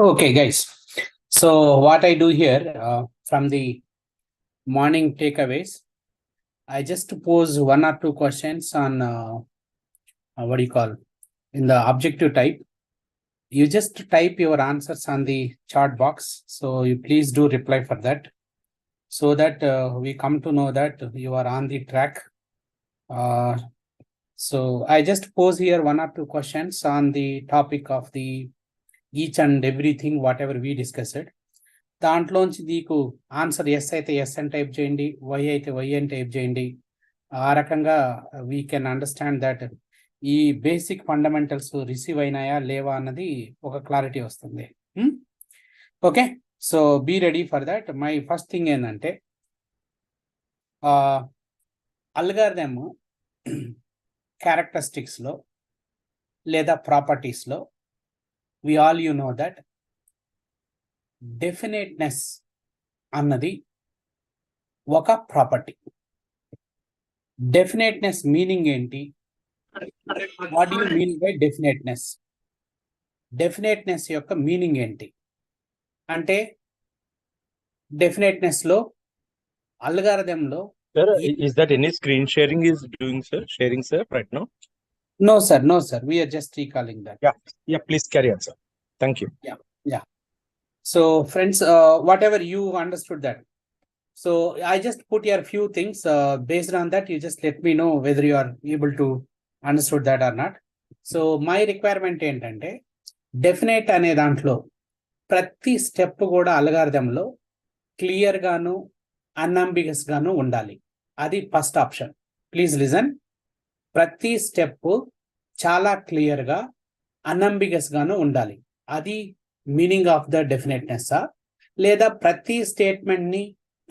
Okay, guys. So what I do here from the morning takeaways, I just pose one or two questions on what do you call in the objective type. You just type your answers on the chat box. So you please do reply for that, so that we come to know that you are on the track. So I just pose here one or two questions on the topic of the each and everything whatever we discussed. దాంట్లోంచి నీకు answer yes అయితే yes అని type చేయండి, Y అయితే Y అని type చేయండి. ఆ రకంగా వీ కెన్ అండర్స్టాండ్ దట్ ఈ బేసిక్ ఫండమెంటల్స్ రిసీవ్ అయినాయా లేవా అన్నది ఒక క్లారిటీ వస్తుంది. Okay, so be ready for that. My first thing ఏంటంటే అల్గారిథమ్ క్యారెక్టరిస్టిక్స్లో లేదా ప్రాపర్టీస్లో we all you know that definiteness అన్నది ఒక ప్రాపర్టీ. డెఫినెట్నెస్ మీనింగ్ ఏంటి? What you mean by definiteness? Definiteness యొక్క మీనింగ్ ఏంటి అంటే డెఫినెట్నెస్ లో అల్గారిథంలో Sir, is that any screen sharing is doing, sir? Sharing, sir, right now? No, sir. No, sir. We are just recalling that. Yeah. Please carry on, sir. Thank you. Yeah. So, friends, whatever you understood that. So, I just put here few things. Based on that, you just let me know whether you are able to understood that or not. So, my requirement ఏంటంటే definite అనే దాంట్లో ప్రతి step కూడా అల్గారిథంలో clear గాను అన్అంబిగస్ గాను ఉండాలి. అది first option. Please listen. ప్రతి స్టెప్ చాలా క్లియర్ గా అన్అంబిగస్ గాను ఉండాలి. అది మీనింగ్ ఆఫ్ ద డెఫినెట్నెస్. లేదా ప్రతి స్టేట్మెంట్ ని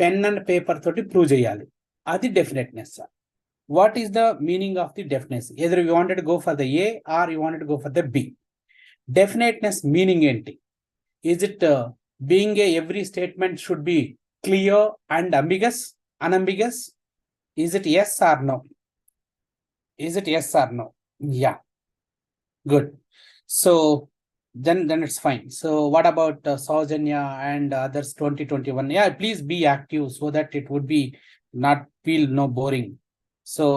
పెన్ అండ్ పేపర్ తోటి ప్రూవ్ చేయాలి. అది definiteness. What is the meaning of the definiteness? Either you wanted go for the A or you wanted go for the B. Definiteness meaning ఏంటి? Is it being a every statement should be clear and unambiguous? Is it yes or no? Is it yes or no? Yeah, good. So then it's fine. So what about Saujanya and others 2021? Yeah, please be active so that it would be not feel no boring. So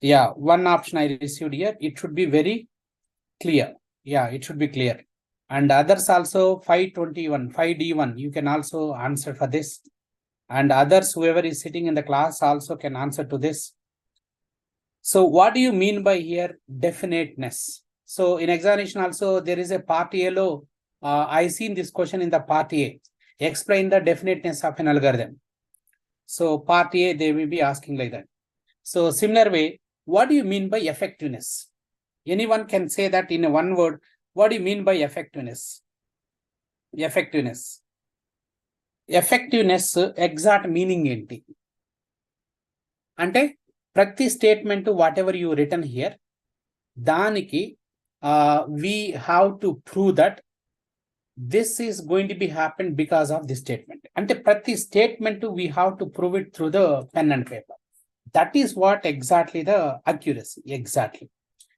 yeah, one option I received here, it should be very clear. Yeah, it should be clear. And others also 521, 5D1, you can also answer for this. And others, whoever is sitting in the class also can answer to this. So what do you mean by here definiteness? So in examination also, there is a part A low. I seen this question in the part A. Explain the definiteness of an algorithm. So part A, they will be asking like that. So similar way, what do you mean by effectiveness? Anyone can say that in one word. What do you mean by effectiveness? Effectiveness. Effectiveness exact meaning enti. Ante prati statement whatever you written here, daniki we have to prove that this is going to be happen because of this statement. Ante prati statement we have to prove it through the pen and paper. That is what exactly the accuracy. Exactly.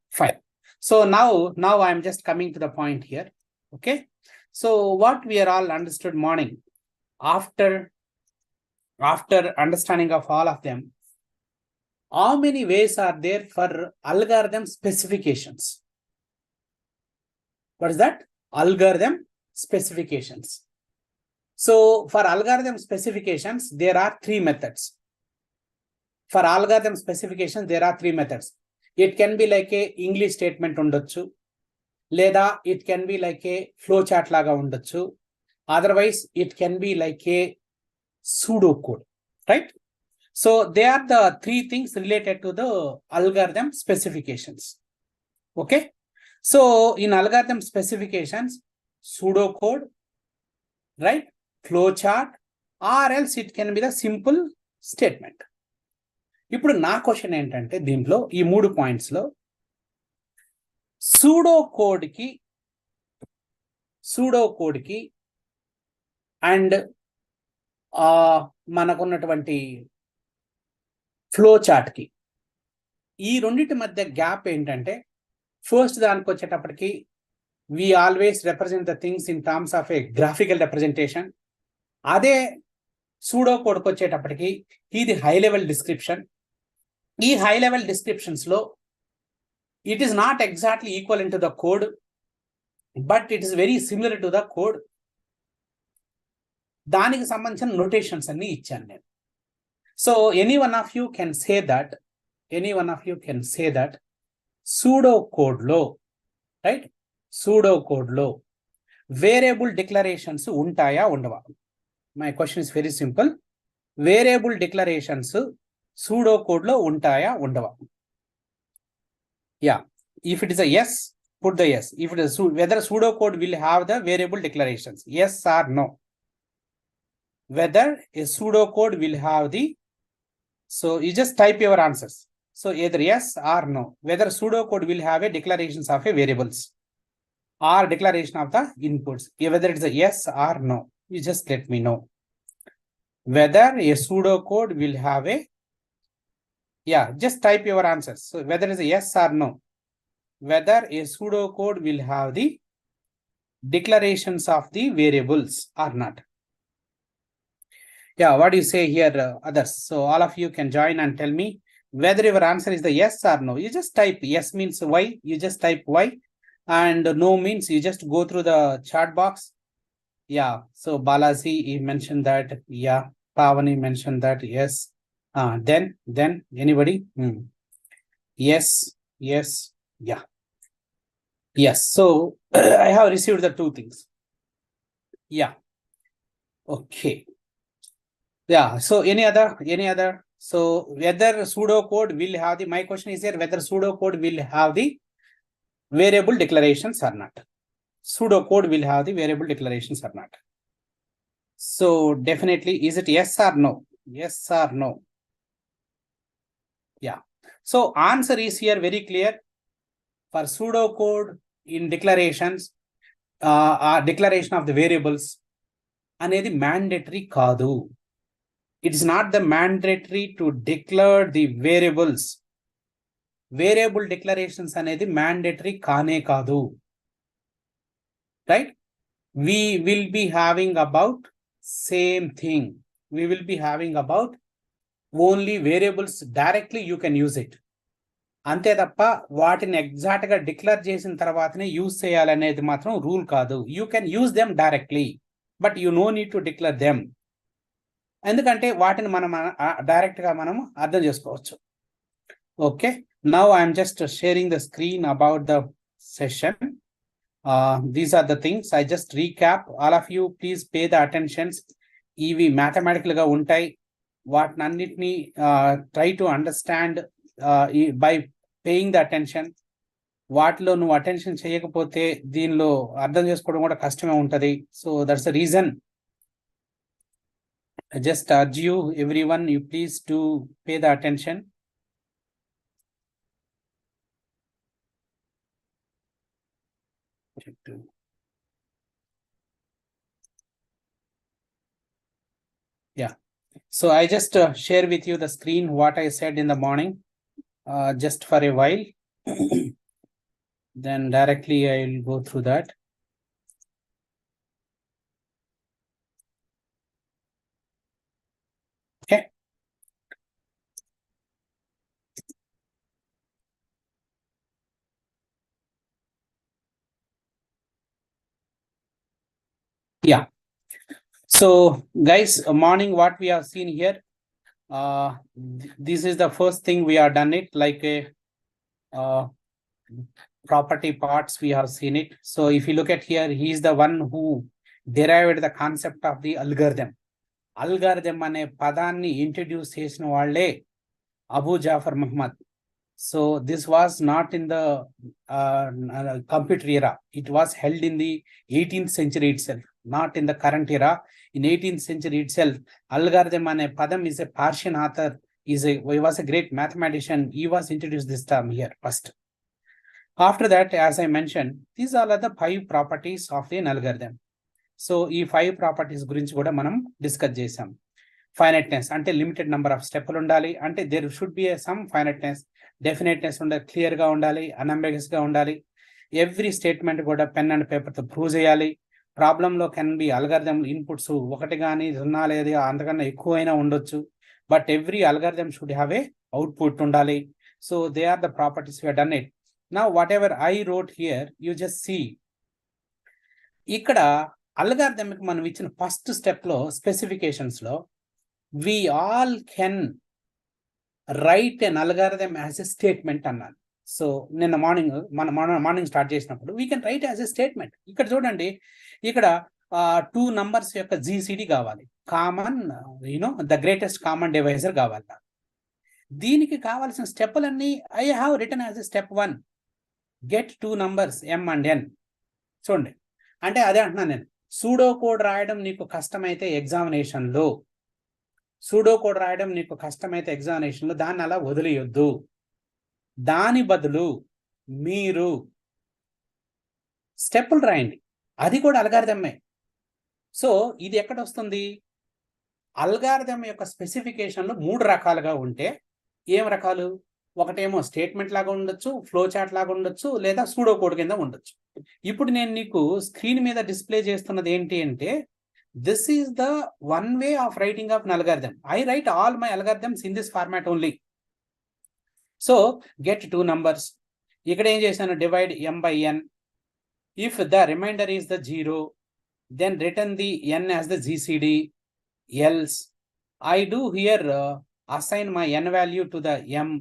Fine. So now I'm just coming to the point here. Okay. So what we are all understood morning, after understanding of all of them, how many ways are there for algorithm specifications? What is that? Algorithm specifications. So for algorithm specifications, there are three methods. For algorithm specifications, there are three methods. It can be like a English statement ఉండొచ్చు, లేదా it can be like a flow chart లాగా ఉండొచ్చు, otherwise it can be like a pseudo code, right? So they are the three things related to the algorithm specifications. Okay. So in algorithm specifications, pseudo code, right, flow chart, or else it can be the simple statement. ఇప్పుడు నా question ఏంటంటే దీంట్లో ఈ 3 points లో pseudo code కి and మనకున్నటువంటి flow chart కి ఈ రెండింటి మధ్య గ్యాప్ ఏంటంటే, ఫస్ట్ దానికి వచ్చేటప్పటికి we always represent the things in terms of a graphical representation. అదే సూడో కోడ్కి వచ్చేటప్పటికి ఇది హై లెవెల్ డిస్క్రిప్షన్. ఈ హై లెవెల్ డిస్క్రిప్షన్స్ లో it is not exactly equivalent to the code, but it is very similar to the code. దానికి సంబంధించిన notations అన్ని ఇచ్చాను నేను. So any one of you can say that pseudo code లో, right, pseudo code లో variable declarations ఉంటాయా ఉండవా? My question is very simple. Variable declarations pseudo code లో ఉంటాయా ఉండవా? Yeah, if it is a yes, put the yes. If it is whether pseudo code will have the variable declarations, yes or no. Whether a pseudo code will have the, so you just type your answers. So either yes or no. Whether pseudo code will have a declarations of a variables or declaration of the inputs. Whether it's a yes or no, you just let me know. Whether a pseudo code will have a, yeah, just type your answers. So whether it's a yes or no, whether a pseudo code will have the declarations of the variables or not. Yeah, what do you say here, others? So all of you can join and tell me whether your answer is the yes or no. You just type yes means y, you just type y, and no means you just go through the chat box. Yeah, so Balaji, he mentioned that. Yeah, Pavani mentioned that. Yes. Then anybody? Yes, yeah, yes. So I have received the two things. Yeah. Okay. Yeah. So any other? So whether pseudo code will have the, my question is here, whether pseudo code will have the variable declarations or not. Pseudo code will have the variable declarations or not. So definitely, is it yes or no? Yes or no? Yeah. So answer is here very clear. For pseudo code in declarations, declaration of the variables అనేది mandatory కాదు. It is not the mandatory to declare the variables. Variable declarations అనేది mandatory కానే కాదు. Right? We will be having about same thing. We will be having about only variables directly you can use it. అంతే తప్ప వాటిని exact గా declare చేసిన తర్వాతనే use చేయాలనేది మాత్రం రూల్ కాదు. You can use them directly, but you no need to declare them. ఎందుకంటే వాటిని మనం డైరెక్ట్ గా మనం అర్థం చేసుకోవచ్చు. Okay, now I'm just sharing the screen about the session. These are the things I just recap. All of you please pay the attentions. ఇవి mathematical గా ఉంటాయి. వాటిని అన్నిటినీ try to understand by paying the attention. వాటిలో నువ్వు attention చేయకపోతే దీనిలో అర్థం చేసుకోవడం కూడా కష్టమే ఉంటది. So that's the reason I just urge you everyone, you please to pay the attention. Yeah, so I just share with you the screen what I said in the morning, just for a while. Then directly I will go through that. Okay. Yeah. So guys, morning what we have seen here, this is the first thing we have done it like a property parts we have seen it. So if you look at here, he is the one who derived the concept of the algorithm. Algorithm అనే పదాన్ని introduce చేసిన వాళ్ళే Abu Jafar Mohammed. So this was not in the computer era. It was held in the 18th century itself, not in the current era. In 18th century itself, algorithm ane padam is a Persian author, he was a great mathematician. He was introduced this term here first. After that, as I mentioned, these are the 5 properties of an algorithm. So ఈ 5 properties గురించి కూడా మనం discuss చేసాం. ఫైనైట్నెస్ అంటే limited number of స్టెప్లు ఉండాలి, అంటే there should be some ఫైనైట్నెస్. డెఫినెట్నెస్ ఉండాలి, clear గా ఉండాలి, అన్అంబిగస్ గా ఉండాలి. ఎవ్రీ స్టేట్మెంట్ కూడా పెన్ అండ్ పేపర్ తో ప్రూవ్ చేయాలి. ప్రాబ్లంలో కెన్ బి అల్గారిథం ఇన్పుట్స్ 1 కానీ 0 లేదా అంతకన్నా ఎక్కువైనా ఉండొచ్చు. But every algorithm should have a output ఉండాలి. So they are the properties we have done it. Now whatever I wrote here, you just see. ఇక్కడ అల్గారిథమిక్ మనం ఇచ్చిన ఫస్ట్ స్టెప్ లో స్పెసిఫికేషన్స్ లో we all can write an algorithm as a statement అన్నాను. So నిన్న morning start చేసినప్పుడు we can write as a statement. ఇక్కడ చూడండి, ఇక్కడ 2 నంబర్స్ యొక్క జీసీడీ కావాలి, common the greatest common divisor కావాలి. దీనికి కావాల్సిన స్టెప్పులన్నీ I have written as a step 1, get 2 numbers m and n. చూడండి, అంటే అదే అంటున్నాను నేను. సూడో కోడ్ రాయడం నీకు కష్టమైతే ఎగ్జామినేషన్లో దాన్ని అలా వదిలేయొద్దు. దాని బదులు మీరు స్టెప్పులు రాయండి, అది కూడా అల్గారిథమే. సో ఇది ఎక్కడ వస్తుంది? అల్గారిథం యొక్క స్పెసిఫికేషన్లు 3 రకాలుగా ఉంటే ఏం రకాలు? ఒకటేమో స్టేట్మెంట్ లాగా ఉండొచ్చు, ఫ్లో చార్ట్ లాగా ఉండొచ్చు, లేదా సూడో కోడ్ కింద ఉండొచ్చు. ఇప్పుడు నేను నీకు స్క్రీన్ మీద డిస్ప్లే చేస్తున్నది ఏంటి అంటే, this is the one way of writing of an algorithm. I write all my algorithms in this format only. So get 2 numbers. ఇక్కడ ఏం చేశాను? Divide m by n. If the remainder is the 0, then return the n as the GCD. Else I do here assign my n value to the m,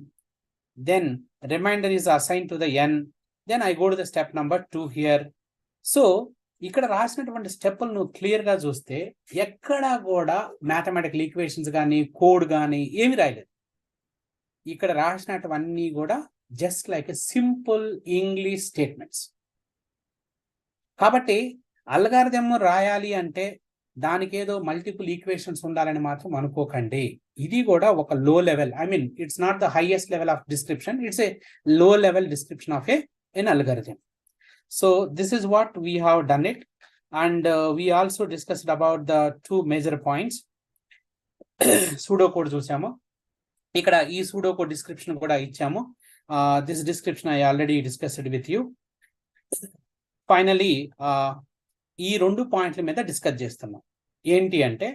then remainder is assigned to the n, then I go to the step number 2 here. So ఇక్కడ రాసినటువంటి స్టెప్పులు నువ్వు clear గా చూస్తే ఎక్కడా కూడా mathematical equations కానీ code కానీ ఏమి రాయలేదు. ఇక్కడ రాసినటువన్నీ కూడా just like a simple English statements. కాబట్టి అల్గారిథం రాయాలి అంటే దానికి ఏదో మల్టిపుల్ ఈక్వేషన్స్ ఉండాలని మాత్రం అనుకోకండి. ఇది కూడా ఒక low level, I mean it's not the highest level of description, it's a low level description of an algorithm. So this is what we have done it, and we also discussed about the 2 major points. Pseudo code చూసాము, ఇక్కడ ఈ pseudo code description కూడా ఇచ్చాము. This description I already discussed with you. Finally ఈ 2 పాయింట్ల మీద discuss చేస్తున్నాం. ఏంటి అంటే,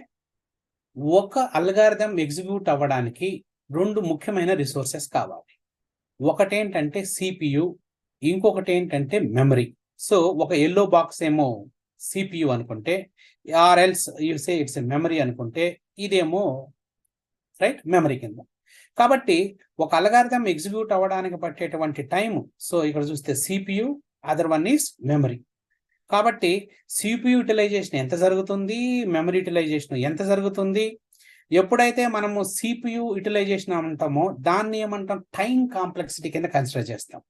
ఒక అల్గారిథం ఎగ్జిక్యూట్ అవ్వడానికి 2 ముఖ్యమైన రిసోర్సెస్ కావాలి. ఒకటేంటంటే CPU, ఇంకొకటి ఏంటంటే మెమరీ. సో ఒక ఎల్లో బాక్స్ ఏమో CPU అనుకుంటే, or else you say it's memory అనుకుంటే, ఇదేమో రైట్ మెమరీ కింద. కాబట్టి ఒక అల్గారిథం ఎగ్జిక్యూట్ అవ్వడానికి పట్టేటువంటి టైం, సో ఇక్కడ చూస్తే CPU, other one is memory. కాబట్టి CPU యూటిలైజేషన్ ఎంత జరుగుతుంది, మెమరీ యూటిలైజేషన్ ఎంత జరుగుతుంది, ఎప్పుడైతే మనము CPU యూటిలైజేషన్ అంటామో దాన్ని ఏమంటాం, టైం కాంప్లెక్సిటీ కింద కన్సిడర్ చేస్తాం.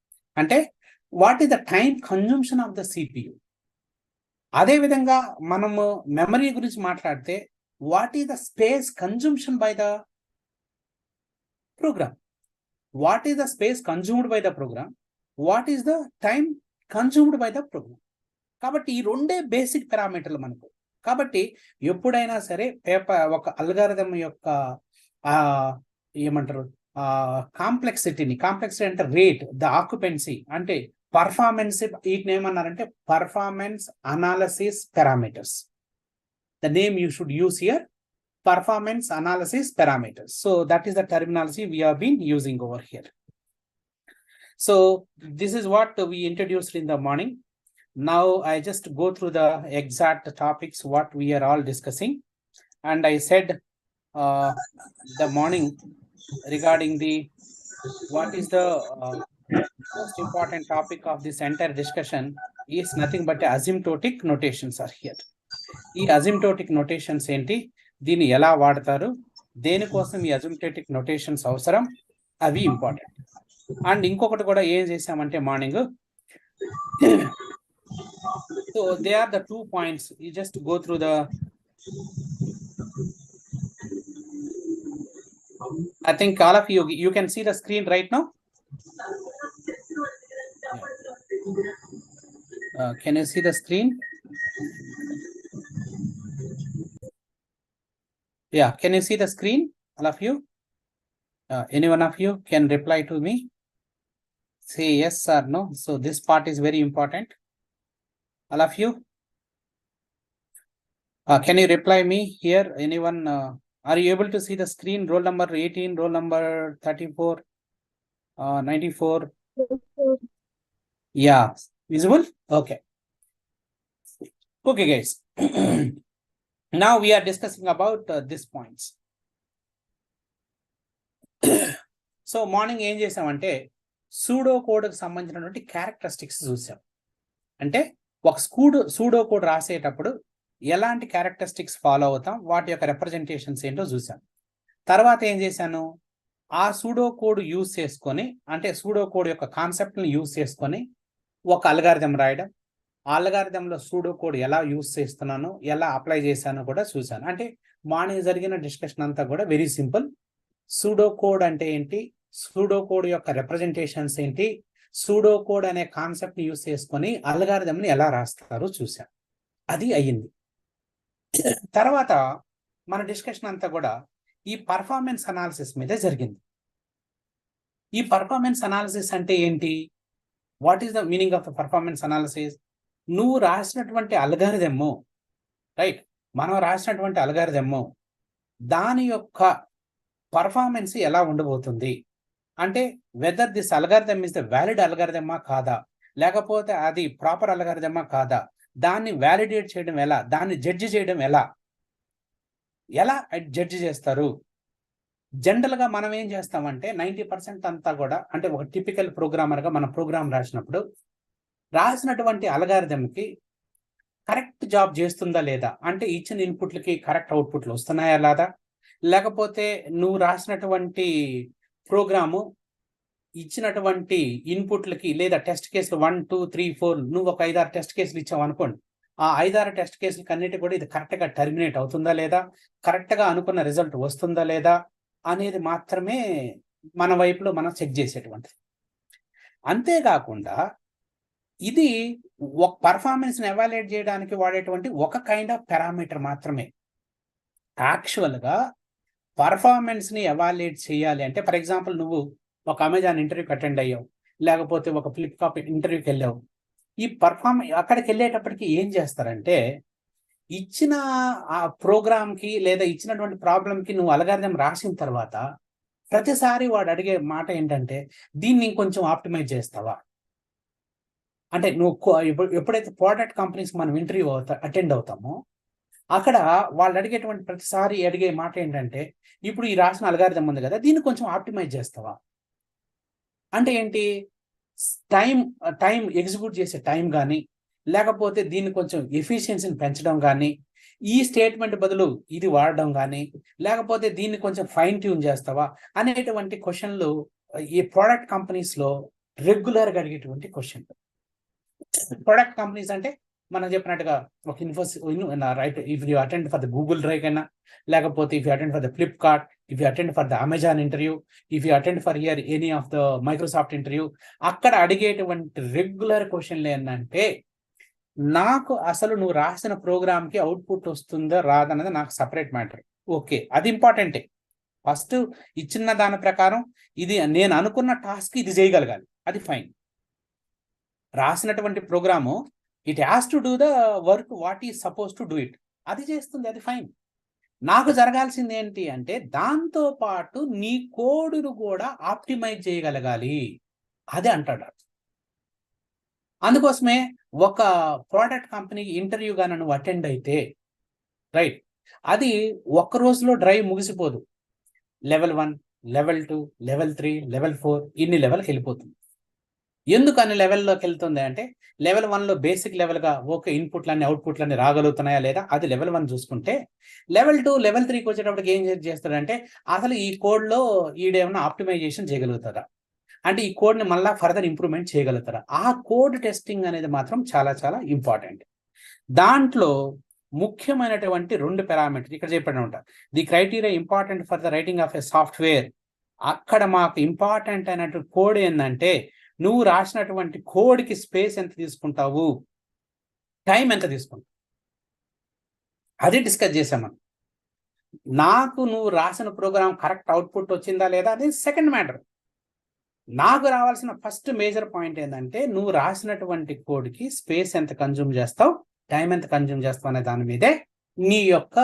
అంటే what is the time consumption of the CPU. అదేవిధంగా మనము మెమరీ గురించి మాట్లాడితే what is the space consumption by the program. What is the space consumed by the program, what is the time consumed by the program. కాబట్టి ఈ రెండే basic పారామీటర్లు మనకు. కాబట్టి ఎప్పుడైనా సరే ఒక అల్గారిథం యొక్క ఏమంటారు కాంప్లెక్సిటీ అంటే రేట్, ద ఆక్యుపెన్సీ అంటే పర్ఫార్మెన్స్, వీటిని ఏమన్నారంటే performance analysis parameters. The name you should use here, performance analysis parameters. So that is the terminology we have been using over here. So this is what we introduced in the morning. Now I just go through the exact topics what we are all discussing. And I said the morning regarding the what is the most important topic of this entire discussion is nothing but asymptotic notations are here. ఈ asymptotic notations ఏంటి, దీన్ని ఎలా వాడతారు, దేనికోసం ఈ asymptotic notations అవసరం, అవి important. And ఇంకొకటి కూడా ఏం చేసామంటే morning, so they are the 2 points. You just go through the, I think all of you can see the screen right now. Can you see the screen? Yeah, can you see the screen, all of you? Any one of you can reply to me, say yes or no. So this part is very important. All of you, can you reply me here? Anyone, are you able to see the screen? Roll number 18, roll number 34, 94. Yeah, visible? Okay. Okay guys. Now we are discussing about these points. So morning ఏం చేసామంటే pseudo కోడ్కి సంబంధించినటువంటి characteristics చూసాం. అంటే ఒక pseudo code రాసేటప్పుడు ఎలాంటి characteristics follow అవుతాం, వాటి యొక్క రిప్రజెంటేషన్స్ ఏంటో చూసాం. తర్వాత ఏం చేశాను, ఆ సూడో కోడ్ యూజ్ చేసుకొని, అంటే సూడో కోడ్ యొక్క కాన్సెప్ట్ని యూజ్ చేసుకొని ఒక అల్గారిథం రాయడం, ఆ అల్గారిథంలో సూడో కోడ్ ఎలా యూజ్ చేస్తున్నానో, ఎలా అప్లై చేశానో కూడా చూశాను. అంటే మార్నింగ్ జరిగిన డిస్కషన్ అంతా కూడా వెరీ సింపుల్. సూడో కోడ్ అంటే ఏంటి, సూడో కోడ్ యొక్క రిప్రజెంటేషన్స్ ఏంటి, సూడో కోడ్ అనే కాన్సెప్ట్ యూజ్ చేసుకొని అల్గారిథంని ఎలా రాస్తారో చూశాను. అది అయ్యింది. తర్వాత మన డిస్కషన్ అంతా కూడా ఈ పర్ఫార్మెన్స్ అనాలిసిస్ మీదే జరిగింది. ఈ పర్ఫార్మెన్స్ అనాలిసిస్ అంటే ఏంటి, what is the meaning of the performance analysis? నువ్వు రాసినటువంటి అల్గారిథము, రైట్, మనం రాసినటువంటి అల్గారిథము దాని యొక్క పర్ఫార్మెన్స్ ఎలా ఉండబోతుంది, అంటే whether this algorithm is the valid అల్గారిథమా కాదా, లేకపోతే అది ప్రాపర్ అల్గారిథమా కాదా, దాన్ని వ్యాలిడేట్ చేయడం ఎలా, దాన్ని జడ్జి చేయడం ఎలా జడ్జి చేస్తారు. జనరల్గా మనం ఏం చేస్తామంటే 90% అంతా కూడా, అంటే ఒక టిపికల్ ప్రోగ్రామర్గా మనం ప్రోగ్రామ్ రాసినప్పుడు రాసినటువంటి అల్గారిథంకి కరెక్ట్ జాబ్ చేస్తుందా లేదా, అంటే ఇచ్చిన ఇన్పుట్లకి కరెక్ట్ అవుట్పుట్లు వస్తున్నాయా లేదా, లేకపోతే నువ్వు రాసినటువంటి ప్రోగ్రాము ఇచ్చినటువంటి ఇన్పుట్లకి లేదా టెస్ట్ కేసులు 1, 2, 3, 4 నువ్వు ఒక 5-6 టెస్ట్ కేసులు ఇచ్చావు అనుకోండి, ఆ 5-6 టెస్ట్ కేసులకి అన్నిటి కూడా ఇది కరెక్ట్గా టర్మినేట్ అవుతుందా లేదా, కరెక్ట్గా అనుకున్న రిజల్ట్ వస్తుందా లేదా అనేది మాత్రమే మన వైపులో మనం చెక్ చేసేటువంటిది. అంతేకాకుండా ఇది ఒక పర్ఫార్మెన్స్ని ఎవాల్యుయేట్ చేయడానికి వాడేటువంటి ఒక కైండ్ ఆఫ్ పారామీటర్ మాత్రమే. యాక్చువల్గా పర్ఫార్మెన్స్ని ఎవాల్యుయేట్ చేయాలి అంటే, ఫర్ ఎగ్జాంపుల్ నువ్వు ఒక అమెజాన్ ఇంటర్వ్యూకి అటెండ్ అయ్యావు, లేకపోతే ఒక ఫ్లిప్కార్ట్ ఇంటర్వ్యూకి వెళ్ళావు. ఈ అక్కడికి వెళ్ళేటప్పటికి ఏం చేస్తారంటే, ఇచ్చిన ఆ ప్రోగ్రామ్కి లేదా ఇచ్చినటువంటి ప్రాబ్లంకి నువ్వు అల్గారిథం రాసిన తర్వాత ప్రతిసారి వాడు అడిగే మాట ఏంటంటే, దీన్ని ఇంకొంచెం ఆప్టిమైజ్ చేస్తావా. అంటే నువ్వు ఎప్పుడైతే ప్రోడక్ట్ కంపెనీస్ మనం ఇంటర్వ్యూ అటెండ్ అవుతామో అక్కడ వాళ్ళు అడిగేటువంటి ప్రతిసారి అడిగే మాట ఏంటంటే, ఇప్పుడు ఈ రాసిన అల్గారిథం ఉంది కదా, దీన్ని కొంచెం ఆప్టిమైజ్ చేస్తావా. అంటే ఏంటి, టైం ఎగ్జిక్యూట్ చేసే టైం కానీ, లేకపోతే దీన్ని కొంచెం ఎఫిషియన్సీని పెంచడం కానీ, ఈ స్టేట్మెంట్ బదులు ఇది వాడడం కానీ, లేకపోతే దీన్ని కొంచెం ఫైన్ ట్యూన్ చేస్తావా అనేటువంటి క్వశ్చన్లు ఈ ప్రోడక్ట్ కంపెనీస్లో రెగ్యులర్గా అడిగేటువంటి క్వశ్చన్. ప్రొడక్ట్ కంపెనీస్ అంటే మనం చెప్పినట్టుగా ఒక right, if you attend for the Google drive కన్నా, లేకపోతే if you attend for the Flipkart, if you attend for the Amazon interview, if you attend for here any of the Microsoft interview, అక్కడ అడిగేటువంటి regular క్వశ్చన్లు ఏంటంటే, నాకు అసలు నువ్వు రాసిన ప్రోగ్రామ్కి అవుట్పుట్ వస్తుందా రాదన్నది నాకు సపరేట్ మ్యాటర్. ఓకే, అది ఇంపార్టెంటే. ఫస్ట్ ఇచ్చిన దాని ప్రకారం ఇది నేను అనుకున్న టాస్క్ ఇది చేయగలగాలి, అది ఫైన్. రాసినటువంటి program it has to do the work what is suppose to do it, అది చేస్తుంది, అది ఫైన్. నాకు జరగాల్సింది ఏంటి అంటే దాంతో పాటు నీ కోడును కూడా ఆప్టిమైజ్ చేయగలగాలి, అది అంటాడు. అందుకోసమే ఒక ప్రోడక్ట్ కంపెనీకి ఇంటర్వ్యూగా నువ్వు అటెండ్ అయితే రైట్, అది ఒక్క రోజులో డ్రైవ్ ముగిసిపోదు. లెవెల్ 1, లెవెల్ 2, లెవెల్ 3, లెవెల్ 4 ఇన్ని లెవెల్కి వెళ్ళిపోతుంది. ఎందుకు అన్ని లెవెల్లోకి వెళ్తుంది అంటే, లెవెల్ 1లో బేసిక్ లెవెల్గా ఓకే ఇన్పుట్లన్నీ అవుట్పుట్లన్నీ రాగలుగుతున్నాయా లేదా, అది లెవెల్ 1 చూసుకుంటే, లెవెల్ 2, లెవెల్ 3కి వచ్చేటప్పటికి ఏం చేస్తాడంటే అసలు ఈ కోడ్లో ఈడేమన్నా ఆప్టిమైజేషన్ చేయగలుగుతారా, అంటే ఈ కోడ్ని మళ్ళీ ఫర్దర్ ఇంప్రూవ్మెంట్ చేయగలుగుతారా, ఆ కోడ్ టెస్టింగ్ అనేది మాత్రం చాలా చాలా ఇంపార్టెంట్. దాంట్లో ముఖ్యమైనటువంటి 2 పారామీటర్స్ ఇక్కడ చెప్పాడు అనమాట. The criteria important for the writing of a software. అక్కడ మాకు ఇంపార్టెంట్ అయినటువంటి కోడ్ ఏంటంటే, నువ్వు రాసినటువంటి కోడ్కి స్పేస్ ఎంత తీసుకుంటావు, టైం ఎంత తీసుకుంటావు, అది డిస్కస్ చేసాం మనం. నాకు నువ్వు రాసిన ప్రోగ్రామ్ కరెక్ట్ అవుట్పుట్ వచ్చిందా లేదా అది సెకండ్ మ్యాటర్. నాకు రావాల్సిన ఫస్ట్ మేజర్ పాయింట్ ఏంటంటే, నువ్వు రాసినటువంటి కోడ్కి స్పేస్ ఎంత కన్జ్యూమ్ చేస్తావు, టైం ఎంత కన్జ్యూమ్ చేస్తావు అనే దాని మీదే నీ యొక్క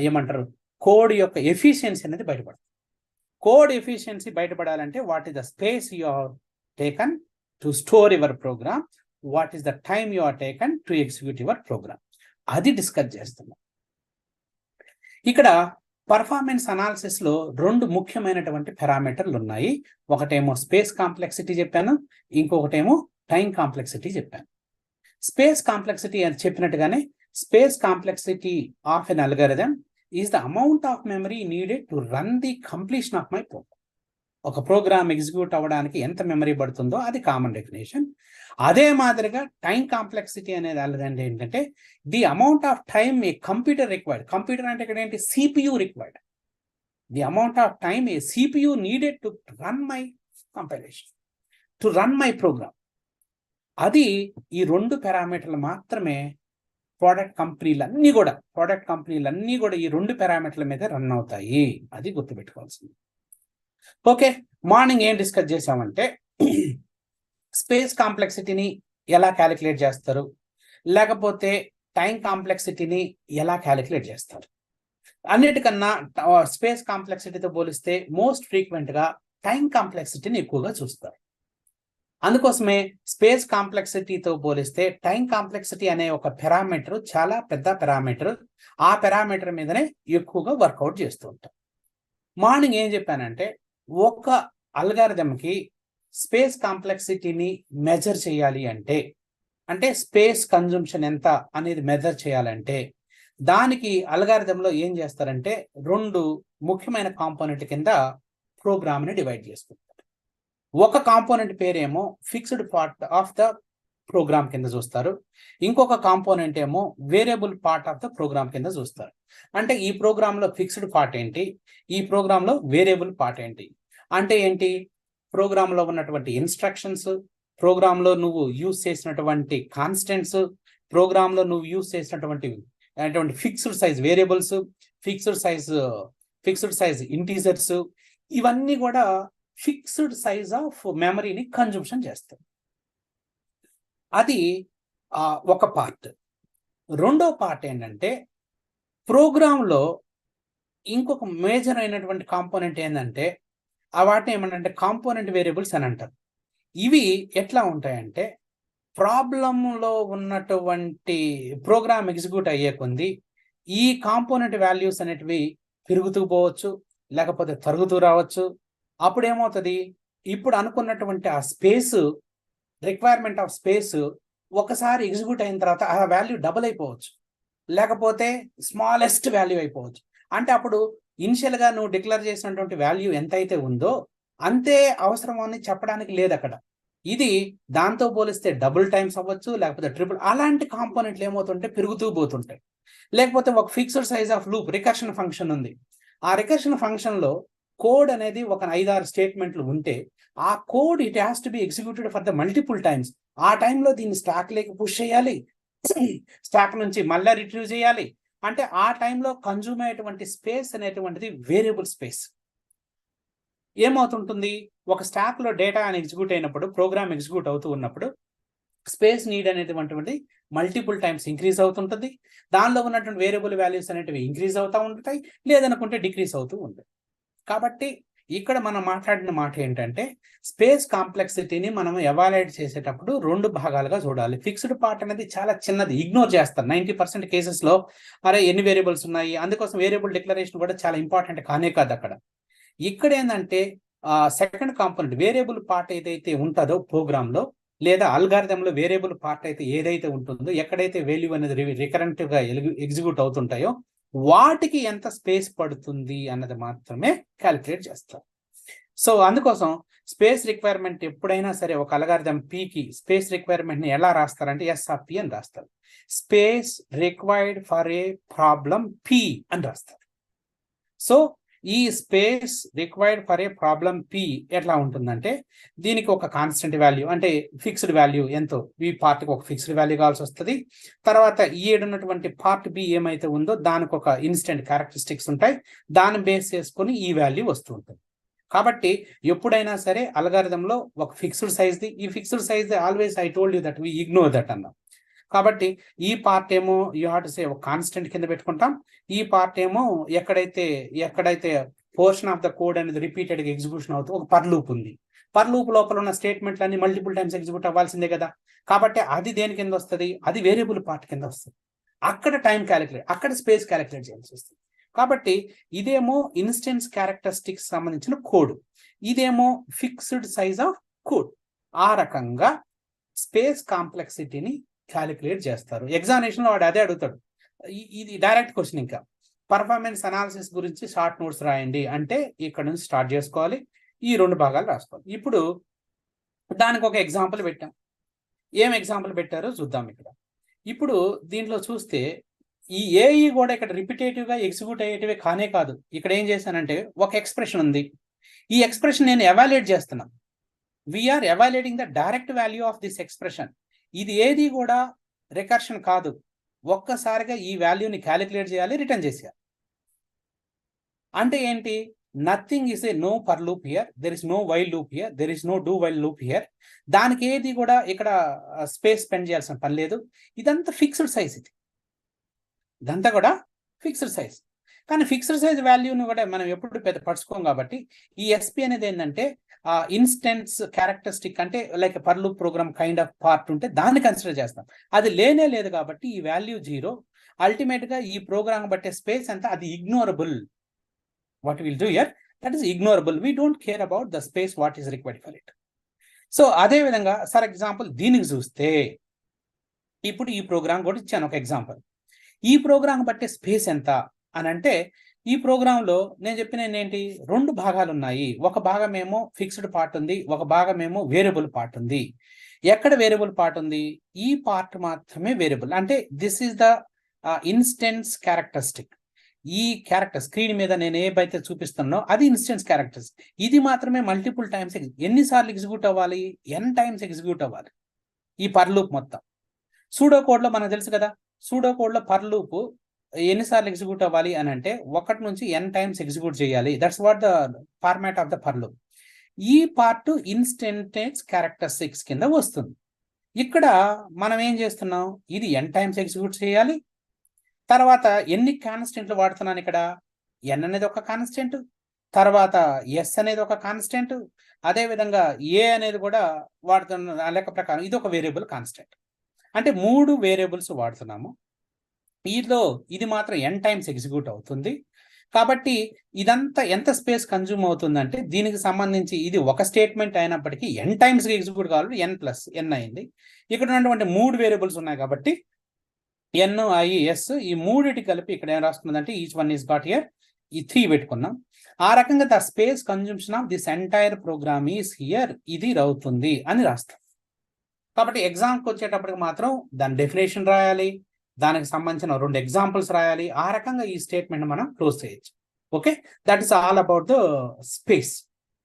ఏమంటారు కోడ్ యొక్క ఎఫిషియన్సీ అనేది బయటపడుతుంది. కోడ్ ఎఫిషియన్సీ బయటపడాలంటే what is the space you are taken to store your program, what is the time you are taken to execute your program, అది డిస్కస్ చేస్తున్నాం. ఇక్కడ పర్ఫార్మెన్స్ అనాలిసిస్లో 2 ముఖ్యమైనటువంటి పారామీటర్లు ఉన్నాయి. ఒకటేమో స్పేస్ కాంప్లెక్సిటీ చెప్పాను, ఇంకొకటేమో టైం కాంప్లెక్సిటీ చెప్పాను. స్పేస్ కాంప్లెక్సిటీ అని చెప్పినట్టుగానే, space complexity of an algorithm is the amount of memory needed to run the completion of my program. ఒక ప్రోగ్రామ్ ఎగ్జిక్యూట్ అవ్వడానికి ఎంత మెమరీ పడుతుందో అది కామన్ డెఫినేషన్. అదే మాదిరిగా టైం కాంప్లెక్సిటీ అనేది అంటే ఏంటంటే, the amount of time a computer required. Computer అంటే ఇక్కడ ఏంటి, CPU required. The amount of time a CPU needed to run my compilation, to run my program. అది ఈ 2 పారామీటర్లు మాత్రమే ప్రోడక్ట్ కంపెనీలన్నీ కూడా ఈ 2 పారామీటర్ల మీద రన్ అవుతాయి, అది గుర్తుపెట్టుకోవాల్సింది. ఓకే, మార్నింగ్ ఏం డిస్కస్ చేసామంటే స్పేస్ కాంప్లెక్సిటీని ఎలా క్యాలిక్యులేట్ చేస్తారు, లేకపోతే టైం కాంప్లెక్సిటీని ఎలా క్యాలిక్యులేట్ చేస్తారు. అన్నిటికన్నా స్పేస్ కాంప్లెక్సిటీతో పోలిస్తే మోస్ట్ ఫ్రీక్వెంట్గా టైం కాంప్లెక్సిటీని ఎక్కువగా చూస్తారు. అందుకోసమే స్పేస్ కాంప్లెక్సిటీతో పోలిస్తే టైం కాంప్లెక్సిటీ అనే ఒక పారామీటర్ చాలా పెద్ద పారామీటర్, ఆ పారామీటర్ మీదనే ఎక్కువగా వర్కౌట్ చేస్తూ ఉంటాం. మార్నింగ్ ఏం చెప్పానంటే, ఒక అల్గారిథంకి స్పేస్ కాంప్లెక్సిటీని మెజర్ చేయాలి అంటే స్పేస్ కన్జంప్షన్ ఎంత అనేది మెజర్ చేయాలంటే, దానికి అల్గారిథంలో ఏం చేస్తారంటే 2 ముఖ్యమైన కాంపోనెంట్ కింద ప్రోగ్రామ్ని డివైడ్ చేసుకుంటారు. ఒక కాంపోనెంట్ పేరేమో fixed part of the program కింద చూస్తారు, ఇంకొక కాంపోనెంట్ ఏమో variable part of the program కింద చూస్తారు. అంటే ఈ ప్రోగ్రాంలో ఫిక్స్డ్ పార్ట్ ఏంటి, ఈ ప్రోగ్రాంలో వేరియబుల్ పార్ట్ ఏంటి అంటే ఏంటి, ప్రోగ్రాంలో ఉన్నటువంటి ఇన్స్ట్రక్షన్స్, ప్రోగ్రాంలో నువ్వు యూజ్ చేసినటువంటి కాన్స్టెంట్స్, ప్రోగ్రాంలో నువ్వు యూజ్ చేసినటువంటి fixed size variables, fixed size integers, ఇవన్నీ కూడా ఫిక్స్డ్ సైజ్ ఆఫ్ మెమరీని కన్జంప్షన్ చేస్తాయి. అది ఒక పార్ట్. రెండో పార్ట్ ఏంటంటే, ప్రోగ్రాంలో ఇంకొక మేజర్ అయినటువంటి కాంపోనెంట్ ఏంటంటే, వాటిని ఏమంటే కాంపోనెంట్ వేరియబుల్స్ అని అంటారు. ఇవి ఎట్లా ఉంటాయంటే, ప్రాబ్లంలో ఉన్నటువంటి ప్రోగ్రామ్ ఎగ్జిక్యూట్ అయ్యే కొంది ఈ కాంపోనెంట్ వాల్యూస్ అనేటివి పెరుగుతూ పోవచ్చు, లేకపోతే తరుగుతూ రావచ్చు. అప్పుడు ఏమవుతుంది, ఇప్పుడు అనుకున్నటువంటి ఆ స్పేస్ రిక్వైర్మెంట్ ఆఫ్ స్పేస్ ఒకసారి ఎగ్జిక్యూట్ అయిన తర్వాత ఆ వాల్యూ డబుల్ అయిపోవచ్చు, లేకపోతే స్మాలెస్ట్ వాల్యూ అయిపోవచ్చు. అంటే అప్పుడు ఇనిషియల్గా నువ్వు డిక్లేర్ చేసినటువంటి వాల్యూ ఎంత అయితే ఉందో అంతే అవసరం అని చెప్పడానికి లేదు అక్కడ. ఇది దాంతో పోలిస్తే డబుల్ టైమ్స్ అవ్వచ్చు, లేకపోతే ట్రిపుల్. అలాంటి కాంపోనెంట్లు ఏమవుతుంటే పెరుగుతూ పోతుంటాయి. లేకపోతే ఒక fixed size of loop recursion function ఉంది. ఆ రికర్షన్ ఫంక్షన్లో కోడ్ అనేది ఒక 5-6 స్టేట్మెంట్లు ఉంటే ఆ code it has to be executed for the multiple times. ఆ టైంలో దీన్ని స్టాక్ లేక పుష్ చేయాలి, స్టాక్ నుంచి మళ్ళీ రిట్రీవ్ చేయాలి. అంటే ఆ టైంలో కన్జ్యూమ్ అయ్యేటువంటి స్పేస్ అనేటువంటిది వేరియబుల్ స్పేస్. ఏమవుతుంటుంది, ఒక స్టాక్ లో డేటా అని ఎగ్జిక్యూట్ అయినప్పుడు, ప్రోగ్రామ్ ఎగ్జిక్యూట్ అవుతూ ఉన్నప్పుడు స్పేస్ నీడ్ అనేటువంటిది మల్టిపుల్ టైమ్స్ ఇంక్రీజ్ అవుతుంటుంది. దానిలో ఉన్నటువంటి వేరియబుల్ వాల్యూస్ అనేటివి ఇంక్రీజ్ అవుతూ ఉంటాయి, లేదనుకుంటే డిక్రీజ్ అవుతూ ఉంటాయి. కాబట్టి ఇక్కడ మనం మాట్లాడిన మాట ఏంటంటే స్పేస్ కాంప్లెక్సిటీని మనం ఎవాల్యుయేట్ చేసేటప్పుడు 2 భాగాలుగా చూడాలి. ఫిక్స్డ్ పార్ట్ అనేది చాలా చిన్నది, ఇగ్నోర్ చేస్తారు 90% కేసెస్లో. అరే ఎన్ని వేరియబుల్స్ ఉన్నాయి, అందుకోసం వేరియబుల్ డిక్లరేషన్ కూడా చాలా ఇంపార్టెంట్ కానే కాదు అక్కడ. ఇక్కడ ఏంటంటే సెకండ్ కాంపోనెంట్ వేరియబుల్ పార్ట్ ఏదైతే ఉంటుందో ప్రోగ్రాంలో లేదా అల్గారిథంలో వేరియబుల్ పార్ట్ అయితే ఏదైతే ఉంటుందో, ఎక్కడైతే వాల్యూ అనేది రికరెంట్గా ఎగ్జిక్యూట్ అవుతుంటాయో వాటికి ఎంత స్పేస్ పడుతుంది అన్నది మాత్రమే క్యాలిక్యులేట్ చేస్తారు. సో అందుకోసం స్పేస్ రిక్వైర్మెంట్ ఎప్పుడైనా సరే ఒక అల్గారిథం పీకి స్పేస్ రిక్వైర్మెంట్ని ఎలా రాస్తారంటే ఎస్ఆర్పి అని రాస్తారు. Space required for a problem P అని రాస్తారు. సో ఈ space required for a problem P ఎట్లా ఉంటుందంటే దీనికి ఒక కాన్స్టెంట్ వాల్యూ అంటే ఫిక్స్డ్ వాల్యూ ఎంతో ఈ పార్ట్కి ఒక ఫిక్స్డ్ వాల్యూ కావాల్సి వస్తుంది. తర్వాత ఈ ఉన్నటువంటి పార్ట్ బి ఏమైతే ఉందో దానికి ఒక ఇన్స్టెంట్ క్యారెక్టరిస్టిక్స్ ఉంటాయి, దాన్ని బేస్ చేసుకొని ఈ వాల్యూ వస్తూ ఉంటుంది. కాబట్టి ఎప్పుడైనా సరే అల్గారిథంలో ఒక ఫిక్స్డ్ సైజ్ది, ఈ fixed size always I told you that we ignore that అన్నాం. కాబట్టి ఈ పార్ట్ ఏమో యూ హావ్ టు సే ఒక కాన్స్టెంట్ కింద పెట్టుకుంటాం. ఈ పార్ట్ ఏమో ఎక్కడైతే పోర్షన్ ఆఫ్ ద కోడ్ అనేది రిపీటెడ్గా ఎగ్జిక్యూషన్ అవుతుంది, ఒక పర్ లూప్ ఉంది. పర్ లూప్ లోపల ఉన్న స్టేట్మెంట్లన్నీ మల్టిపుల్ టైమ్స్ ఎగ్జిక్యూట్ అవ్వాల్సిందే కదా. కాబట్టి అది దేని కింద వస్తుంది, అది వేరియబుల్ పార్ట్ కింద వస్తుంది. అక్కడ టైం క్యాలిక్యులేట్, అక్కడ స్పేస్ క్యాలిక్యులేట్ చేయాల్సి వస్తుంది. కాబట్టి ఇదేమో ఇన్స్టెన్స్ క్యారెక్టరిస్టిక్స్ సంబంధించిన కోడ్, ఇదేమో ఫిక్స్డ్ సైజ్ ఆఫ్ కోడ్. ఆ రకంగా స్పేస్ కాంప్లెక్సిటీని క్యాలిక్యులేట్ చేస్తారు. ఎగ్జామినేషన్లో వాడు అదే అడుగుతాడు, ఇది డైరెక్ట్ క్వశ్చన్. ఇంకా పర్ఫార్మెన్స్ అనాలిసిస్ గురించి షార్ట్ నోట్స్ రాయండి అంటే ఇక్కడ నుంచి స్టార్ట్ చేసుకోవాలి, ఈ 2 భాగాలు రాసుకోవాలి. ఇప్పుడు దానికి ఒక ఎగ్జాంపుల్ పెట్టాం. ఏం ఎగ్జాంపుల్ పెట్టారో చూద్దాం. ఇప్పుడు దీంట్లో చూస్తే ఈ ఏఈ కూడా ఇక్కడ రిపిటేటివ్గా ఎగ్జిక్యూట్ అయ్యేటివే కానే కాదు. ఇక్కడ ఏం చేశానంటే ఒక ఎక్స్ప్రెషన్ ఉంది, ఈ ఎక్స్ప్రెషన్ నేను ఎవాల్యుయేట్ చేస్తున్నాను. We're evaluating the direct value of this expression. ఇది ఏది కూడా రికర్షన్ కాదు, ఒక్కసారిగా ఈ వాల్యూని క్యాలిక్యులేట్ చేయాలి, రిటర్న్ చేసేయాలి. అంటే ఏంటి, nothing is a no for loop here, there is no while loop here, there is no do while loop here. దానికి ఏది కూడా ఇక్కడ స్పేస్ స్పెండ్ చేయాల్సిన పని లేదు. ఇదంతా ఫిక్స్డ్ సైజ్, ఇదంతా కూడా ఫిక్స్డ్ సైజ్. కానీ ఫిక్స్డ్ సైజ్ వాల్యూని కూడా మనం ఎప్పుడు పెద్ద పరుచుకోం. కాబట్టి ఈ ఎస్పీ అనేది ఏంటంటే ఇన్స్టెన్స్ క్యారెక్టరిస్టిక్, అంటే like for loop program kind of part ఉంటే దాన్ని కన్సిడర్ చేస్తాం. అది లేనే లేదు కాబట్టి ఈ వాల్యూ 0. అల్టిమేట్గా ఈ ప్రోగ్రామ్ బట్టే స్పేస్ అంతా అది ignorable. What will do here, that is ignorable. We don't care about the space what is required for it. So అదే విధంగా ఫర్ ఎగ్జాంపుల్ దీనికి చూస్తే ఇప్పుడు ఈ ప్రోగ్రామ్ కూడా ఇచ్చాను ఒక ఎగ్జాంపుల్. ఈ ప్రోగ్రామ్ బట్టే స్పేస్ ఎంత అని అంటే ఈ ప్రోగ్రాంలో నేను చెప్పిన ఏంటి, 2 భాగాలు ఉన్నాయి. ఒక భాగం ఏమో ఫిక్స్డ్ పార్ట్ ఉంది, ఒక భాగం ఏమో వేరియబుల్ పార్ట్ ఉంది. ఎక్కడ వేరియబుల్ పార్ట్ ఉంది, ఈ పార్ట్ మాత్రమే వేరియబుల్. అంటే this is the instance characteristic. ఈ క్యారెక్టర్ స్క్రీన్ మీద నేను ఏవైతే చూపిస్తున్నానో అది ఇన్స్టెన్స్ క్యారెక్టర్స్. ఇది మాత్రమే మల్టిపుల్ టైమ్స్ ఎన్నిసార్లు ఎగ్జిక్యూట్ అవ్వాలి, n టైమ్స్ ఎగ్జిక్యూట్ అవ్వాలి ఈ పర్ లూప్ మొత్తం. సూడో కోడ్లో మనకు తెలుసు కదా, సూడో కోడ్లో పర్ లూప్ ఎన్నిసార్లు ఎగ్జిక్యూట్ అవ్వాలి అని అంటే 1 నుంచి n టైమ్స్ ఎగ్జిక్యూట్ చేయాలి. That's what the format of the per loop. ఈ పార్ట్ ఇన్స్టెంటెన్స్ క్యారెక్టరిస్టిక్స్ కింద వస్తుంది. ఇక్కడ మనం ఏం చేస్తున్నాం, ఇది n టైమ్స్ ఎగ్జిక్యూట్ చేయాలి. తర్వాత ఎన్ని కాన్స్టెంట్లు వాడుతున్నాను ఇక్కడ, n అనేది ఒక కాన్స్టెంట్, తర్వాత s అనేది ఒక కాన్స్టెంట్, అదేవిధంగా a అనేది కూడా వాడుతున్న లెక్క ప్రకారం ఇది ఒక వేరియబుల్ కాన్స్టెంట్. అంటే 3 వేరియబుల్స్ వాడుతున్నాము. ఇది మాత్రం n టైమ్స్ ఎగ్జిక్యూట్ అవుతుంది. కాబట్టి ఇదంతా ఎంత స్పేస్ కన్జ్యూమ్ అవుతుందంటే దీనికి సంబంధించి ఇది ఒక స్టేట్మెంట్ అయినప్పటికీ ఎన్ టైమ్స్ ఎగ్జిక్యూట్ కావాలి, n+n అయింది. ఇక్కడ ఉన్నటువంటి 3 వేరియబుల్స్ ఉన్నాయి కాబట్టి n, i, s ఈ మూడిటి కలిపి ఇక్కడ ఏం రాస్తుందంటే each one is got here ఈ 3 పెట్టుకున్నాం. ఆ రకంగా the space consumption of this entire program is here ఇది అవుతుంది అని రాస్తాం. కాబట్టి ఎగ్జామ్కి వచ్చేటప్పటికి మాత్రం దాని డెఫినేషన్ రాయాలి, దానికి సంబంధించిన 2 ఎగ్జాంపుల్స్ రాయాలి. ఆ రకంగా ఈ స్టేట్మెంట్ మనం క్లోజ్ చేయొచ్చు. Okay, that is all about the space.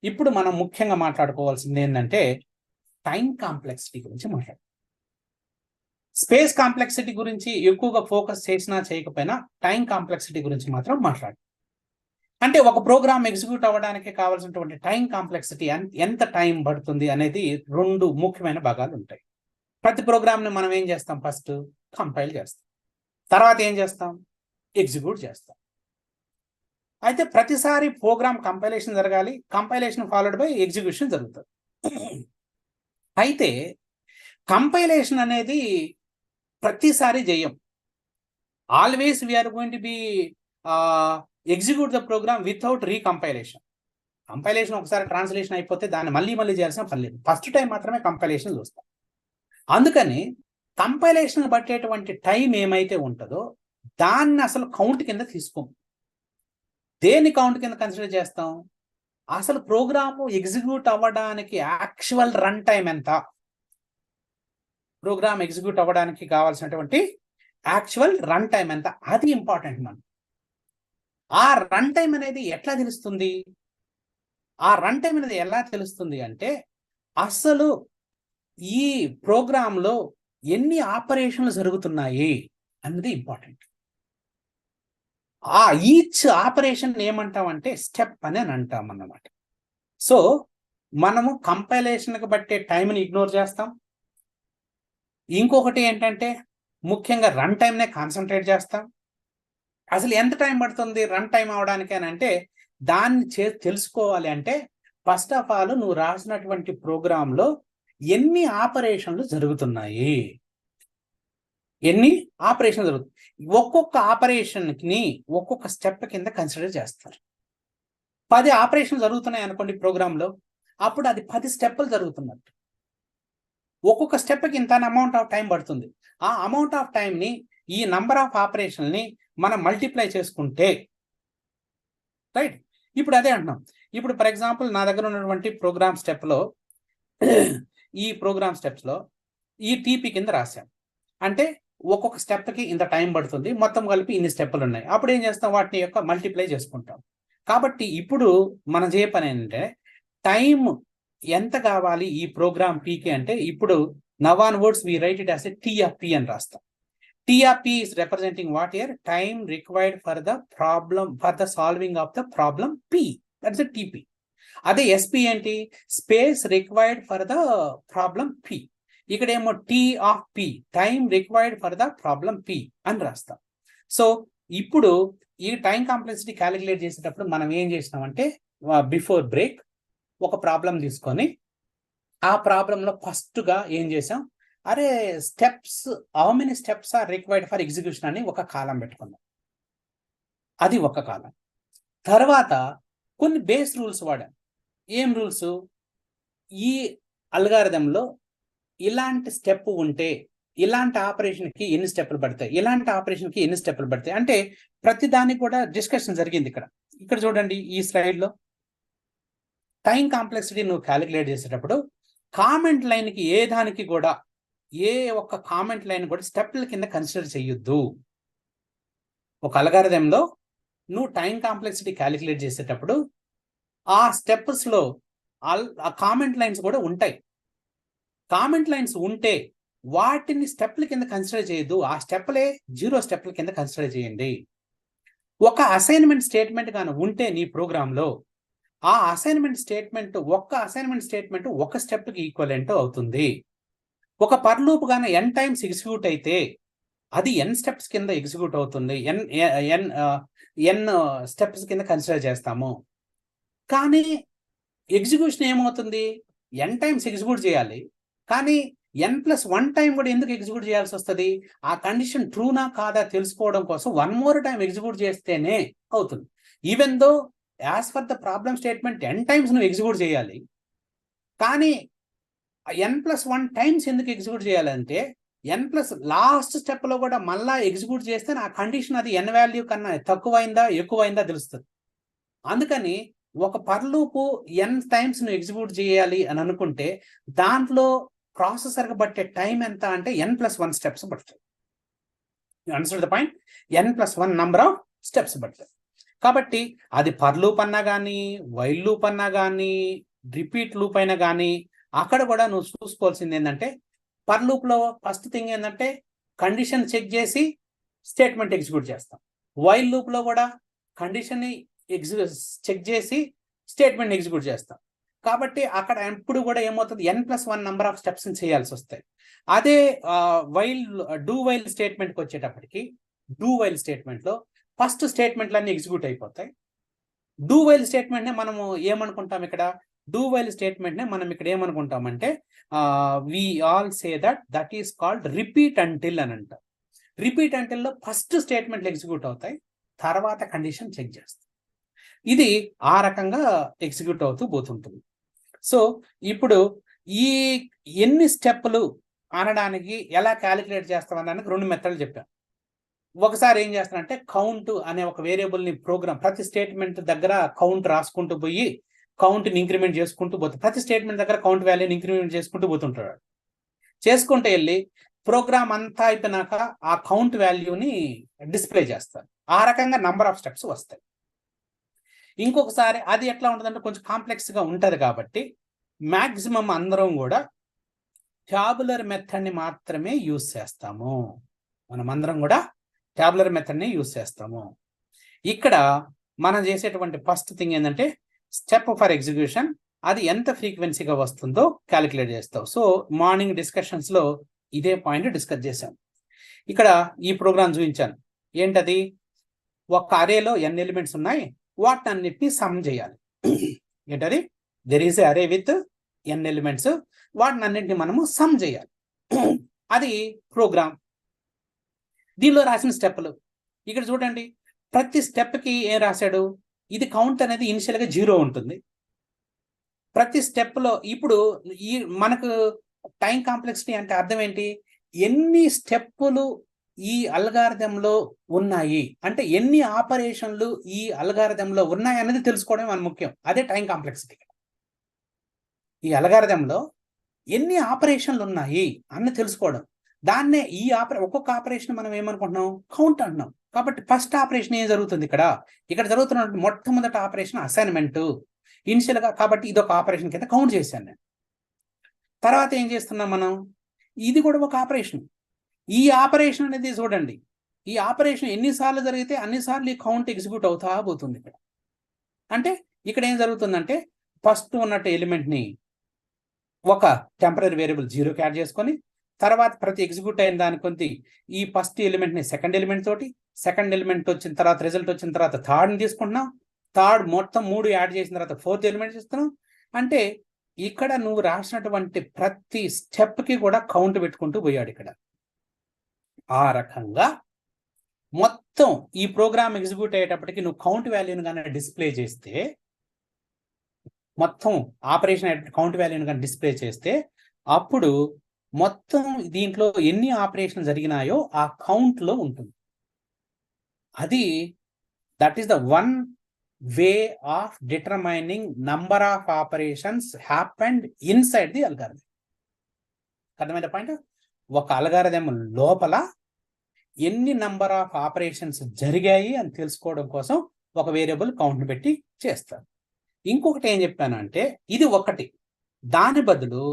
ఇప్పుడు మనం ముఖ్యంగా మాట్లాడుకోవాల్సింది ఏంటంటే టైం కాంప్లెక్సిటీ గురించి మాట్లాడు. స్పేస్ కాంప్లెక్సిటీ గురించి ఎక్కువగా ఫోకస్ చేసినా చేయకపోయినా టైం కాంప్లెక్సిటీ గురించి మాత్రం మాట్లాడు. అంటే ఒక ప్రోగ్రామ్ ఎగ్జిక్యూట్ అవ్వడానికి కావాల్సినటువంటి టైం కాంప్లెక్సిటీ ఎంత టైం పడుతుంది అనేది 2 ముఖ్యమైన భాగాలు ఉంటాయి. ప్రతి ప్రోగ్రామ్ని మనం ఏం చేస్తాం? ఫస్ట్ కంపైల్ చేస్తాం, తర్వాత ఏం చేస్తాం? ఎగ్జిక్యూట్ చేస్తాం. అయితే ప్రతిసారి ప్రోగ్రామ్ కంపైలేషన్ జరగాలి, కంపైలేషన్ ఫాలోడ్ బై ఎగ్జిక్యూషన్ జరుగుతుంది. అయితే కంపైలేషన్ అనేది ప్రతిసారి చేయం. Always we are going to be execute the program without recompilation. Compilation ఒకసారి ట్రాన్స్లేషన్ అయిపోతే దాన్ని మళ్ళీ చేయాల్సిన పని లేదు. ఫస్ట్ టైం మాత్రమే కంపైలేషన్ చూస్తాం. అందుకని కంపైలేషన్ పట్టేటువంటి టైం ఏమైతే ఉంటుందో దాన్ని అసలు కౌంట్ కింద తీసుకోం. దేని కౌంట్ కింద కన్సిడర్ చేస్తాం? అసలు ప్రోగ్రాము ఎగ్జిక్యూట్ అవ్వడానికి యాక్చువల్ రన్ టైం ఎంత, ప్రోగ్రామ్ ఎగ్జిక్యూట్ అవ్వడానికి కావాల్సినటువంటి యాక్చువల్ రన్ టైం ఎంత, అది ఇంపార్టెంట్. మనం ఆ రన్ టైం అనేది ఎట్లా తెలుస్తుంది? ఆ రన్ టైం అనేది ఎలా తెలుస్తుంది అంటే అసలు ఈ ప్రోగ్రాంలో ఎన్ని ఆపరేషన్లు జరుగుతున్నాయి అన్నది ఇంపార్టెంట్. ఆ ఈచ్ ఆపరేషన్ ఏమంటామంటే స్టెప్ అని అంటాం అన్నమాట. సో మనము కంపైలేషన్కి బట్టే టైంని ఇగ్నోర్ చేస్తాం. ఇంకొకటి ఏంటంటే ముఖ్యంగా రన్ టైంనే కాన్సన్ట్రేట్ చేస్తాం. అసలు ఎంత టైం పడుతుంది రన్ టైం అవడానికి అని అంటే దాన్ని తెలుసుకోవాలి అంటే ఫస్ట్ ఆఫ్ ఆల్ నువ్వు రాసినటువంటి ప్రోగ్రాంలో ఎన్ని ఆపరేషన్లు జరుగుతున్నాయి, ఎన్ని ఆపరేషన్లు జరుగుతాయి. ఒక్కొక్క ఆపరేషన్కి ఒక్కొక్క స్టెప్ కింద కన్సిడర్ చేస్తారు. 10 ఆపరేషన్లు జరుగుతున్నాయి అనుకోండి ప్రోగ్రాంలో, అప్పుడు అది 10 స్టెప్పులు జరుగుతున్నట్టు. ఒక్కొక్క స్టెప్కి ఇంత అమౌంట్ ఆఫ్ టైం పడుతుంది. ఆ అమౌంట్ ఆఫ్ టైంని ఈ నంబర్ ఆఫ్ ఆపరేషన్ని మనం మల్టిప్లై చేసుకుంటే రైట్. ఇప్పుడు అదే అంటున్నాం. ఇప్పుడు ఫర్ ఎగ్జాంపుల్ నా దగ్గర ఉన్నటువంటి ప్రోగ్రామ్ స్టెప్లో ఈ ప్రోగ్రామ్ స్టెప్స్లో ఈ టీపీ కింద రాశాం. అంటే ఒక్కొక్క స్టెప్కి ఇంత టైం పడుతుంది, మొత్తం కలిపి ఇన్ని స్టెప్పులు ఉన్నాయి. అప్పుడు ఏం చేస్తాం? వాటిని యొక్క మల్టిప్లై చేసుకుంటాం. కాబట్టి ఇప్పుడు మనం చేయ పని ఏంటంటే టైం ఎంత కావాలి ఈ ప్రోగ్రామ్ పీకి అంటే ఇప్పుడు now onwards we write it as a T of P అని రాస్తాం. T of P is representing what here? Time required for the problem, for the solving of the problem P. That's the TP. అదే SP ఏంటి? Space required for the problem P. ఇక్కడేమో T of P, time required for the problem P అని రాస్తాం. So ఇప్పుడు ఈ time complexity calculate చేసేటప్పుడు మనం ఏం చేసినామంటే బిఫోర్ బ్రేక్ ఒక ప్రాబ్లం తీసుకొని ఆ ప్రాబ్లంలో ఫస్ట్గా ఏం చేసాం? అరే steps, how many steps are required for execution అని ఒక కాలం పెట్టుకున్నాం. అది ఒక కాలం. తర్వాత కొన్ని బేస్ రూల్స్ వాడాం. ఏం రూల్స్? ఈ అల్గారిథంలో ఇలాంటి స్టెప్ ఉంటే ఇలాంటి ఆపరేషన్కి ఎన్ని స్టెప్పులు పడతాయి, ఇలాంటి ఆపరేషన్కి ఎన్ని స్టెప్పులు పడతాయి అంటే ప్రతి దానికి కూడా డిస్కషన్ జరిగింది. ఇక్కడ చూడండి ఈ స్లైడ్లో టైం కాంప్లెక్సిటీ నువ్వు క్యాలిక్యులేట్ చేసేటప్పుడు కామెంట్ లైన్కి ఏ దానికి కూడా ఏ ఒక్క కామెంట్ లైన్ కూడా స్టెప్ల కింద కన్సిడర్ చేయొద్దు. ఒక అల్గారిథంలో నువ్వు టైం కాంప్లెక్సిటీ క్యాలిక్యులేట్ చేసేటప్పుడు ఆ స్టెప్స్లో ఆ కామెంట్ లైన్స్ కూడా ఉంటాయి. కామెంట్ లైన్స్ ఉంటే వాటిని స్టెప్ల కింద కన్సిడర్ చేయొద్దు. ఆ స్టెప్లే 0 స్టెప్ల కింద కన్సిడర్ చేయండి. ఒక అసైన్మెంట్ స్టేట్మెంట్ కానీ ఉంటే నీ ప్రోగ్రాంలో ఆ అసైన్మెంట్ స్టేట్మెంట్ ఒక స్టెప్కి ఈక్వలెంట్ అవుతుంది. ఒక పర్ లూప్ గానే n టైమ్స్ ఎగ్జిక్యూట్ అయితే అది n స్టెప్స్ కింద ఎగ్జిక్యూట్ అవుతుంది. n స్టెప్స్ కింద కన్సిడర్ చేస్తాము. కానీ ఎగ్జిక్యూషన్ ఏమవుతుంది? n టైమ్స్ ఎగ్జిక్యూట్ చేయాలి, కానీ n+1 టైం కూడా ఎందుకు ఎగ్జిక్యూట్ చేయాల్సి వస్తుంది? ఆ కండిషన్ ట్రూనా కాదా తెలుసుకోవడం కోసం 1 more టైం ఎగ్జిక్యూట్ చేస్తేనే అవుతుంది. Even though as for the problem statement n times నువ్వు ఎగ్జిక్యూట్ చేయాలి, కానీ n+1 టైమ్స్ ఎందుకు ఎగ్జిక్యూట్ చేయాలంటే n+ లాస్ట్ స్టెప్ లో కూడా మళ్ళా ఎగ్జిక్యూట్ చేస్తే నా కండిషన్ అది n వాల్యూ కన్నా తక్కువైందా ఎక్కువైందా తెలుస్తుంది. అందుకని ఒక పర్ లూప్ n టైమ్స్ నువ్వు ఎగ్జిక్యూట్ చేయాలి అని అనుకుంటే దాంట్లో ప్రాసెసర్ బట్టే టైం ఎంత అంటే n+1 స్టెప్స్ పడుతుంది. Understand the point? n+1 number of steps పడుతుంది. కాబట్టి అది పర్ లూప్ అన్నా కానీ, వైల్ లూప్ అన్నా కానీ, రిపీట్ లూప్ అయినా కానీ, అక్కడ కూడా నువ్వు చూసుకోవాల్సింది ఏంటంటే పర్ లూప్ లో ఫస్ట్ థింగ్ ఏంటంటే కండిషన్ చెక్ చేసి స్టేట్మెంట్ ఎగ్జిక్యూట్ చేస్తాం. వైల్ లూప్ లో కూడా కండిషన్ ని చెక్ చేసి స్టేట్మెంట్ ఎగ్జిక్యూట్ చేస్తాం. కాబట్టి అక్కడ ఎప్పుడు కూడా ఏమవుతుంది, n+1 నంబర్ ఆఫ్ స్టెప్స్ చేయాల్సి వస్తాయి. అదే డూ వైల్ స్టేట్మెంట్కి వచ్చేటప్పటికి డూ వైల్ స్టేట్మెంట్ లో ఫస్ట్ స్టేట్మెంట్లన్నీ ఎగ్జిక్యూట్ అయిపోతాయి. డూ వైల్ స్టేట్మెంట్ నే మనము ఏమనుకుంటాం ఇక్కడ, డూ వైల్ స్టేట్మెంట్ నే మనం ఇక్కడ ఏమనుకుంటామంటే we all say that is called repeat until అని అంటాం. రిపీట్ అంటిల్ లో ఫస్ట్ స్టేట్మెంట్లు ఎగ్జిక్యూట్ అవుతాయి, తర్వాత కండిషన్ చెక్ చేస్తాం. ఇది ఆ రకంగా ఎగ్జిక్యూట్ అవుతూ పోతుంటుంది. సో ఇప్పుడు ఈ ఎన్ని స్టెప్పులు అనడానికి ఎలా క్యాలిక్యులేట్ చేస్తాం అనడానికి 2 మెథడ్లు చెప్పాం. ఒకసారి ఏం చేస్తానంటే కౌంట్ అనే ఒక వేరియబుల్ ని ప్రోగ్రామ్ ప్రతి స్టేట్మెంట్ దగ్గర కౌంట్ రాసుకుంటూ పోయి కౌంట్ ని ఇంక్రిమెంట్ చేసుకుంటూ పోతే ప్రతి స్టేట్మెంట్ దగ్గర కౌంట్ వాల్యూని ఇంక్రిమెంట్ చేసుకుంటూ పోతుంటాడు. చేసుకుంటూ వెళ్ళి ప్రోగ్రామ్ అంతా అయిపోయినాక ఆ కౌంట్ వాల్యూని డిస్ప్లే చేస్తారు. ఆ రకంగా నంబర్ ఆఫ్ స్టెప్స్ వస్తాయి. ఇంకొకసారి అది ఎట్లా ఉంటుందంటే కొంచెం కాంప్లెక్స్ గా ఉంటది కాబట్టి మాక్సిమం అందరం కూడా ట్యాబులర్ మెథడ్ ని మాత్రమే యూజ్ చేస్తాము. మనం అందరం కూడా ట్యాబులర్ మెథడ్ ని యూజ్ చేస్తాము. ఇక్కడ మనం చేసేటువంటి ఫస్ట్ థింగ్ ఏంటంటే స్టెప్ ఫర్ ఎగ్జిక్యూషన్, అది ఎంత ఫ్రీక్వెన్సీగా వస్తుందో క్యాలిక్యులేట్ చేస్తావు. సో మార్నింగ్ డిస్కషన్స్ లో ఇదే పాయింట్ డిస్కస్ చేశాం. ఇక్కడ ఈ ప్రోగ్రామ్ చూపించాను. ఏంటది, ఒక అరేలో n ఎలిమెంట్స్ ఉన్నాయి, వాటిని అన్నిటినీ సమ్ చేయాలి. ఏంటది, దెర్ ఈస్ ఏ అరే విత్ n ఎలిమెంట్స్, వాటిని అన్నింటినీ మనము సమ్ చేయాలి. అది ప్రోగ్రామ్. దీనిలో రాసిన స్టెప్లు ఇక్కడ చూడండి. ప్రతి స్టెప్ కి ఏం రాశాడు, ఇది కౌంట్ అనేది ఇనిషియల్ గా 0 ఉంటుంది. ప్రతి స్టెప్ లో ఇప్పుడు ఈ మనకు టైం కాంప్లెక్సిటీ అంటే అర్థం ఏంటి, ఎన్ని స్టెప్పులు ఈ అల్గారిథంలో ఉన్నాయి అంటే ఎన్ని ఆపరేషన్లు ఈ అల్గారిథంలో ఉన్నాయి అనేది తెలుసుకోవడం మన ముఖ్యం. అదే టైం కాంప్లెక్సిటీ. ఈ అల్గారిథంలో ఎన్ని ఆపరేషన్లు ఉన్నాయి అని తెలుసుకోవడం, దాన్నే ఈ ఒక్కొక్క ఆపరేషన్ మనం ఏమనుకుంటున్నాం, కౌంట్ అంటున్నాం. కాబట్టి ఫస్ట్ ఆపరేషన్ ఏం జరుగుతుంది, ఇక్కడ జరుగుతున్న మొట్టమొదటి ఆపరేషన్ అసైన్మెంట్ ఇనిషియల్ గా. కాబట్టి ఇది ఒక ఆపరేషన్ కింద కౌంట్ చేశాను నేను. తర్వాత ఏం చేస్తున్నాం మనం, ఇది కూడా ఒక ఆపరేషన్. ఈ ఆపరేషన్ అనేది చూడండి, ఈ ఆపరేషన్ ఎన్నిసార్లు జరిగితే అన్నిసార్లు ఈ కౌంట్ ఎగ్జిక్యూట్ అవుతా పోతుంది. ఇక్కడ అంటే ఇక్కడ ఏం జరుగుతుందంటే ఫస్ట్ ఉన్నట్టు ఎలిమెంట్ ని ఒక టెంపరరీ వేరియబుల్ 0కి యాడ్ చేసుకొని, తర్వాత ప్రతి ఎగ్జిక్యూట్ అయిన దాని కొంత ఈ ఫస్ట్ ఎలిమెంట్ ని సెకండ్ ఎలిమెంట్ తోటి, సెకండ్ ఎలిమెంట్ వచ్చిన తర్వాత రిజల్ట్ వచ్చిన తర్వాత థర్డ్ ని తీసుకుంటున్నాం, థర్డ్ మొత్తం 3 యాడ్ చేసిన తర్వాత ఫోర్త్ ఎలిమెంట్ ఇస్తున్నాం. అంటే ఇక్కడ నువ్వు రాసినటువంటి ప్రతి స్టెప్ కి కూడా కౌంట్ పెట్టుకుంటూ పోయాడు ఇక్కడ. ఆ రకంగా మొత్తం ఈ ప్రోగ్రామ్ ఎగ్జిక్యూట్ అయ్యేటప్పటికి నువ్వు కౌంట్ వాల్యూని కానీ డిస్ప్లే చేస్తే, మొత్తం ఆపరేషన్ కౌంట్ వాల్యూని కానీ డిస్ప్లే చేస్తే, అప్పుడు మొత్తం దీంట్లో ఎన్ని ఆపరేషన్ జరిగినాయో ఆ కౌంట్ లో ఉంటుంది. అది that is the one way of determining number of operations happened inside the algorithm. అర్థమైన పాయింట్, ఒక అల్గారిథం లోపల ఎన్ని నంబర్ ఆఫ్ ఆపరేషన్స్ జరిగాయి అని తెలుసుకోవడం కోసం ఒక వేరియబుల్ కౌంట్ పెట్టి చేస్తారు. ఇంకొకటి ఏం చెప్పానంటే ఇది ఒకటి, దాని బదులు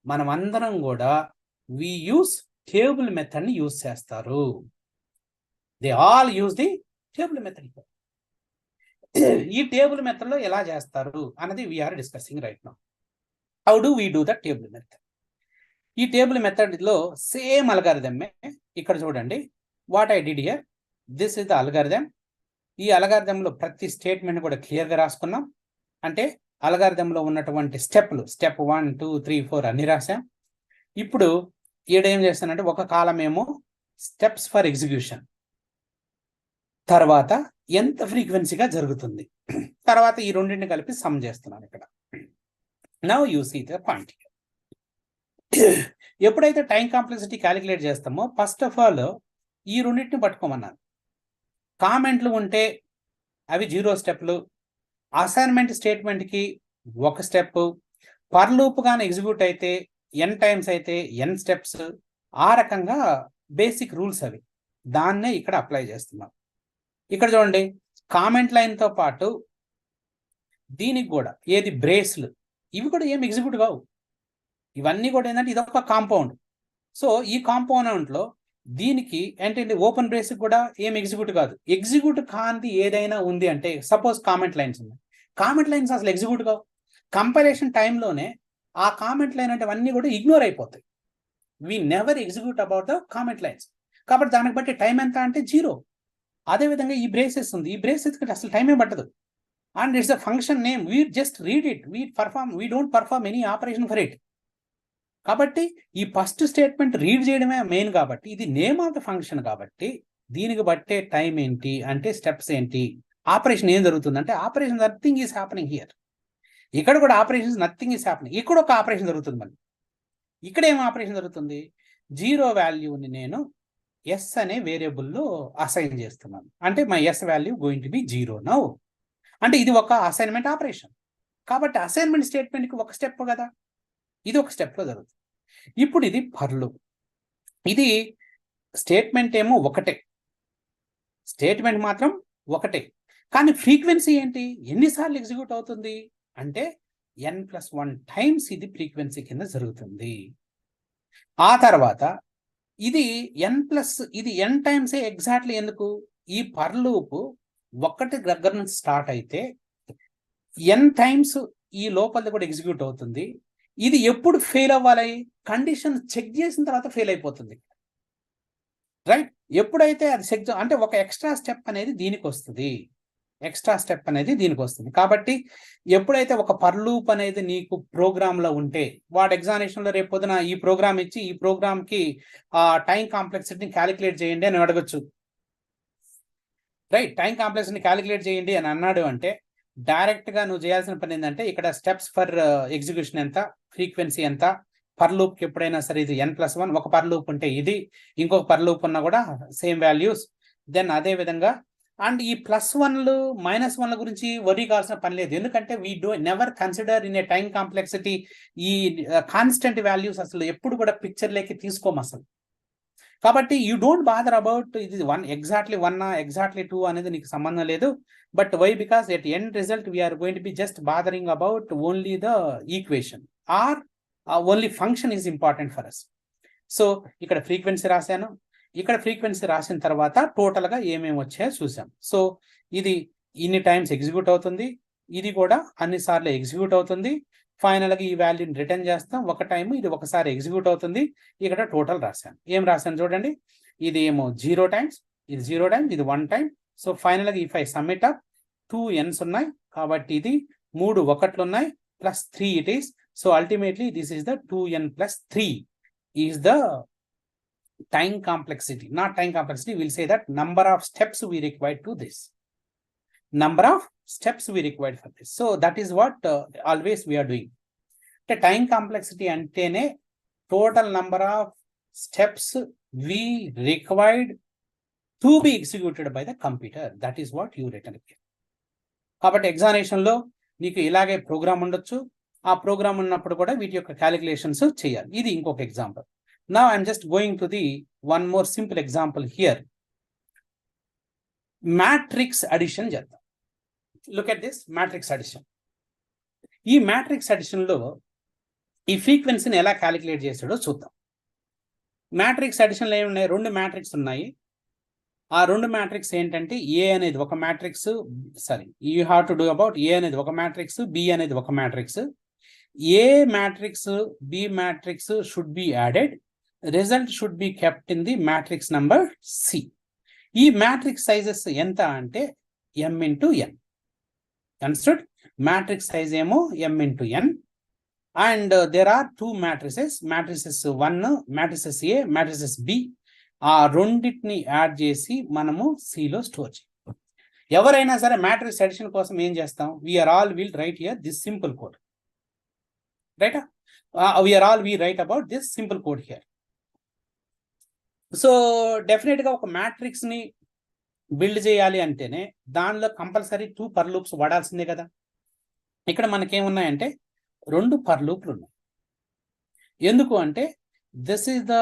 మనం అందరం కూడా వి యూస్ టేబుల్ మెథడ్ ని యూజ్ చేస్తారు. They all use the table method. ఈ టేబుల్ మెథడ్ లో ఎలా చేస్తారు అన్నది we're discussing right now. How do we do the table method? ఈ టేబుల్ మెథడ్ లో సేమ్ అల్గారిథమే. ఇక్కడ చూడండి, what I did here, this is the algorithm. ఈ అల్గారిథంలో ప్రతి స్టేట్మెంట్ కూడా క్లియర్ గా రాసుకున్నాం. అంటే అల్గారిథంలో ఉన్నటువంటి స్టెప్లు, స్టెప్ 1, 2, 3, 4 అన్ని రాసాం. ఇప్పుడు ఈడ ఏం చేస్తానంటే ఒక కాలం ఏమో స్టెప్స్ ఫర్ ఎగ్జిక్యూషన్, తర్వాత ఎంత ఫ్రీక్వెన్సీగా జరుగుతుంది, తర్వాత ఈ రెండింటిని కలిపి సమ్ చేస్తున్నాను ఇక్కడ. Now you see the point. ఎప్పుడైతే టైం కాంప్లెక్సిటీ క్యాలిక్యులేట్ చేస్తామో ఫస్ట్ ఆఫ్ ఆల్ ఈ రెండింటిని పట్టుకోమన్నాను. కామెంట్లు ఉంటే అవి 0 స్టెప్లు, అసైన్మెంట్ స్టేట్మెంట్కి 1 స్టెప్, పర్ లూప్ కానీ ఎగ్జిక్యూట్ అయితే n టైమ్స్ అయితే n స్టెప్స్. ఆ రకంగా బేసిక్ రూల్స్ అవి, దాన్నే ఇక్కడ అప్లై చేస్తున్నాం. ఇక్కడ చూడండి, కామెంట్ లైన్తో పాటు దీనికి కూడా ఏది బ్రేస్లు, ఇవి కూడా ఏం ఎగ్జిక్యూట్ కావు. ఇవన్నీ కూడా ఏంటంటే ఇదొక కాంపౌండ్. సో ఈ కాంపౌండ్లో దీనికి ఏంటంటే ఓపెన్ బ్రేస్కి కూడా ఏం ఎగ్జిక్యూట్ కాదు. ఎగ్జిక్యూట్ కానిది ఏదైనా ఉంది అంటే సపోజ్ కామెంట్ లైన్స్ ఉన్నాయి, కామెంట్ లైన్స్ అసలు ఎగ్జిక్యూట్ కావు. కంపైలేషన్ టైంలోనే ఆ కామెంట్ లైన్ అంటే అవన్నీ కూడా ఇగ్నోర్ అయిపోతాయి. We never execute about the comment lines. కాబట్టి దానికి బట్టి టైం ఎంత అంటే 0. అదేవిధంగా ఈ బ్రేసెస్ ఉంది, ఈ బ్రేసెస్ అసలు టైమే పట్టదు. And it's a function name, we just read it, we don't perform any operation for it. కాబట్టి ఈ ఫస్ట్ స్టేట్మెంట్ రీడ్ చేయడమే మెయిన్. కాబట్టి ఇది నేమ్ ఆఫ్ ద ఫంక్షన్. కాబట్టి దీనికి బట్టే టైం ఏంటి అంటే స్టెప్స్ ఏంటి, ఆపరేషన్ ఏం జరుగుతుంది అంటే operation nothing is happening here. ఇక్కడ కూడా ఆపరేషన్స్ నథింగ్ ఈస్ హ్యాపెనింగ్. ఇక్కడ ఒక ఆపరేషన్ జరుగుతుంది. మళ్ళీ ఇక్కడ ఏం ఆపరేషన్ జరుగుతుంది, 0 వాల్యూని నేను ఎస్ అనే వేరియబుల్లో అసైన్ చేస్తున్నాను. అంటే my S value going to B 0 now. అంటే ఇది ఒక అసైన్మెంట్ ఆపరేషన్. కాబట్టి అసైన్మెంట్ స్టేట్మెంట్కి 1 స్టెప్ కదా, ఇది 1 స్టెప్లో జరుగుతుంది. ఇప్పుడు ఇది ఫర్ లూప్. ఇది స్టేట్మెంట్ ఏమో ఒకటే, స్టేట్మెంట్ మాత్రం ఒకటే, కానీ ఫ్రీక్వెన్సీ ఏంటి, ఎన్నిసార్లు ఎగ్జిక్యూట్ అవుతుంది అంటే n+1 టైమ్స్ ఇది ఫ్రీక్వెన్సీ కింద జరుగుతుంది. ఆ తర్వాత ఇది n టైమ్సే ఎగ్జాక్ట్లీ. ఎందుకు, ఈ పర్ లూప్ 1 దగ్గర నుంచి స్టార్ట్ అయితే n టైమ్స్ ఈ లోపల కూడా ఎగ్జిక్యూట్ అవుతుంది. ఇది ఎప్పుడు ఫెయిల్ అవ్వాలి, కండిషన్ చెక్ చేసిన తర్వాత ఫెయిల్ అయిపోతుంది, రైట్? ఎప్పుడైతే అది చెక్ అంటే ఒక ఎక్స్ట్రా స్టెప్ అనేది దీనికి వస్తుంది, కాబట్టి ఎప్పుడైతే ఒక పర్ లూప్ అనేది నీకు ప్రోగ్రామ్ లో ఉంటే, వాడు ఎగ్జామినేషన్ లో రేపు పొద్దున ఈ ప్రోగ్రామ్ ఇచ్చి ఈ ప్రోగ్రామ్ కి టైం కాంప్లెక్సిటీని క్యాలిక్యులేట్ చేయండి అని అడగచ్చు, రైట్? టైం కాంప్లెక్సిటీని క్యాలిక్యులేట్ చేయండి అని అన్నాడు అంటే డైరెక్ట్ గా నువ్వు చేయాల్సిన పని ఏంటంటే ఇక్కడ స్టెప్స్ ఫర్ ఎగ్జిక్యూషన్ ఎంత, ఫ్రీక్వెన్సీ ఎంత, పర్ లూప్ కి ఎప్పుడైనా సరే ఇది n+1, ఒక పర్ లూప్ ఉంటే ఇది, ఇంకొక పర్ లూప్ ఉన్నా కూడా సేమ్ వాల్యూస్. దెన్ అదే విధంగా అండ్ ఈ +1లు -1ల గురించి వరీ కావాల్సిన పని లేదు. ఎందుకంటే we never consider in a time complexity ఈ కాన్స్టెంట్ వాల్యూస్ అసలు ఎప్పుడు కూడా పిక్చర్లోకి తీసుకోము అసలు. కాబట్టి యూ డోంట్ బాదర్ అబౌట్ ఇది ఎగ్జాక్ట్లీ 1 ఎగ్జాక్ట్లీ 2 అనేది నీకు సంబంధం లేదు. But why, because at end result we are going to be just bothering about only the equation or only function is important for us. So ఇక్కడ ఫ్రీక్వెన్సీ రాశాను, ఇక్కడ frequency రాసిన తర్వాత టోటల్గా ఏమేమి వచ్చాయో చూసాం. సో ఇది ఇన్ని టైమ్స్ ఎగ్జిక్యూట్ అవుతుంది, ఇది కూడా అన్నిసార్లు ఎగ్జిక్యూట్ అవుతుంది. ఫైనల్గా ఈ వాల్యూని రిటర్న్ చేస్తాం, ఒక టైం ఇది ఒకసారి ఎగ్జిక్యూట్ అవుతుంది. ఇక్కడ టోటల్ రాశాను, ఏం రాశాను చూడండి, ఇది ఏమో 0 టైమ్స్, ఇది 0 టైమ్స్, ఇది 1 టైం. సో ఫైనల్గా if I submit up 2 n's ఉన్నాయి, కాబట్టి ఇది 3 1లు ఉన్నాయి +3 it is. So ultimately this is the 2n+3 is the time complexity, not time complexity. We'll say that number of steps we require to this. Number of steps we require for this. So that is what always we are doing. The time complexity antene total number of steps we required to be executed by the computer. That is what you written here. కాబట్టి examination లో నీకు ఇలాగే programme ఉండొచ్చు, ఆ programme ఉన్నప్పుడు కూడా వీటి యొక్క క్యాలిక్యులేషన్స్ చేయాలి. ఇది ఇంకొక example. Now I'm just going to the one more simple example here. Matrix addition చేద్దాం. Look at this matrix addition. ఈ matrix addition లో ఈ ఫ్రీక్వెన్సీని ఎలా క్యాలిక్యులేట్ చేస్తాడో చూద్దాం. మ్యాట్రిక్స్ అడిషన్లో ఏమున్నాయి, 2 మ్యాట్రిక్స్ ఉన్నాయి. ఆ 2 మ్యాట్రిక్స్ ఏంటంటే ఏ అనేది ఒక matrix, sorry you have to do about A అనేది ఒక మ్యాట్రిక్స్, బి అనేది ఒక matrix. A matrix B matrix should be added, result should be kept in the matrix number C. ఈ మ్యాట్రిక్స్ సైజెస్ ఎంత అంటే m × n. Understood? Matrix size ఏమో m × n and there are 2 matrices, matrices 1, matrices A, matrices B. ఆ రెండింటిని add చేసి మనము సిలో store చేయాలి. ఎవరైనా సరే మ్యాట్రిక్స్ అడిషన్ కోసం ఏం చేస్తాం? We are all will write here this simple code, right? we write about this simple code here. So definite గా ఒక మ్యాట్రిక్స్ ని బిల్డ్ చేయాలి అంటేనే దానిలో కంపల్సరీ 2 పర్ లూప్స్ వాడాల్సిందే కదా. ఇక్కడ మనకేమున్నాయంటే 2 పర్ లూప్లు ఉన్నాయి. ఎందుకు అంటే this is the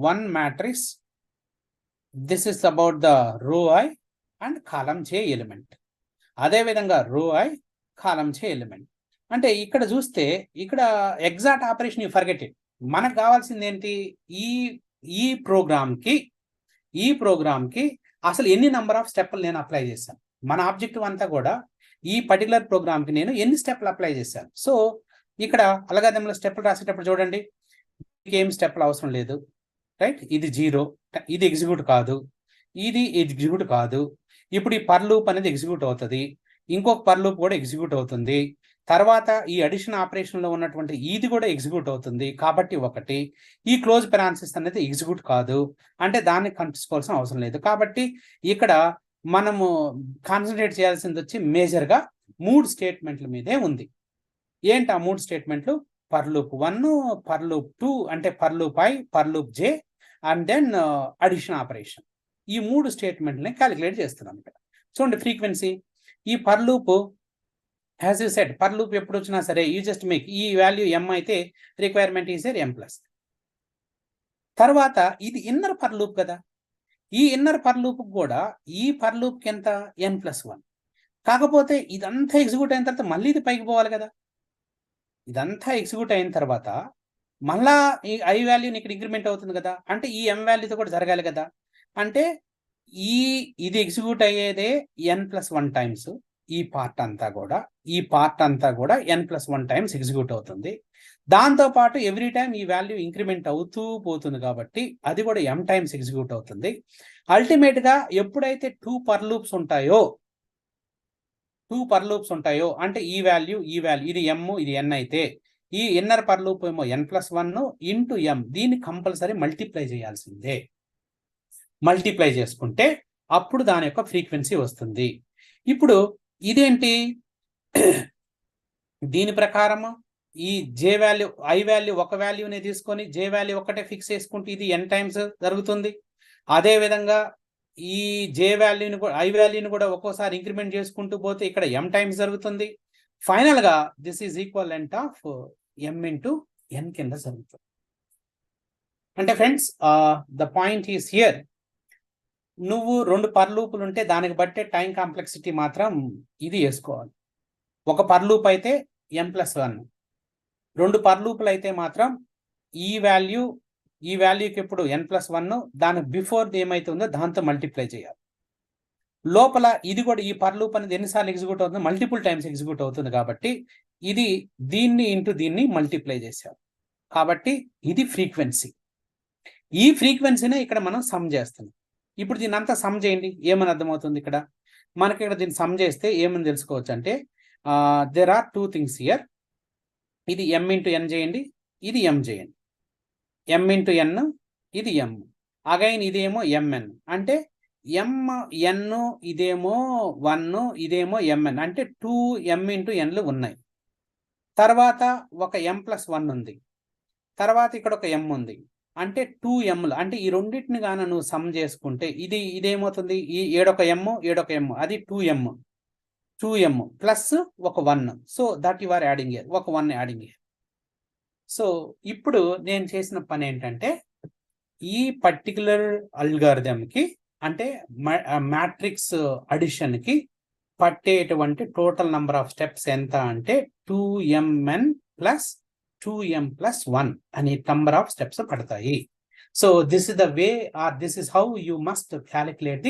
one matrix, this is about the row I and column J element. అదేవిధంగా row I column J element. అంటే ఇక్కడ చూస్తే ఇక్కడ exact operation you forget it. మనకు కావాల్సింది ఏంటి? ఈ ప్రోగ్రామ్ కి అసలు ఎన్ని నెంబర్ ఆఫ్ స్టెప్లు నేను అప్లై చేశాను. మన ఆబ్జెక్టివ్ అంతా కూడా ఈ పర్టికులర్ ప్రోగ్రామ్ కి నేను ఎన్ని స్టెప్లు అప్లై చేశాను. సో ఇక్కడ అల్గారిథంలో స్టెప్లు రాసేటప్పుడు చూడండి, ఏం స్టెప్లు అవసరం లేదు, రైట్? ఇది 0, ఇది ఎగ్జిక్యూట్ కాదు, ఇది ఎగ్జిక్యూట్ కాదు. ఇప్పుడు ఈ పర్ లూప్ అనేది ఎగ్జిక్యూట్ అవుతుంది, ఇంకొక పర్ లూప్ కూడా ఎగ్జిక్యూట్ అవుతుంది, తర్వాత ఈ అడిషన్ ఆపరేషన్ లో ఉన్నటువంటి ఇది కూడా ఎగ్జిక్యూట్ అవుతుంది. కాబట్టి ఒకటి, ఈ క్లోజ్ పెరాన్సిస్ అనేది ఎగ్జిక్యూట్ కాదు, అంటే దాన్ని కనిపించుకోవాల్సిన అవసరం లేదు. కాబట్టి ఇక్కడ మనము కాన్సన్ట్రేట్ చేయాల్సింది వచ్చి మేజర్ గా 3 స్టేట్మెంట్ల మీదే ఉంది. ఏంటి ఆ 3 స్టేట్మెంట్లు? పర్ లూప్ 1, పర్ లూప్ 2 అంటే for loop i, for loop j and then addition operation. ఈ 3 స్టేట్మెంట్లని క్యాలిక్యులేట్ చేస్తున్నాం ఇక్కడ. చూడండి ఫ్రీక్వెన్సీ, ఈ for loop as you said, for loop ఎప్పుడు వచ్చినా సరే యూ జస్ట్ మేక్ ఈ వాల్యూ m అయితే రిక్వైర్మెంట్ ఈజ్ m+. తర్వాత ఇది ఇన్నర్ పర్ లూప్ కదా, ఈ ఇన్నర్ పర్ లూప్ కూడా ఈ పర్ లూప్ కి ఎంత? n+1. కాకపోతే ఇదంతా ఎగ్జిక్యూట్ అయిన తర్వాత మళ్ళీ ఇది పైకి పోవాలి కదా. ఇదంతా ఎగ్జిక్యూట్ అయిన తర్వాత మళ్ళా ఈ ఐ వాల్యూని ఇక్కడ ఇంక్రిమెంట్ అవుతుంది కదా, అంటే ఈ m వాల్యూతో కూడా జరగాలి కదా. అంటే ఇది ఎగ్జిక్యూట్ అయ్యేదే n+1 టైమ్స్. ఈ పార్ట్ అంతా కూడా n+1 టైమ్స్ ఎగ్జిక్యూట్ అవుతుంది. దాంతో పాటు ఎవ్రీ టైం ఈ వాల్యూ ఇంక్రిమెంట్ అవుతూ పోతుంది కాబట్టి అది కూడా m టైమ్స్ ఎగ్జిక్యూట్ అవుతుంది. అల్టిమేట్ గా ఎప్పుడైతే 2 పర్ లూప్స్ ఉంటాయో అంటే ఈ వాల్యూ ఇది m, ఇది n అయితే ఈ ఇన్నర్ పర్ లూప్ ఏమో n+1 ఇంటూ m, దీన్ని కంపల్సరీ మల్టిప్లై చేయాల్సిందే. మల్టిప్లై చేసుకుంటే అప్పుడు దాని యొక్క ఫ్రీక్వెన్సీ వస్తుంది. ఇప్పుడు ఇదేంటి? దీని ప్రకారం ఈ జే వాల్యూ, ఐ వాల్యూ ఒక వాల్యూని తీసుకొని జే వాల్యూ ఒకటే ఫిక్స్ చేసుకుంటే ఇది n టైమ్స్ జరుగుతుంది. అదే విధంగా ఈ జే వాల్యూని కూడా ఐ వాల్యూని కూడా ఒక్కోసారి ఇంక్రిమెంట్ చేసుకుంటూ పోతే ఇక్కడ m టైమ్స్ జరుగుతుంది. ఫైనల్ గా this is equivalent of m into n కింద జరుగుతుంది. అంటే friends the point is here, నువ్వు 2 పర్ లూపులు ఉంటే దానికి బట్టే టైం కాంప్లెక్సిటీ మాత్రం ఇది వేసుకోవాలి. ఒక పర్ లూప్ అయితే m+1, 2 పర్ లూపులు అయితే మాత్రం ఈ వాల్యూకి ఇప్పుడు n+1, దాని బిఫోర్ ఏమైతుందో దాంతో మల్టిప్లై చేయాలి. లోపల ఇది కూడా ఈ పర్ లూప్ అనేది ఎన్నిసార్లు ఎగ్జిక్యూట్ అవుతుందో మల్టిపుల్ టైమ్స్ ఎగ్జిక్యూట్ అవుతుంది కాబట్టి ఇది దీన్ని ఇంటూ దీన్ని మల్టిప్లై చేశారు. కాబట్టి ఇది ఫ్రీక్వెన్సీ. ఈ ఫ్రీక్వెన్సీనే ఇక్కడ మనం సమ్ చేస్తున్నాం. ఇప్పుడు దీన్ని అంతా సమ్ చేయండి, ఏమని అర్థమవుతుంది? ఇక్కడ మనకి ఇక్కడ దీన్ని సమ్ చేస్తే ఏమని తెలుసుకోవచ్చు అంటే దేర్ ఆర్ 2 థింగ్స్ హియర్. ఇది m ఇంటూ n చేయండి, ఇది m చేయండి. m ఇంటూ n, ఇది m. అగైన్ ఇదేమో mn, అంటే mn, ఇదేమో 1, ఇదేమో mn, అంటే 2m ఇంటూ nలు ఉన్నాయి. తర్వాత ఒక m+1 ఉంది, తర్వాత ఇక్కడ ఒక m ఉంది, అంటే 2mలు. అంటే ఈ రెండింటిని గాన నువ్వు సమ్ చేసుకుంటే ఇదేమవుతుంది? ఈ ఏడొక m, అది 2m ప్లస్ ఒక 1. So that you are adding here, ఒక 1 యాడింగ్ హియర్. సో ఇప్పుడు నేను చేసిన పని ఏంటంటే ఈ పర్టికులర్ అల్గారిథంకి అంటే మ్యాట్రిక్స్ అడిషన్ కి పట్టేటువంటి టోటల్ నంబర్ ఆఫ్ స్టెప్స్ ఎంత అంటే 2mn ప్లస్ 2m+1 అనే నంబర్ ఆఫ్ స్టెప్స్ పడతాయి. So this is the way or this is how you must calculate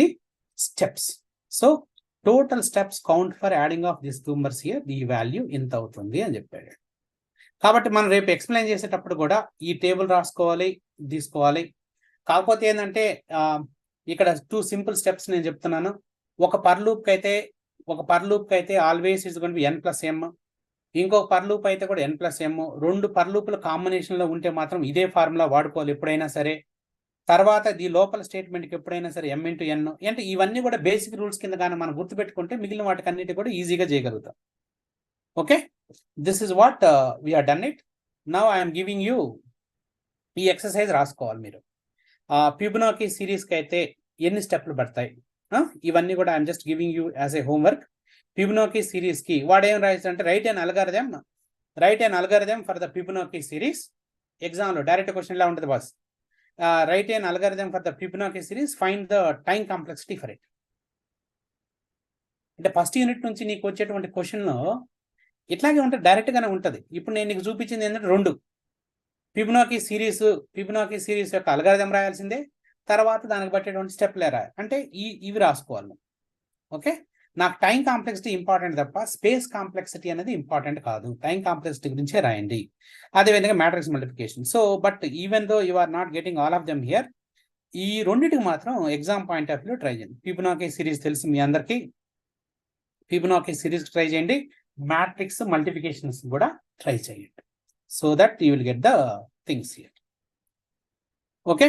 the steps. So total steps count for adding of this numbers here, ఈ value ఇంత అవుతుంది అని చెప్పాడు. కాబట్టి మనం రేపు ఎక్స్ప్లెయిన్ చేసేటప్పుడు కూడా ఈ టేబుల్ రాసుకోవాలి, తీసుకోవాలి. కాకపోతే ఏంటంటే ఇక్కడ 2 సింపుల్ స్టెప్స్ నేను చెప్తున్నాను. ఒక పర్ లూప్ కి అయితే always is going to B n+m, ఇంకొక పర్ లూప్ అయితే కూడా n+m. 2 పర్ లూపుల కాంబినేషన్ లో ఉంటే మాత్రం ఇదే ఫార్ములా వాడుకోవాలి ఎప్పుడైనా సరే. తర్వాత ది లోపల స్టేట్మెంట్కి ఎప్పుడైనా సరే m ఇంటూ n, అంటే ఇవన్నీ కూడా బేసిక్ రూల్స్ కింద కానీ మనం గుర్తుపెట్టుకుంటే మిగిలిన వాటికి అన్నిటి కూడా ఈజీగా చేయగలుగుతాం. Okay, this is what we are done it. Now I'm giving you ఈ ఎక్సర్సైజ్ రాసుకోవాలి మీరు. ఫిబొనాకీ సిరీస్కి అయితే ఎన్ని స్టెప్లు పడతాయి, ఇవన్నీ కూడా I'm just giving you as a homework. Fibonacci సిరీస్కి వాడు ఏం రాయిస్తాడంటే write and algorithm for the Fibonacci series. ఎగ్జామ్లో డైరెక్ట్ క్వశ్చన్ ఇలా ఉంటుంది boss. Write and algorithm for the Fibonacci series, find the time complexity for it. అంటే first unit నుంచి నీకు వచ్చేటువంటి క్వశ్చన్లో ఇట్లాగే ఉంటుంది, డైరెక్ట్గానే ఉంటుంది. ఇప్పుడు నేను నీకు చూపించింది ఏంటంటే 2 ఫిబొనాకీ సిరీస్ యొక్క అల్గారిథం రాయాల్సిందే, తర్వాత దానికి పట్టేటువంటి స్టెప్లే రాయాలి. అంటే ఇవి రాసుకోవాలి. ఓకే, నాకు టైం కాంప్లెక్సిటీ ఇంపార్టెంట్ తప్ప స్పేస్ కాంప్లెక్సిటీ అనేది ఇంపార్టెంట్ కాదు. టైం కాంప్లెక్సిటీ గురించే రాయండి. అదేవిధంగా matrix multiplication. So but even though you are not getting all of them here, ఈ రెండింటికి మాత్రం exam point of view try చేయండి. ఫిబొనాకీ సిరీస్ తెలుసు మీ అందరికీ, ఫిబొనాకీ సిరీస్ ట్రై చేయండి, మ్యాట్రిక్స్ మల్టిప్లికేషన్స్ కూడా ట్రై చేయండి. So that you will get the things here. Okay,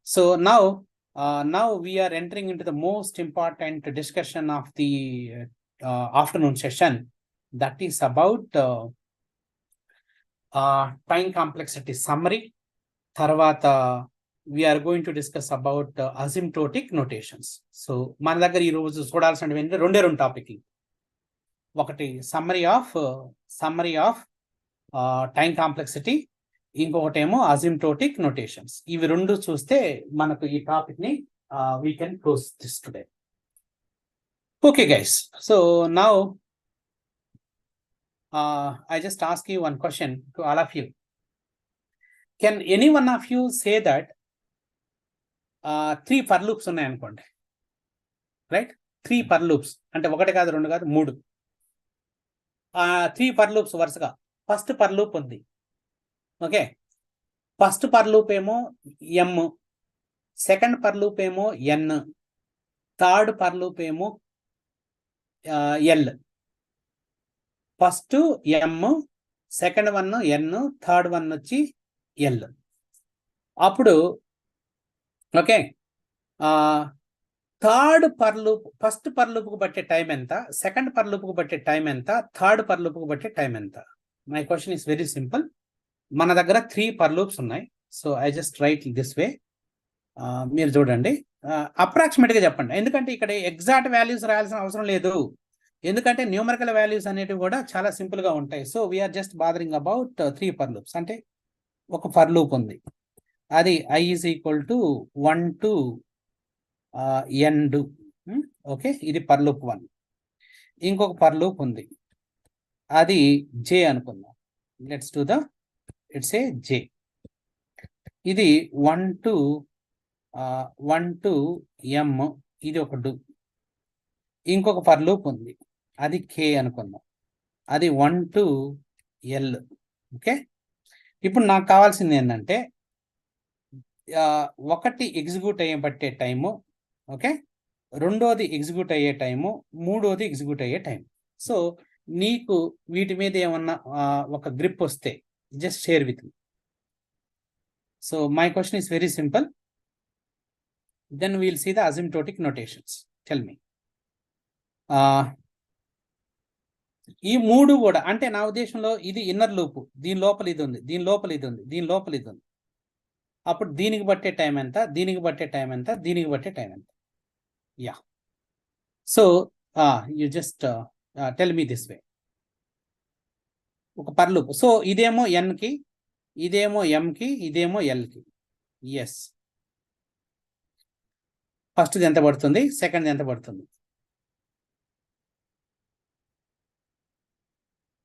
so now we are entering into the most important discussion of the afternoon session, that is about time complexity summary. Tarvata we are going to discuss about asymptotic notations. So మన దగ్గర ఈ రోజు చూడాల్సినవి రెండే topic. ఒకటి summary of time complexity, ఇంకొకటేమో asymptotic notations. ఇవి రెండు చూస్తే మనకు ఈ టాపిక్ ని we can close this today. Okay guys, so now I just ask you one question to all of you. Can any one of you say that 3 for loops ఉన్నాయనుకోండి, right? 3 for loops అంటే 1 కాదు 2 కాదు 3. 3 for లూప్స్ వరుసగా. First for loop ఉంది. Okay, first for loop ఏమో m, second for loop ఏమో n, third for loop ఏమో l. First m, second one n, third one వచ్చి l. అప్పుడు okay, third for loop, first for లూప్కు పట్టే టైం ఎంత, second for లూప్కు పట్టే టైం ఎంత, థర్డ్ ఫర్ లూప్కు పట్టే టైం ఎంత? My question is very simple. మన దగ్గర 3 ఫర్ లూప్స్ ఉన్నాయి. So I just right this way. మీరు చూడండి, అప్రాక్సిమేట్గా చెప్పండి, ఎందుకంటే ఇక్కడ ఎగ్జాక్ట్ వాల్యూస్ రాయాల్సిన అవసరం లేదు, ఎందుకంటే న్యూమరికల్ వాల్యూస్ అనేటివి కూడా చాలా సింపుల్గా ఉంటాయి. So we are just bothering about 3 for loops. అంటే ఒక ఫర్ లూప్ ఉంది, అది i is equal to 1 to n do. Okay, ఇది ఫర్ లూప్ 1. ఇంకొక ఫర్ లూప్ ఉంది, అది j అనుకుందాం. It's a j. ఇది 1 to m, ఇది ఒక do. ఇంకొక ఫర్ లూప్ ఉంది, అది k అనుకుందాం, అది 1 to l. ఓకే, ఇప్పుడు నాకు కావాల్సింది ఏంటంటే ఒకటి ఎగ్జిక్యూట్ అయ్యే పట్టే టైము, ఓకే, రెండోది ఎగ్జిక్యూట్ అయ్యే టైము, మూడోది ఎగ్జిక్యూట్ అయ్యే టైం. సో నీకు వీటి మీద ఏమన్నా ఒక గ్రిప్ వస్తే just share with me. So my question is very simple. Then we'll see the asymptotic notations. Tell me. ఈ 3 కూడా అంటే నా ఉద్దేశంలో ఇది ఇన్నర్ లూప్, దీని లోపల ఇది ఉంది, దీని లోపల ఇది ఉంది, దీని లోపల ఇది ఉంది. అప్పుడు దీనికి బట్టే టైం ఎంత, దీనికి బట్టే టైం ఎంత, దీనికి బట్టే టైం ఎంత? Yeah, so you just tell me this way. ఒక పర్ లూప్. సో ఇదేమో n కి, ఇదేమో m కి, ఇదేమో l కి. ఎస్, ఫస్ట్ది ఎంత పడుతుంది, సెకండ్ది ఎంత పడుతుంది?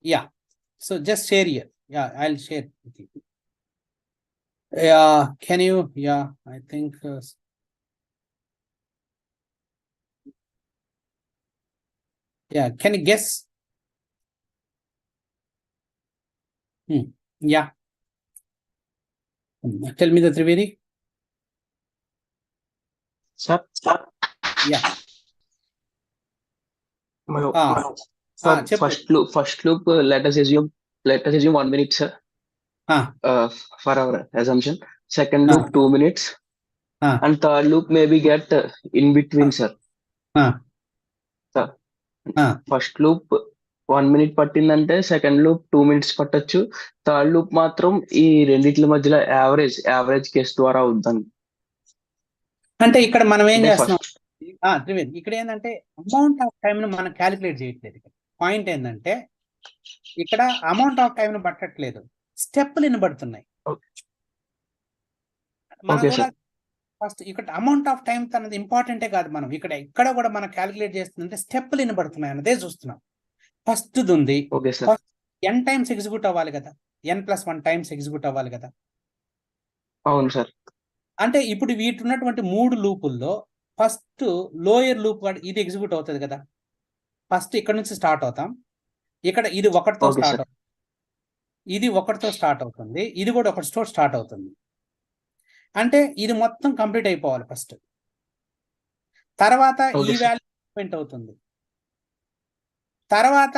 Yeah, so just share here. Yeah, I will share with you. Can you? Yeah, I think. Yeah, can you guess? Yeah. Tell me the Trivedi. Sir. Yeah. First loop. Let us assume 1 minute, sir. For our assumption. Second loop 2 minutes. and third loop maybe get in between, sir. Ah. Sir, Ah. First loop 1 minute పట్టిందంటే second loop 2 minutes పట్టొచ్చు. Third loop మాత్రం ఈ రెండిట్ల మధ్యలో average case ద్వారా అవుద్దాం. అంటే ఇక్కడ మనం ఏం అంటే చేస్తున్నాం, ఫస్ట్ త్రివేద్, ఇక్కడ ఏంటంటే అమౌంట్ ఆఫ్ టైం ను మనం క్యాలిక్యులేట్ చేయట్లేదు. పాయింట్ ఏంటంటే ఇక్కడ అమౌంట్ ఆఫ్ టైం ను పట్టట్లేదు, స్టెప్పులు వినబడుతున్నాయి. మనం ఓకే కూడా సార్. ఫస్ట్ ఇక్కడ అమౌంట్ ఆఫ్ టైం అన్నది ఇంపార్టెంటే కాదు, మనం ఇక్కడ కూడా మనం క్యాలిక్యులేట్ చేస్తుందంటే స్టెప్పులు వినబడుతున్నాయి అన్నదే చూస్తున్నాం. ఫస్ట్ ఉంది, okay sir. First n times execute అవ్వాలి కదా, n+1 టైమ్స్ ఎగ్జిక్యూట్ అవ్వాలి కదా. అవును సార్. అంటే ఇప్పుడు వీటి ఉన్నటువంటి 3 లూపుల్లో ఫస్ట్ లోయర్ లూప్ ఇది ఎగ్జిక్యూట్ అవుతుంది కదా. ఫస్ట్ ఇక్కడ నుంచి స్టార్ట్ అవుతాం, ఇక్కడ ఇది ఒకటితో ఓకే స్టార్ట్ సార్. అవుతుంది, ఇది ఒకటితో స్టార్ట్ అవుతుంది, ఇది కూడా ఒకటితో స్టార్ట్ అవుతుంది. అంటే ఇది మొత్తం కంప్లీట్ అయిపోవాలి ఫస్ట్. తర్వాత ఈ ఓకే సార్. వాల్యూ ఇంక్రిమెంట్ అవుతుంది. తర్వాత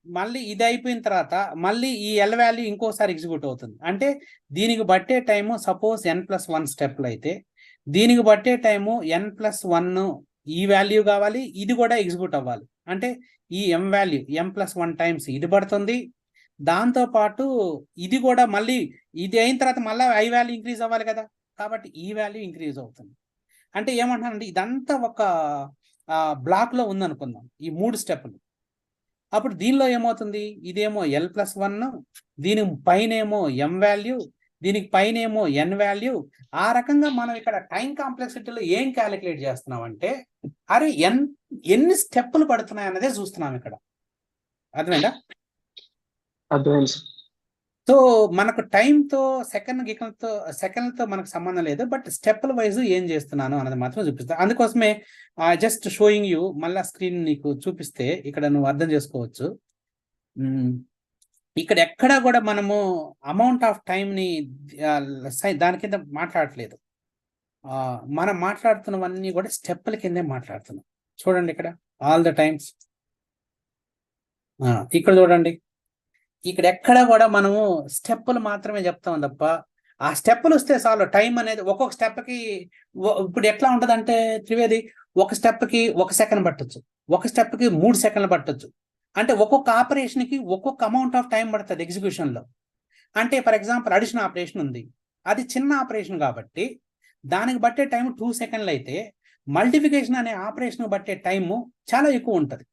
మళ్ళీ ఇది అయిపోయిన తర్వాత మళ్ళీ ఈ ఎల్ వాల్యూ ఇంకోసారి ఎగ్జిక్యూట్ అవుతుంది. అంటే దీనికి బట్టే టైము సపోజ్ n+1 స్టెప్లు అయితే దీనికి బట్టే టైము n+1 ఈ వాల్యూ కావాలి, ఇది కూడా ఎగ్జిక్యూట్ అవ్వాలి. అంటే ఈ m వాల్యూ m+1 టైమ్స్ ఇది పడుతుంది. దాంతో పాటు ఇది కూడా మళ్ళీ ఇది అయిన తర్వాత మళ్ళీ i వాల్యూ ఇంక్రీజ్ అవ్వాలి కదా, కాబట్టి ఈ వాల్యూ ఇంక్రీజ్ అవుతుంది. అంటే ఏమంటానంటే ఇదంతా ఒక బ్లాక్ లో ఉందనుకుందాం, ఈ 3 స్టెప్పులు. అప్పుడు దీనిలో ఏమవుతుంది, ఇదేమో l+1, దీని పైన ఏమో m వాల్యూ, దీనికి పైన ఏమో n వాల్యూ. ఆ రకంగా మనం ఇక్కడ టైం కాంప్లెక్సిటీలో ఏం క్యాలిక్యులేట్ చేస్తున్నాం అంటే అరే ఎన్ని స్టెప్పులు పడుతున్నాయి అన్నదే చూస్తున్నాం ఇక్కడ. అర్థమైందా? అర్థమైంది సార్. సో మనకు టైంతో సెకండ్లతో మనకు సంబంధం లేదు, బట్ స్టెప్పుల వైజ్ ఏం చేస్తున్నాను అన్నది మాత్రం చూపిస్తాను. అందుకోసమే జస్ట్ షోయింగ్ యూ, మళ్ళీ స్క్రీన్ నీకు చూపిస్తే ఇక్కడ నువ్వు అర్థం చేసుకోవచ్చు. ఇక్కడ ఎక్కడా కూడా మనము అమౌంట్ ఆఫ్ టైంని దాని కింద మాట్లాడట్లేదు. మనం మాట్లాడుతున్నవన్నీ కూడా స్టెప్పుల కిందే మాట్లాడుతున్నాం. చూడండి ఇక్కడ ఆల్ ద టైమ్స్, ఇక్కడ చూడండి, ఇక్కడ ఎక్కడ కూడా మనము స్టెప్పులు మాత్రమే చెప్తాం తప్ప ఆ స్టెప్పులు వస్తే చాలు. టైం అనేది ఒక్కొక్క స్టెప్కి ఇప్పుడు ఎట్లా ఉంటుందంటే త్రివేది, ఒక స్టెప్కి 1 సెకండ్ పట్టొచ్చు, ఒక స్టెప్కి 3 సెకండ్లు పట్టొచ్చు. అంటే ఒక్కొక్క ఆపరేషన్కి ఒక్కొక్క అమౌంట్ ఆఫ్ టైం పడుతుంది ఎగ్జిక్యూషన్లో. అంటే ఫర్ ఎగ్జాంపుల్ అడిషన్ ఆపరేషన్ ఉంది, అది చిన్న ఆపరేషన్ కాబట్టి దానికి బట్టే టైం 2 సెకండ్లు అయితే మల్టిఫికేషన్ అనే ఆపరేషన్ బట్టే టైము చాలా ఎక్కువ ఉంటుంది.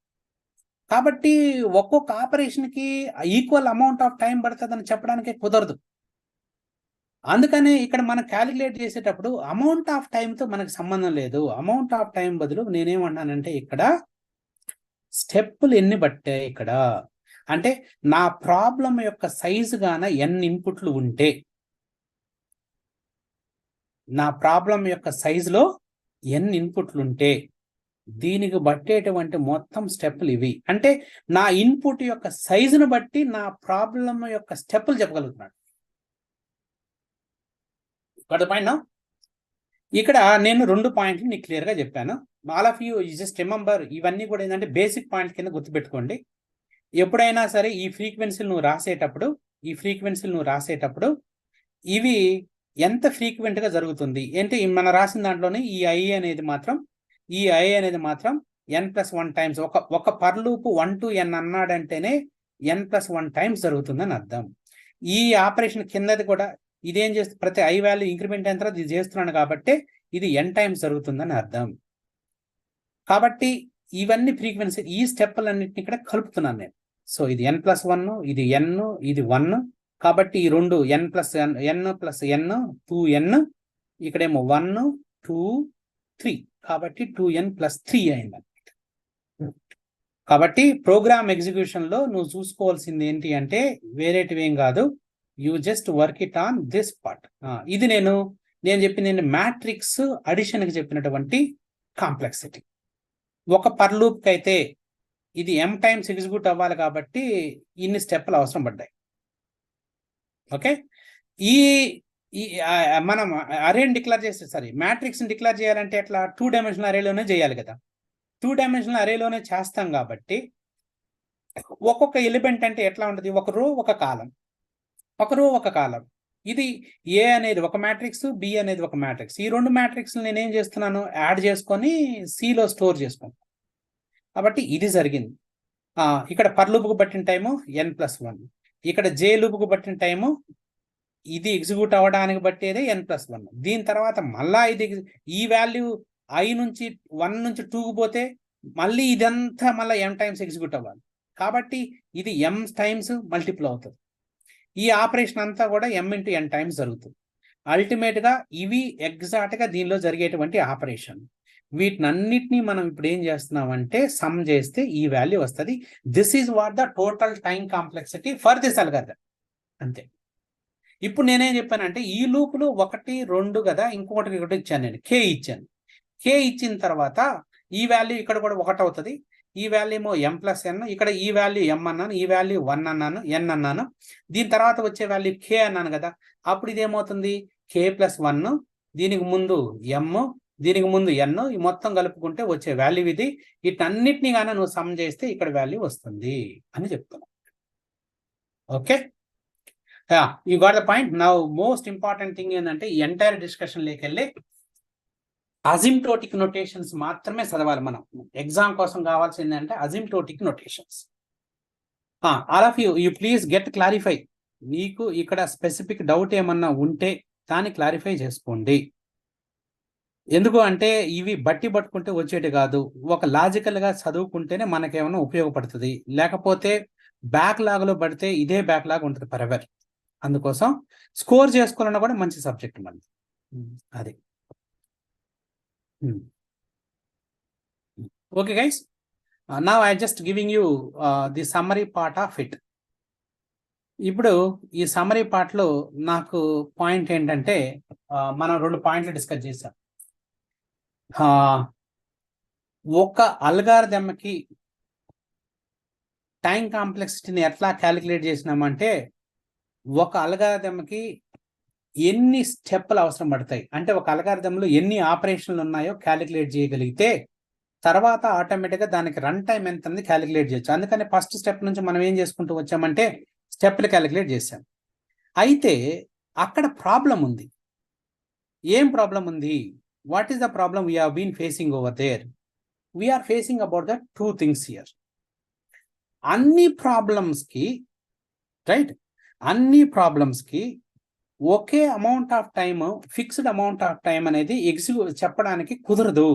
కాబట్టి ఒక్కొక్క ఆపరేషన్కి ఈక్వల్ అమౌంట్ ఆఫ్ టైం పడుతుందని చెప్పడానికి కుదరదు. అందుకనే ఇక్కడ మనం క్యాలిక్యులేట్ చేసేటప్పుడు అమౌంట్ ఆఫ్ టైంతో మనకు సంబంధం లేదు. అమౌంట్ ఆఫ్ టైం బదులు నేనేమన్నానంటే ఇక్కడ స్టెప్పులు ఎన్ని పట్టాయి ఇక్కడ అంటే నా ప్రాబ్లం యొక్క సైజు గాన n ఇన్పుట్లు ఉంటే, నా ప్రాబ్లం యొక్క సైజులో n ఇన్పుట్లు ఉంటే దీనికి బట్టేటువంటి మొత్తం స్టెప్పులు ఇవి. అంటే నా ఇన్పుట్ యొక్క సైజును బట్టి నా ప్రాబ్లం యొక్క స్టెప్పులు చెప్పగలుగుతున్నాను. ఇక్కడ నేను 2 పాయింట్లు నీకు క్లియర్గా చెప్పాను. All of you just remember, ఇవన్నీ కూడా ఏంటంటే బేసిక్ పాయింట్ కింద గుర్తుపెట్టుకోండి. ఎప్పుడైనా సరే ఈ ఫ్రీక్వెన్సీలు నువ్వు రాసేటప్పుడు ఇవి ఎంత ఫ్రీక్వెంట్గా జరుగుతుంది అంటే మనం రాసిన దాంట్లోనే ఈ ఐ అనేది మాత్రం n+1 టైమ్స్ ఒక per loop 1 to n అన్నాడంటేనే n+1 times జరుగుతుందని అర్థం. ఈ ఆపరేషన్ కిందది కూడా ఇదేం చేస్తుంది, ప్రతి ఐ వాల్యూ ఇంక్రిమెంట్ అయిన తర్వాత ఇది చేస్తున్నాను కాబట్టి ఇది n టైమ్స్ జరుగుతుందని అర్థం. కాబట్టి ఇవన్నీ ఫ్రీక్వెన్సీ, ఈ స్టెప్పులన్నింటినీ ఇక్కడ కలుపుతున్నాను నేను. సో ఇది n+1, ఇది n, ఇది 1. కాబట్టి ఈ రెండు n+n 2n, ఇక్కడేమో 1 2 3, కాబట్టి 2n+3 అయింది. కాబట్టి ప్రోగ్రామ్ ఎగ్జిక్యూషన్ లో నువ్వు చూసుకోవాల్సింది ఏంటి అంటే వేరేటివి ఏం కాదు, you just work it on this part. ఇది నేను చెప్పింది మ్యాట్రిక్స్ అడిషన్ కి చెప్పినటువంటి కాంప్లెక్సిటీ. ఒక పర్ లూప్ కి అయితే ఇది m టైమ్స్ ఎగ్జిక్యూట్ అవ్వాలి కాబట్టి ఇన్ని స్టెప్పులు అవసరం పడ్డాయి. ఓకే, మనం అరేని డిక్లేర్ చేస్తే మ్యాట్రిక్స్ డిక్లేర్ చేయాలంటే ఎట్లా 2 డైమెన్షనల్ అరేలోనే చేయాలి కదా. 2 డైమెన్షనల్ అరేలోనే చేస్తాం కాబట్టి ఒక్కొక్క ఎలిమెంట్ అంటే ఎట్లా ఉంటుంది, ఒక రో ఒక కాలం, ఇది ఏ అనేది ఒక మ్యాట్రిక్స్, బి అనేది ఒక మ్యాట్రిక్స్. ఈ రెండు మ్యాట్రిక్స్ నేనేం చేస్తున్నాను, యాడ్ చేసుకొని సిలో స్టోర్ చేసుకుంటాను. కాబట్టి ఇది జరిగింది. ఇక్కడ పర్ లూప్కు పట్టిన టైము n+1, ఇక్కడ జే లూప్కు పట్టిన టైము ఇది ఎగ్జిక్యూట్ అవ్వడానికి బట్టేదే n+1. దీని తర్వాత మళ్ళా ఇది ఈ వాల్యూ i నుంచి 1 నుంచి 2కు పోతే మళ్ళీ ఇదంతా మళ్ళీ m టైమ్స్ ఎగ్జిక్యూట్ అవ్వాలి. కాబట్టి ఇది m టైమ్స్ మల్టిపుల్ అవుతుంది. ఈ ఆపరేషన్ అంతా కూడా m × n టైమ్స్ జరుగుతుంది. అల్టిమేట్ గా ఇవి ఎగ్జాక్ట్ గా దీనిలో జరిగేటువంటి ఆపరేషన్. వీటినన్నిటినీ మనం ఇప్పుడు ఏం చేస్తున్నామంటే సమ్ చేస్తే ఈ వాల్యూ వస్తుంది. This is what the total time complexity for this algorithm. అంతే. ఇప్పుడు నేనేం చెప్పానంటే ఈ లూపులు 1, 2 కదా, ఇంకొకటి ఇచ్చాను నేను, k ఇచ్చాను. k ఇచ్చిన తర్వాత ఈ వాల్యూ ఇక్కడ కూడా 1 అవుతుంది. ఈ వాల్యూ ఏమో m+n, ఇక్కడ ఈ వాల్యూ m అన్నాను, ఈ వాల్యూ 1 అన్నాను, n అన్నాను. దీని తర్వాత వచ్చే వాల్యూ k అన్నాను కదా. అప్పుడు ఇదేమవుతుంది, k+1, దీనికి ముందు m, దీనికి ముందు n, ఈ మొత్తం కలుపుకుంటే వచ్చే వాల్యూ ఇది. వీటన్నిటిని కానీ నువ్వు సమ్ చేస్తే ఇక్కడ వాల్యూ వస్తుంది అని చెప్తున్నావు. Okay, you got the point. Now most important thing ఏంటంటే ఈ ఎంటైర్ డిస్కషన్ లేకి వెళ్ళి అసిమ్టోటిక్ నొటేషన్స్ మాత్రమే చదవాలి మనం. ఎగ్జామ్ కోసం కావాల్సింది అంటే asymptotic notations. All of you please get clarify. మీకు ఇక్కడ స్పెసిఫిక్ డౌట్ ఏమన్నా ఉంటే దాన్ని క్లారిఫై చేసుకోండి. ఎందుకు అంటే ఇవి బట్టి పట్టుకుంటే వచ్చేటి కాదు, ఒక లాజికల్ గా చదువుకుంటేనే మనకేమైనా ఉపయోగపడుతుంది. లేకపోతే బ్యాక్లాగ్ లో పడితే ఇదే బ్యాక్లాగ్ ఉంటుంది ఫరెవర్. అందుకోసం స్కోర్ చేసుకోవాలన్నా కూడా మంచి సబ్జెక్ట్ మనది. అది okay guys, now I just giving you the summary part of it. ఇప్పుడు ఈ సమ్మరీ పార్ట్ లో నాకు పాయింట్ ఏంటంటే మనం 2 పాయింట్లు డిస్కస్ చేసాం. ఒక అల్గారిథంకి టైం కాంప్లెక్సిటీని ఎట్లా క్యాలిక్యులేట్ చేసినామంటే ఒక అల్గారిథంకి ఎన్ని స్టెప్పులు అవసరం పడతాయి అంటే ఒక అల్గారిథంలో ఎన్ని ఆపరేషన్లు ఉన్నాయో క్యాలిక్యులేట్ చేయగలిగితే తర్వాత ఆటోమేటిక్గా దానికి రన్ టైం ఎంత అనేది క్యాలిక్యులేట్ చేయొచ్చు. అందుకని ఫస్ట్ స్టెప్ నుంచి మనం ఏం చేసుకుంటూ వచ్చామంటే స్టెప్లు క్యాలిక్యులేట్ చేసాం. అయితే అక్కడ ప్రాబ్లం ఉంది. ఏం ప్రాబ్లం ఉంది? What is the problem we have been facing over there? We are facing about the 2 things here. అన్ని ప్రాబ్లమ్స్కి రైట్, అన్ని ప్రాబ్లమ్స్కి ఒకే amount of time, fixed amount of time అనేది చెప్పడానికి కుదరదు.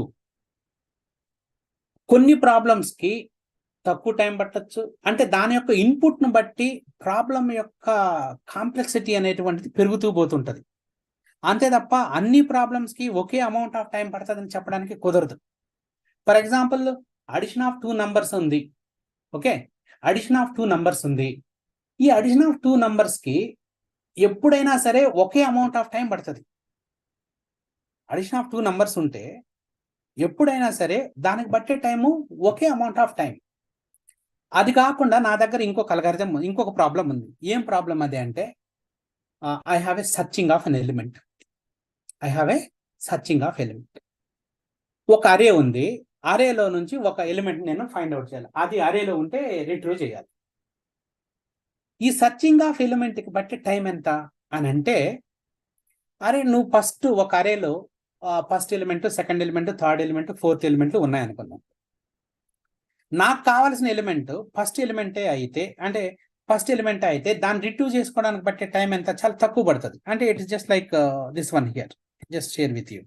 కొన్ని ప్రాబ్లమ్స్కి తక్కువ టైం పట్టచ్చు. అంటే దాని యొక్క ఇన్పుట్ను బట్టి ప్రాబ్లం యొక్క కాంప్లెక్సిటీ అనేటువంటిది పెరుగుతూ పోతుంటుంది. అంతే తప్ప అన్ని ప్రాబ్లమ్స్కి ఒకే అమౌంట్ ఆఫ్ టైం పడుతుందని చెప్పడానికి కుదరదు. For example addition of 2 numbers ఉంది. ఓకే, అడిషన్ ఆఫ్ 2 నంబర్స్ ఉంది. ఈ అడిషన్ ఆఫ్ 2 నంబర్స్కి ఎప్పుడైనా సరే ఒకే అమౌంట్ ఆఫ్ టైం పడుతుంది. అడిషన్ ఆఫ్ 2 నంబర్స్ ఉంటే ఎప్పుడైనా సరే దానికి బట్టే time okay amount of time. అది కాకుండా నా దగ్గర ఇంకొక అల్గారిథం, ఇంకొక ప్రాబ్లం ఉంది. ఏం ప్రాబ్లం అది అంటే I have a searching of an element. I have a searching of element. ఒక అరే ఉంది, అరేలో నుంచి ఒక ఎలిమెంట్ నేను ఫైండ్ అవుట్ చేయాలి. అది అరేలో ఉంటే రిట్రీవ్ చేయాలి. ఈ సర్చింగ్ ఆఫ్ ఎలిమెంట్కి బట్టి టైం ఎంత అని అంటే, అరే నువ్వు ఫస్ట్ ఒక అరేలో first element, second element, third element, fourth element ఉన్నాయనుకున్నాం. నాకు కావాల్సిన ఎలిమెంట్ ఫస్ట్ ఎలిమెంటే అయితే, అంటే ఫస్ట్ ఎలిమెంట్ అయితే దాన్ని రిట్రీవ్ చేసుకోవడానికి బట్టే టైం ఎంత? చాలా తక్కువ పడుతుంది. అంటే it is just like this one here. Just share with you.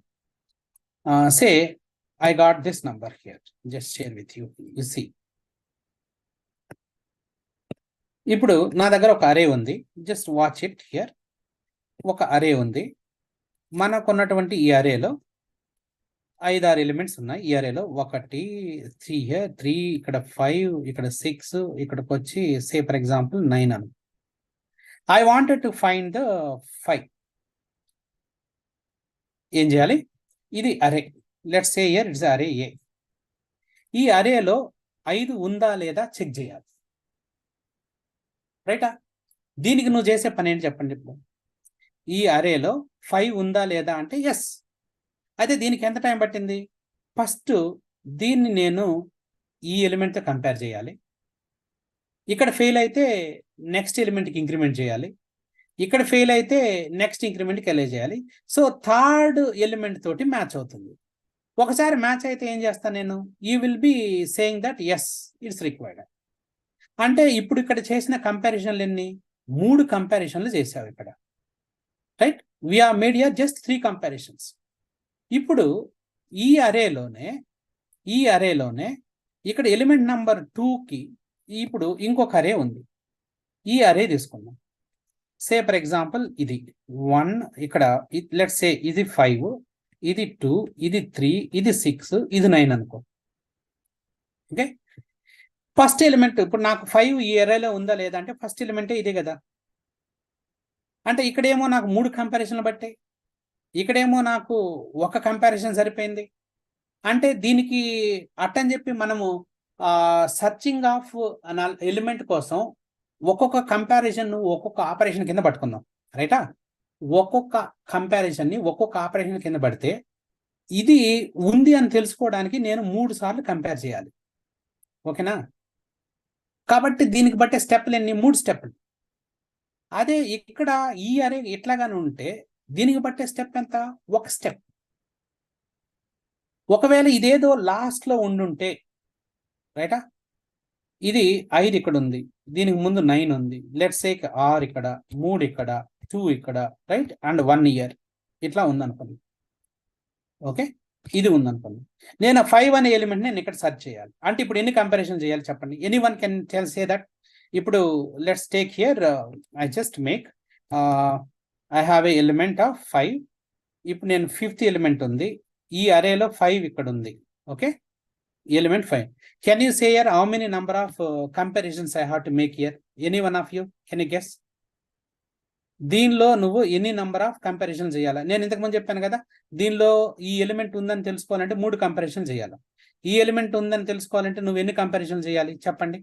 Say I got this number here. Just share with you. You see. ఇప్పుడు నా దగ్గర ఒక అరే ఉంది. Just watch it here. ఒక అరే ఉంది. మనకున్నటువంటి ఈ అరేలో 5-6 ఎలిమెంట్స్ ఉన్నాయి. ఈ అరేలో 1, 3 హియర్, 3, ఇక్కడ 5, ఇక్కడ 6, ఇక్కడికి వచ్చి say for example 9 Anu. I wanted to find the 5. ఏం చేయాలి? ఇది అరే. లెట్స్ సే హియర్ ఇట్స్ అరే ఏ. ఈ అరేలో 5 ఉందా లేదా చెక్ చేయాలి. రైటా? దీనికి నువ్వు చేసే పని ఏంటి చెప్పండి. ఇప్పుడు ఈ అరేలో 5 ఉందా లేదా అంటే ఎస్. అయితే దీనికి ఎంత టైం పట్టింది? ఫస్ట్ దీన్ని నేను ఈ ఎలిమెంట్తో కంపేర్ చేయాలి. ఇక్కడ ఫెయిల్ అయితే నెక్స్ట్ ఎలిమెంట్కి ఇంక్రిమెంట్ చేయాలి. ఇక్కడ ఫెయిల్ అయితే నెక్స్ట్ ఇంక్రిమెంట్కి వెళ్ళే చేయాలి. సో థర్డ్ ఎలిమెంట్ తోటి మ్యాచ్ అవుతుంది. ఒకసారి మ్యాచ్ అయితే ఏం చేస్తాను నేను, you will be saying that yes it's required. అంటే ఇప్పుడు ఇక్కడ చేసిన కంపారిజన్లు ఎన్ని, 3 కంపారిజన్లు చేసావు ఇక్కడ, right? We are made here just 3 comparisons. ఇప్పుడు ఈ అరేలోనే ఇక్కడ ఎలిమెంట్ నెంబర్ 2కి ఇప్పుడు ఇంకొక అరే ఉంది. ఈ అరే తీసుకుందాం. సే ఫర్ ఎగ్జాంపుల్ ఇది 1, ఇక్కడ లెట్స్ సే ఇది 5, ఇది 2, ఇది 3, ఇది 6, ఇది 9 అనుకో. ఓకే, ఫస్ట్ ఎలిమెంట్ ఇప్పుడు నాకు 5 ఈ అరేలో ఉందా లేదా అంటే ఫస్ట్ ఎలిమెంటే ఇదే కదా. అంటే ఇక్కడేమో నాకు 3 కంపారిజన్లు బట్టాయి, ఇక్కడేమో నాకు ఒక కంపారిజన్ సరిపోయింది. అంటే దీనికి అట్టని చెప్పి మనము సర్చింగ్ ఆఫ్ ఎలిమెంట్ కోసం ఒక్కొక్క కంపారిజన్ ఒక్కొక్క ఆపరేషన్ కింద పట్టుకుందాం, రైటా? ఒక్కొక్క కంపారిజన్ని ఒక్కొక్క ఆపరేషన్ కింద పడితే ఇది ఉంది అని తెలుసుకోవడానికి నేను 3 సార్లు కంపేర్ చేయాలి. ఓకేనా? కాబట్టి దీనికి బట్టే స్టెప్లు ఎన్ని, 3 స్టెప్లు. అదే ఇక్కడ ఈ అరే ఇట్లాగానే ఉంటే దీనికి బట్టే స్టెప్ ఎంత, 1 స్టెప్. ఒకవేళ ఇదేదో లాస్ట్ లో ఉండుంటే, రైటా, ఇది 5 ఇక్కడ ఉంది, దీనికి ముందు 9 ఉంది, లెట్స్ సే 6 ఇక్కడ, 3 ఇక్కడ, 2 ఇక్కడ, రైట్, అండ్ 1 ఇయర్ ఇట్లా ఉందనుకోండి. ఓకే, ఇది ఉందనుకోండి. నేను 5 అనే ఎలిమెంట్ నేను ఇక్కడ సెర్చ్ చేయాలి. అంటే ఇప్పుడు ఎన్ని కంపారిజన్ చేయాలి చెప్పండి? Any one can say that. ఇప్పుడు let's take here, I just make I have a element of 5. ఇప్పుడు నేను 5th ఎలిమెంట్ ఉంది, ఈ అరేలో 5 ఇక్కడ ఉంది. Okay, element 5. Can you say here how many number of comparisons I have to make here? Any one of you can you guess? దీనిలో నువ్వు ఎన్ని number of comparison చేయాలి? నేను ఇంతకుముందు చెప్పాను కదా, దీనిలో ఈ ఎలిమెంట్ ఉందని తెలుసుకోవాలంటే 3 కంపారిజన్ చేయాలి. ఈ ఎలిమెంట్ ఉందని తెలుసుకోవాలంటే నువ్వు ఎన్ని కంపారిజన్ చేయాలి చెప్పండి?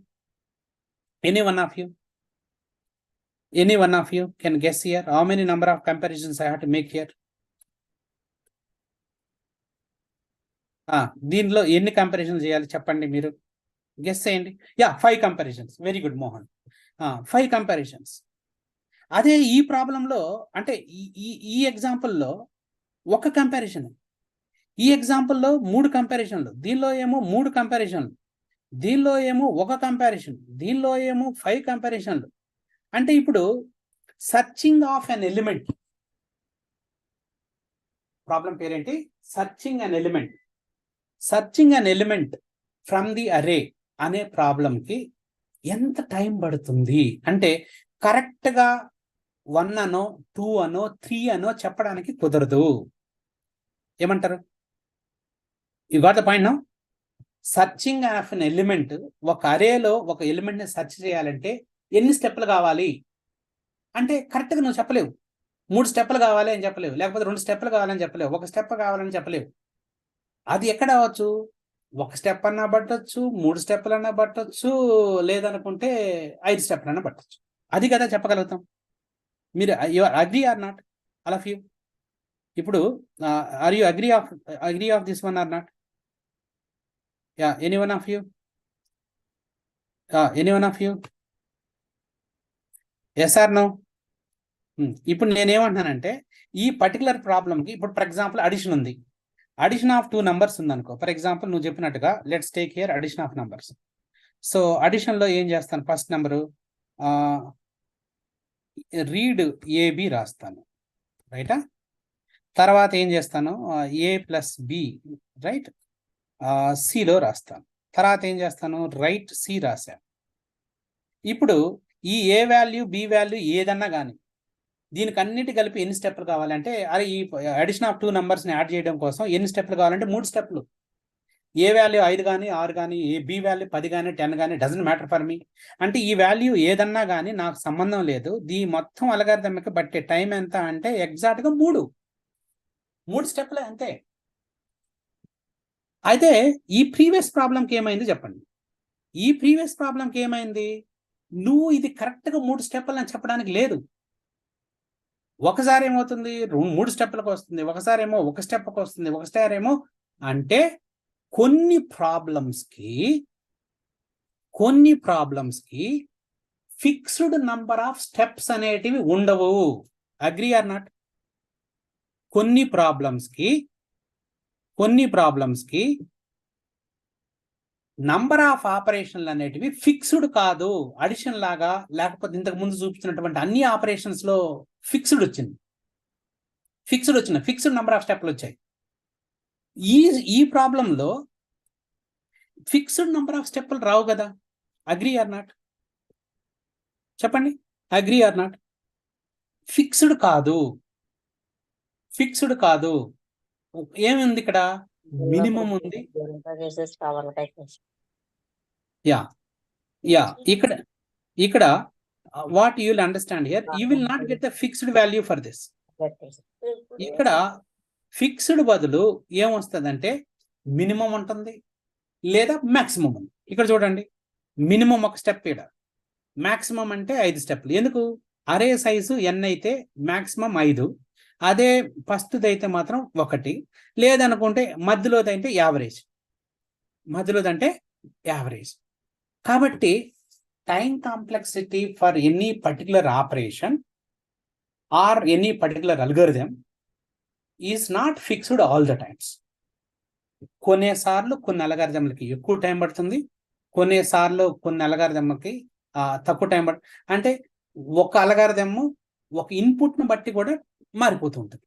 Any one of you can guess here how many number of comparisons I have to make here? దీనిలో ఎన్ని కంపారిజన్ చేయాలి చెప్పండి, మీరు గెస్ చేయండి. 5 comparisons. Very good Mohan, 5 comparisons. అదే ఈ ప్రాబ్లంలో అంటే ఈ ఎగ్జాంపుల్లో ఒక కంపారిజన్, ఈ ఎగ్జాంపుల్లో 3 కంపారిజన్లు, దీనిలో ఏమో 3 కంపారిజన్లు, దీనిలో ఏమో 1 కంపారిజన్, దీనిలో ఏమో 5 కంపారిజన్లు. అంటే ఇప్పుడు searching of an element problem పేరేంటి? Searching an element from the array అనే ప్రాబ్లంకి ఎంత టైం పడుతుంది అంటే కరెక్ట్గా 1 అనో 2 అనో 3 అనో చెప్పడానికి కుదరదు. ఏమంటారు? You got the point now? Searching of an element, ఒక అరేలో ఒక ఎలిమెంట్ ని సెర్చ్ చేయాలంటే ఎన్ని స్టెప్లు కావాలి అంటే కరెక్ట్గా నువ్వు చెప్పలేవు. 3 స్టెప్లు కావాలి అని చెప్పలేవు, లేకపోతే 2 స్టెప్లు కావాలని చెప్పలేవు, 1 స్టెప్ కావాలని చెప్పలేవు. అది ఎక్కడ అవ్వచ్చు? 1 స్టెప్ అన్నా పట్టొచ్చు, 3 స్టెప్లు అన్నా పట్టొచ్చు, లేదనుకుంటే 5 స్టెప్లు అన్నా పట్టొచ్చు. అది కదా చెప్పగలుగుతాం. మీరు agree or not, all of you? ఇప్పుడు are you agree of this one or not? Any one of you? Yes or no? ఇప్పుడు నేనేమంటున్నానంటే ఈ పర్టికులర్ ప్రాబ్లంకి ఇప్పుడు ఫర్ ఎగ్జాంపుల్ అడిషన్ ఉంది, అడిషన్ ఆఫ్ 2 నంబర్స్ ఉందనుకో. ఫర్ ఎగ్జాంపుల్ నువ్వు చెప్పినట్టుగా let's take here addition of numbers. So అడిషన్లో ఏం చేస్తాను? ఫస్ట్ నెంబరు రీడ్ ఏబి రాస్తాను, రైటా? తర్వాత ఏం చేస్తాను? ఏ ప్లస్ బి, రైట్, సిలో రాస్తాను. తర్వాత ఏం చేస్తాను? రైట్ సి రాశాను. ఇప్పుడు ఈ ఏ వాల్యూ బి వాల్యూ ఏదన్నా కానీ దీనికి అన్నిటి కలిపి ఎన్ని స్టెప్లు కావాలంటే, అరే ఈ అడిషన్ ఆఫ్ 2 నంబర్స్ని యాడ్ చేయడం కోసం ఎన్ని స్టెప్లు కావాలంటే 3 స్టెప్లు. ఏ వాల్యూ 5 కానీ 6 కానీ, ఏ బి వాల్యూ 10 కానీ 10 కానీ, డజంట్ మ్యాటర్ ఫర్ మీ. అంటే ఈ వాల్యూ ఏదన్నా కానీ నాకు సంబంధం లేదు. మొత్తం అల్గారిథమిక్ బట్టే టైం ఎంత అంటే ఎగ్జాక్ట్గా 3 స్టెప్లే అంతే. అయితే ఈ ప్రీవియస్ ప్రాబ్లంకి ఏమైంది చెప్పండి? ఈ ప్రీవియస్ ప్రాబ్లంకి ఏమైంది? నువ్వు ఇది కరెక్ట్గా 3 స్టెప్లు అని చెప్పడానికి లేదు. ఒకసారి ఏమవుతుంది? 3 స్టెప్లకు వస్తుంది, ఒకసారి ఏమో 1 స్టెప్కి వస్తుంది, ఒకసారి ఏమో. అంటే కొన్ని ప్రాబ్లమ్స్కి ఫిక్స్డ్ నంబర్ ఆఫ్ స్టెప్స్ అనేటివి ఉండవు. Agree or not? కొన్ని ప్రాబ్లమ్స్ కి నంబర్ ఆఫ్ ఆపరేషన్లు అనేటివి ఫిక్స్డ్ కాదు. అడిషన్ లాగా, లేకపోతే ఇంతకు ముందు చూపించినటువంటి అన్ని ఆపరేషన్స్ లో ఫిక్స్డ్ నంబర్ ఆఫ్ స్టెప్లు వచ్చాయి. ఈ ప్రాబ్లంలో ఫిక్స్డ్ నంబర్ ఆఫ్ స్టెప్లు రావు కదా. Agree or not? చెప్పండి, అగ్రీ ఆర్ నాట్? ఫిక్స్డ్ కాదు. ఏముంది ఇక్కడ? మినిమం ఉంది. యా ఇక్కడ what you will understand here, you will not get the fixed value for this. ఇక్కడ ఫిక్స్డ్ బదులు ఏమొస్తుందంటే మినిమం ఉంటుంది లేదా మాక్సిమం ఉంది. ఇక్కడ చూడండి, మినిమం ఒక స్టెప్, ఇక్కడ మాక్సిమం అంటే 5 స్టెప్లు. ఎందుకు? అరే సైజు n అయితే మాక్సిమం 5, అదే ఫస్ట్ది అయితే మాత్రం 1, లేదనుకుంటే మధ్యలోదంటే యావరేజ్. కాబట్టి time complexity for any particular operation or any particular algorithm is not fixed all the times. కొన్నిసార్లు కొన్ని అల్గోరిథంలకి ఎక్కువ టైం పడుతుంది, కొన్నిసార్లు కొన్ని అల్గోరిథంలకి తక్కువ టైం పడుతుంది. అంటే ఒక అల్గోరిథం ఒక ఇన్పుట్ను బట్టి కూడా మారిపోతూ ఉంటుంది.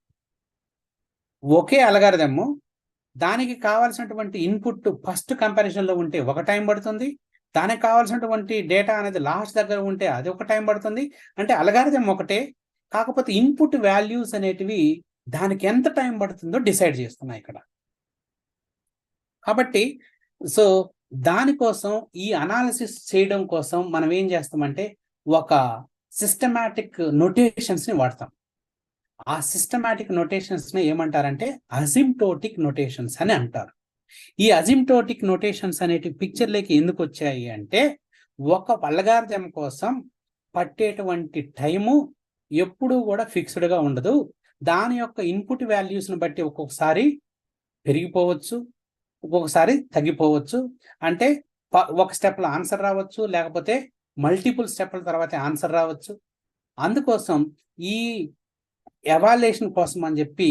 ఒకే అల్గోరిథం దానికి కావాల్సినటువంటి ఇన్పుట్ ఫస్ట్ కంపారిజన్లో ఉంటే ఒక టైం పడుతుంది, దానికి కావాల్సినటువంటి డేటా అనేది లాస్ట్ దగ్గర ఉంటే అది ఒక టైం పడుతుంది. అంటే అల్గోరిథం ఒకటే, కాకపోతే ఇన్పుట్ వాల్యూస్ అనేటివి దానికి ఎంత టైం పడుతుందో డిసైడ్ చేస్తున్నాయి ఇక్కడ. కాబట్టి సో దానికోసం ఈ అనాలిసిస్ చేయడం కోసం మనం ఏం చేస్తామంటే ఒక సిస్టమాటిక్ నొటేషన్స్ని వాడతాం. ఆ సిస్టమాటిక్ నొటేషన్స్ని ఏమంటారంటే అసిమ్ప్టోటిక్ నొటేషన్స్ అని అంటారు. ఈ అసిమ్ప్టోటిక్ నొటేషన్స్ అనేటి పిక్చర్లోకి ఎందుకు వచ్చాయి అంటే, ఒక అల్గారిథం కోసం పట్టేటువంటి టైము ఎప్పుడూ కూడా ఫిక్స్డ్గా ఉండదు. దాని యొక్క ఇన్పుట్ వాల్యూస్ని బట్టి ఒక్కొక్కసారి పెరిగిపోవచ్చు, ఒక్కొక్కసారి తగ్గిపోవచ్చు. అంటే ఒక స్టెప్లో ఆన్సర్ రావచ్చు, లేకపోతే మల్టిపుల్ స్టెప్ల తర్వాత ఆన్సర్ రావచ్చు. అందుకోసం ఈ ఎవాల్యుయేషన్ కోసం అని చెప్పి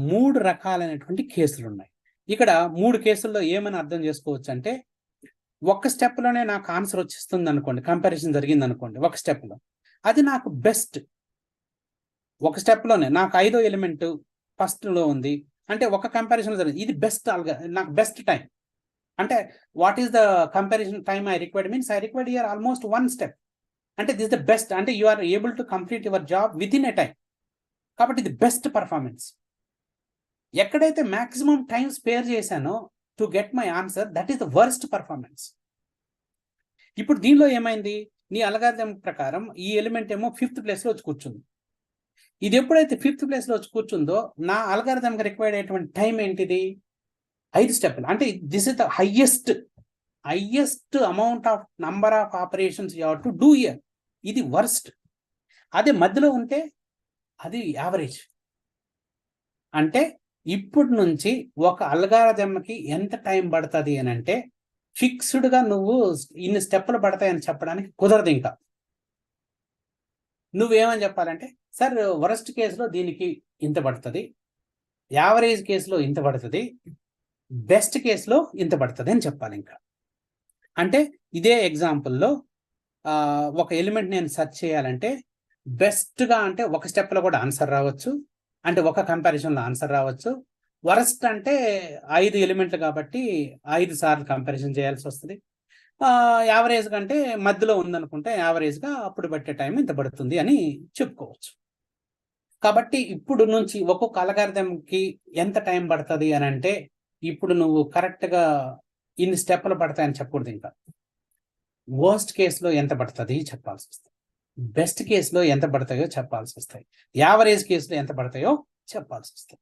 3 రకాలైనటువంటి కేసులు ఉన్నాయి. ఇక్కడ 3 కేసుల్లో ఏమని అర్థం చేసుకోవచ్చు అంటే, ఒక స్టెప్లోనే నాకు ఆన్సర్ వచ్చేస్తుంది అనుకోండి, కంపారిజన్ జరిగింది అనుకోండి ఒక స్టెప్లో, అది నాకు బెస్ట్. ఒక స్టెప్లోనే నాకు 5వ ఎలిమెంట్ ఫస్ట్లో ఉంది అంటే ఒక కంపారిజన్ జరిగింది, ఇది బెస్ట్ నాకు బెస్ట్ టైం. అంటే what is the comparison time I required means I required here almost 1 step. అంటే దిస్ ద బెస్ట్, అంటే you are able to complete your job with in a time. కాబట్టి ఇది best performance. ఎక్కడైతే maximum time spare చేశానో to get my answer, that is the worst performance. ఇప్పుడు దీనిలో ఏమైంది, నీ అల్గారిథం ప్రకారం ఈ ఎలిమెంట్ ఏమో 5th ప్లేస్లో వచ్చి కూర్చుంది. ఇది ఎప్పుడైతే 5th ప్లేస్లో వచ్చి కూర్చుందో, నా అల్గారిథంకి రిక్వైర్డ్ అయ్యేటువంటి టైం ఏంటిది? 5 స్టెప్లు. అంటే this is the highest amount of number of operations you have to do here. ఇది వర్స్ట్. అదే మధ్యలో ఉంటే అది యావరేజ్. అంటే ఇప్పుడు నుంచి ఒక అల్గారిథంకి ఎంత టైం పడుతుంది అని అంటే, ఫిక్స్డ్గా నువ్వు ఇన్ని స్టెప్పులు పడతాయని చెప్పడానికి కుదరదు. ఇంకా నువ్వేమని చెప్పాలంటే, సార్ వరస్ట్ కేసులో దీనికి ఇంత పడుతుంది, యావరేజ్ కేసులో ఇంత పడుతుంది, బెస్ట్ కేసులో ఇంత పడుతుంది అని చెప్పాలి. ఇంకా అంటే ఇదే ఎగ్జాంపుల్లో ఒక ఎలిమెంట్ నేను సెర్చ్ చేయాలంటే, బెస్ట్గా అంటే ఒక స్టెప్లో కూడా ఆన్సర్ రావచ్చు, అంటే ఒక కంపారిజన్లో ఆన్సర్ రావచ్చు. వరస్ట్ అంటే 5 ఎలిమెంట్లు కాబట్టి 5 సార్లు కంపారిజన్ చేయాల్సి వస్తుంది. యావరేజ్ కంటే మధ్యలో ఉందనుకుంటే యావరేజ్గా అప్పుడు పట్టే టైం ఇంత పడుతుంది అని చెప్పుకోవచ్చు. కాబట్టి ఇప్పుడు నుంచి ఒక్కొక్క అల్గారిథంకి ఎంత టైం పడుతుంది అని అంటే, ఇప్పుడు నువ్వు కరెక్ట్గా ఇన్ని స్టెప్పులు పడతాయని చెప్పకూడదు. ఇంకా వర్స్ట్ కేసులో ఎంత పడుతుంది చెప్పాల్సి వస్తుంది, బెస్ట్ కేసులో ఎంత పడతాయో చెప్పాల్సి వస్తాయి, యావరేజ్ కేసులో ఎంత పడతాయో చెప్పాల్సి వస్తాయి.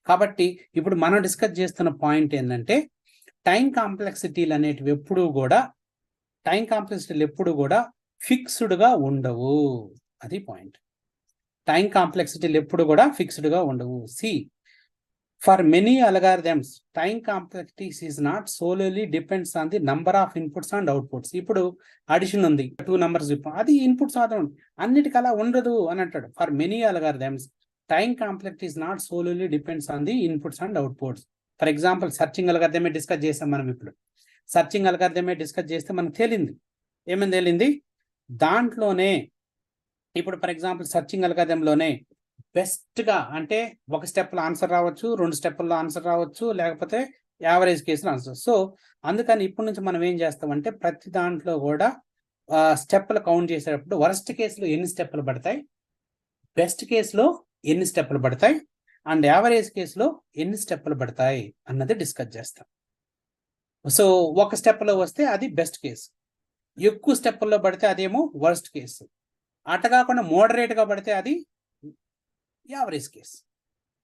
కాబట్టి ఇప్పుడు మనం డిస్కస్ చేస్తున్న పాయింట్ ఏంటంటే, టైం కాంప్లెక్సిటీలు అనేటివి ఎప్పుడూ కూడా ఫిక్స్డ్గా ఉండవు. అది పాయింట్. టైం కాంప్లెక్సిటీలు ఎప్పుడు కూడా ఫిక్స్డ్గా ఉండవు. For many algorithms, time complexity is not solely depends on the number of inputs and outputs. ఇప్పుడు అడిషన్ ఉంది, 2 numbers అది ఇన్పుట్స్ ఆధారం, అన్నిటికీ అలా ఉండదు అని అంటాడు. For many algorithms, time complexity is not solely depends on the inputs and outputs. For example searching అల్గారిథమే డిస్కస్ చేసాం మనం. ఇప్పుడు సర్చింగ్ అల్గారిథమే డిస్కస్ చేస్తే మనకు తేలింది, ఏమని తేలింది, దాంట్లోనే ఇప్పుడు ఫర్ ఎగ్జాంపుల్ సర్చింగ్ అల్గారిథంలోనే బెస్ట్ గా అంటే ఒక స్టెప్ లో ఆన్సర్ రావచ్చు, 2 స్టెప్పుల్లో ఆన్సర్ రావచ్చు, లేకపోతే యావరేజ్ కేసులో ఆన్సర్. సో అందుకని ఇప్పటి నుంచి మనం ఏం చేస్తామంటే ప్రతి దాంట్లో కూడా స్టెప్లు కౌంట్ చేసేటప్పుడు వరస్ట్ కేసులో ఎన్ని స్టెప్పులు పడతాయి, బెస్ట్ కేసులో ఎన్ని స్టెప్పులు పడతాయి, అండ్ యావరేజ్ కేసులో ఎన్ని స్టెప్పులు పడతాయి అన్నది డిస్కస్ చేస్తాం. సో ఒక స్టెప్ లో వస్తే అది బెస్ట్ కేసు, ఎక్కువ స్టెప్పుల్లో పడితే అదేమో వర్స్ట్ కేసు, అట కాకుండా మోడరేట్ గా పడితే అది average case.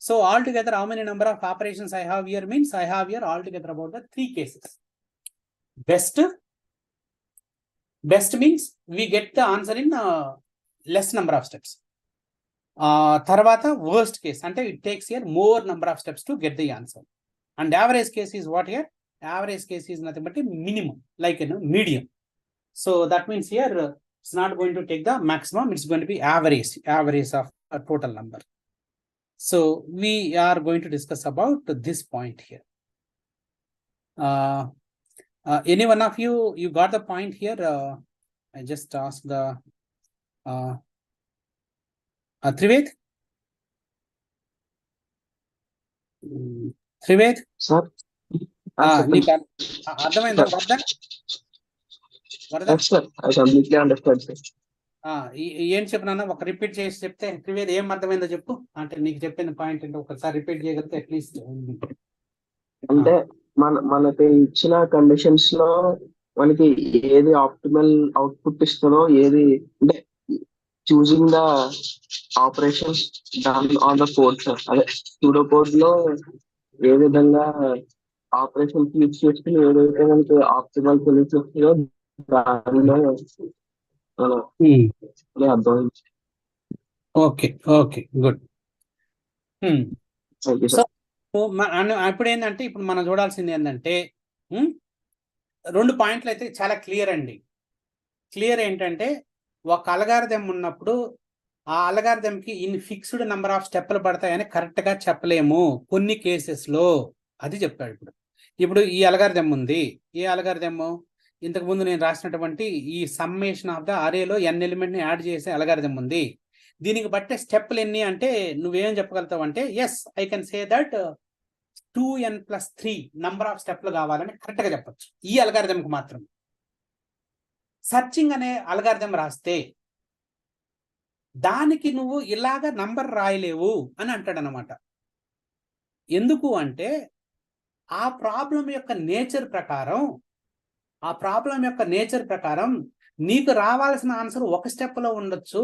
So altogether, how many number of operations I have here means I have here altogether about the 3 cases. Best means we get the answer in less number of steps. Tarvata worst case ante it takes here more number of steps to get the answer. And average case is what here? Average case is nothing but a minimum, like medium. So that means here it's not going to take the maximum, it's going to be average of a total number. So we are going to discuss about this point here. Any one of you got the point here? I just asked the Trived? Trived? Sir? నీకు అర్థమైందా వరద? Yes, sir. I completely understand, sir. ఏం చెప్పినా ఒక repeat చేసి చెప్తే త్రివేది ఏం అర్థమైందో చెప్పు. అంటే నీకు చెప్పిన పాయింట్ ఏంటో ఒకసారి రిపీట్ చేయగలిగితే అట్లీస్ట్. అంటే మనకి ఇచ్చిన కండిషన్స్ లో మనకి ఏది ఆప్టిమల్ అవుట్పుట్ ఇస్తుందో, ఏది అంటే choosing the operations done on the code sir, అదే సూడో కోడ్ లో ఏ విధంగా ఆపరేషన్స్ యూజ్ చేసుకుని ఏదైతే మనకి ఆప్టిమల్ సొల్యూషన్ వస్తుందో దానిలో అర్థమైంది. Okay okay good. సో ఇప్పుడు ఏంటంటే ఇప్పుడు మనం చూడాల్సింది ఏంటంటే 2 పాయింట్లు అయితే చాలా క్లియర్ అండి. క్లియర్ ఏంటంటే ఒక అల్గారిథం ఉన్నప్పుడు ఆ అల్గారిథంకి ఇన్ ఫిక్స్డ్ నెంబర్ ఆఫ్ స్టెప్లు పడతాయని కరెక్ట్ గా చెప్పలేము కొన్ని కేసెస్ లో, అది చెప్పాడు. ఇప్పుడు ఈ అల్గారిథం ఉంది, ఏ అల్గారిథం ఇంతకు ముందు నేను రాసినటువంటి ఈ సమ్మేషన్ ఆఫ్ ద అరేలో n ఎలిమెంట్ ని యాడ్ చేసే అల్గారిథం ఉంది. దీనికి బట్టే స్టెప్లు ఎన్ని అంటే నువ్వేం చెప్పగలుగుతావు అంటే yes I can say that 2n+3 number of స్టెప్లు కావాలని కరెక్ట్ గా చెప్పచ్చు ఈ అల్గారిథంకి మాత్రం. సర్చింగ్ అనే అల్గారిథం రాస్తే దానికి నువ్వు ఇలాగ నంబర్ రాయలేవు అని అంటాడు అనమాట. ఎందుకు అంటే ఆ ప్రాబ్లం యొక్క నేచర్ ప్రకారం నీకు రావాల్సిన ఆన్సర్ ఒక స్టెప్ లో ఉండొచ్చు,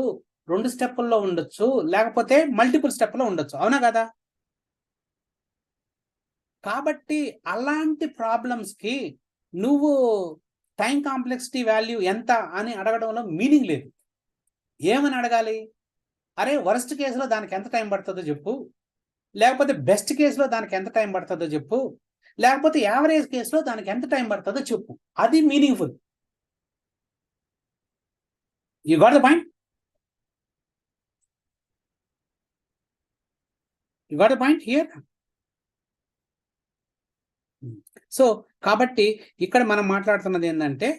2 స్టెప్పుల్లో ఉండొచ్చు, లేకపోతే మల్టిపుల్ స్టెప్ లో ఉండొచ్చు, అవునా కదా? కాబట్టి అలాంటి ప్రాబ్లమ్స్ కి నువ్వు టైం కాంప్లెక్సిటీ వాల్యూ ఎంత అని అడగడంలో మీనింగ్ లేదు. ఏమని అడగాలి? అరే వరస్ట్ కేసులో దానికి ఎంత టైం పడుతుందో చెప్పు, లేకపోతే బెస్ట్ కేసులో దానికి ఎంత టైం పడుతుందో చెప్పు, లేకపోతే యావరేజ్ కేసులో దానికి ఎంత టైం పడుతుందో చెప్పు. అది meaningful. You got the point? You got the point here? So కాబట్టి ఇక్కడ మనం మాట్లాడుతున్నది ఏంటంటే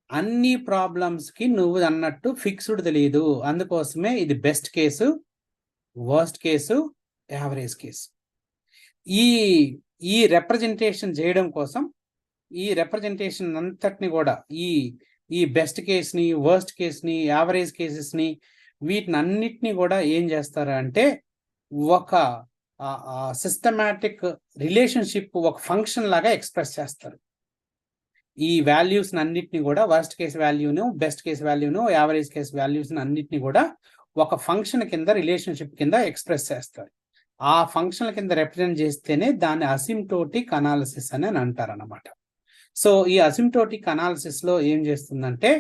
అన్ని ప్రాబ్లమ్స్ కి నువ్వు అన్నట్టు ఫిక్స్డ్ తెలియదు. అందుకోసమే ఇది best case, worst case, average case. ఈ రిప్రజెంటేషన్ చేయడం కోసం ఈ రిప్రజెంటేషన్ అంతటిని కూడా ఈ బెస్ట్ కేసుని, వర్స్ట్ కేసుని, యావరేజ్ కేసెస్ని వీటిని అన్నిటినీ కూడా ఏం చేస్తారు అంటే ఒక సిస్టమాటిక్ రిలేషన్షిప్, ఒక ఫంక్షన్ లాగా ఎక్స్ప్రెస్ చేస్తారు. ఈ వాల్యూస్ అన్నిటిని కూడా వర్స్ట్ కేసు వాల్యూను, బెస్ట్ కేసు వాల్యూను, యావరేజ్ కేసు వాల్యూస్ అన్నిటిని కూడా ఒక ఫంక్షన్ కింద, రిలేషన్షిప్ కింద ఎక్స్ప్రెస్ చేస్తారు. ఆ ఫంక్షన్ కింద రిప్రజెంట్ చేస్తేనే దాన్ని అసిమ్టోటిక్ అనాలిసిస్ అని అంటారు అన్నమాట. సో ఈ అసిమ్టోటిక్ అనాలిసిస్ లో ఏం చేస్తుందంటే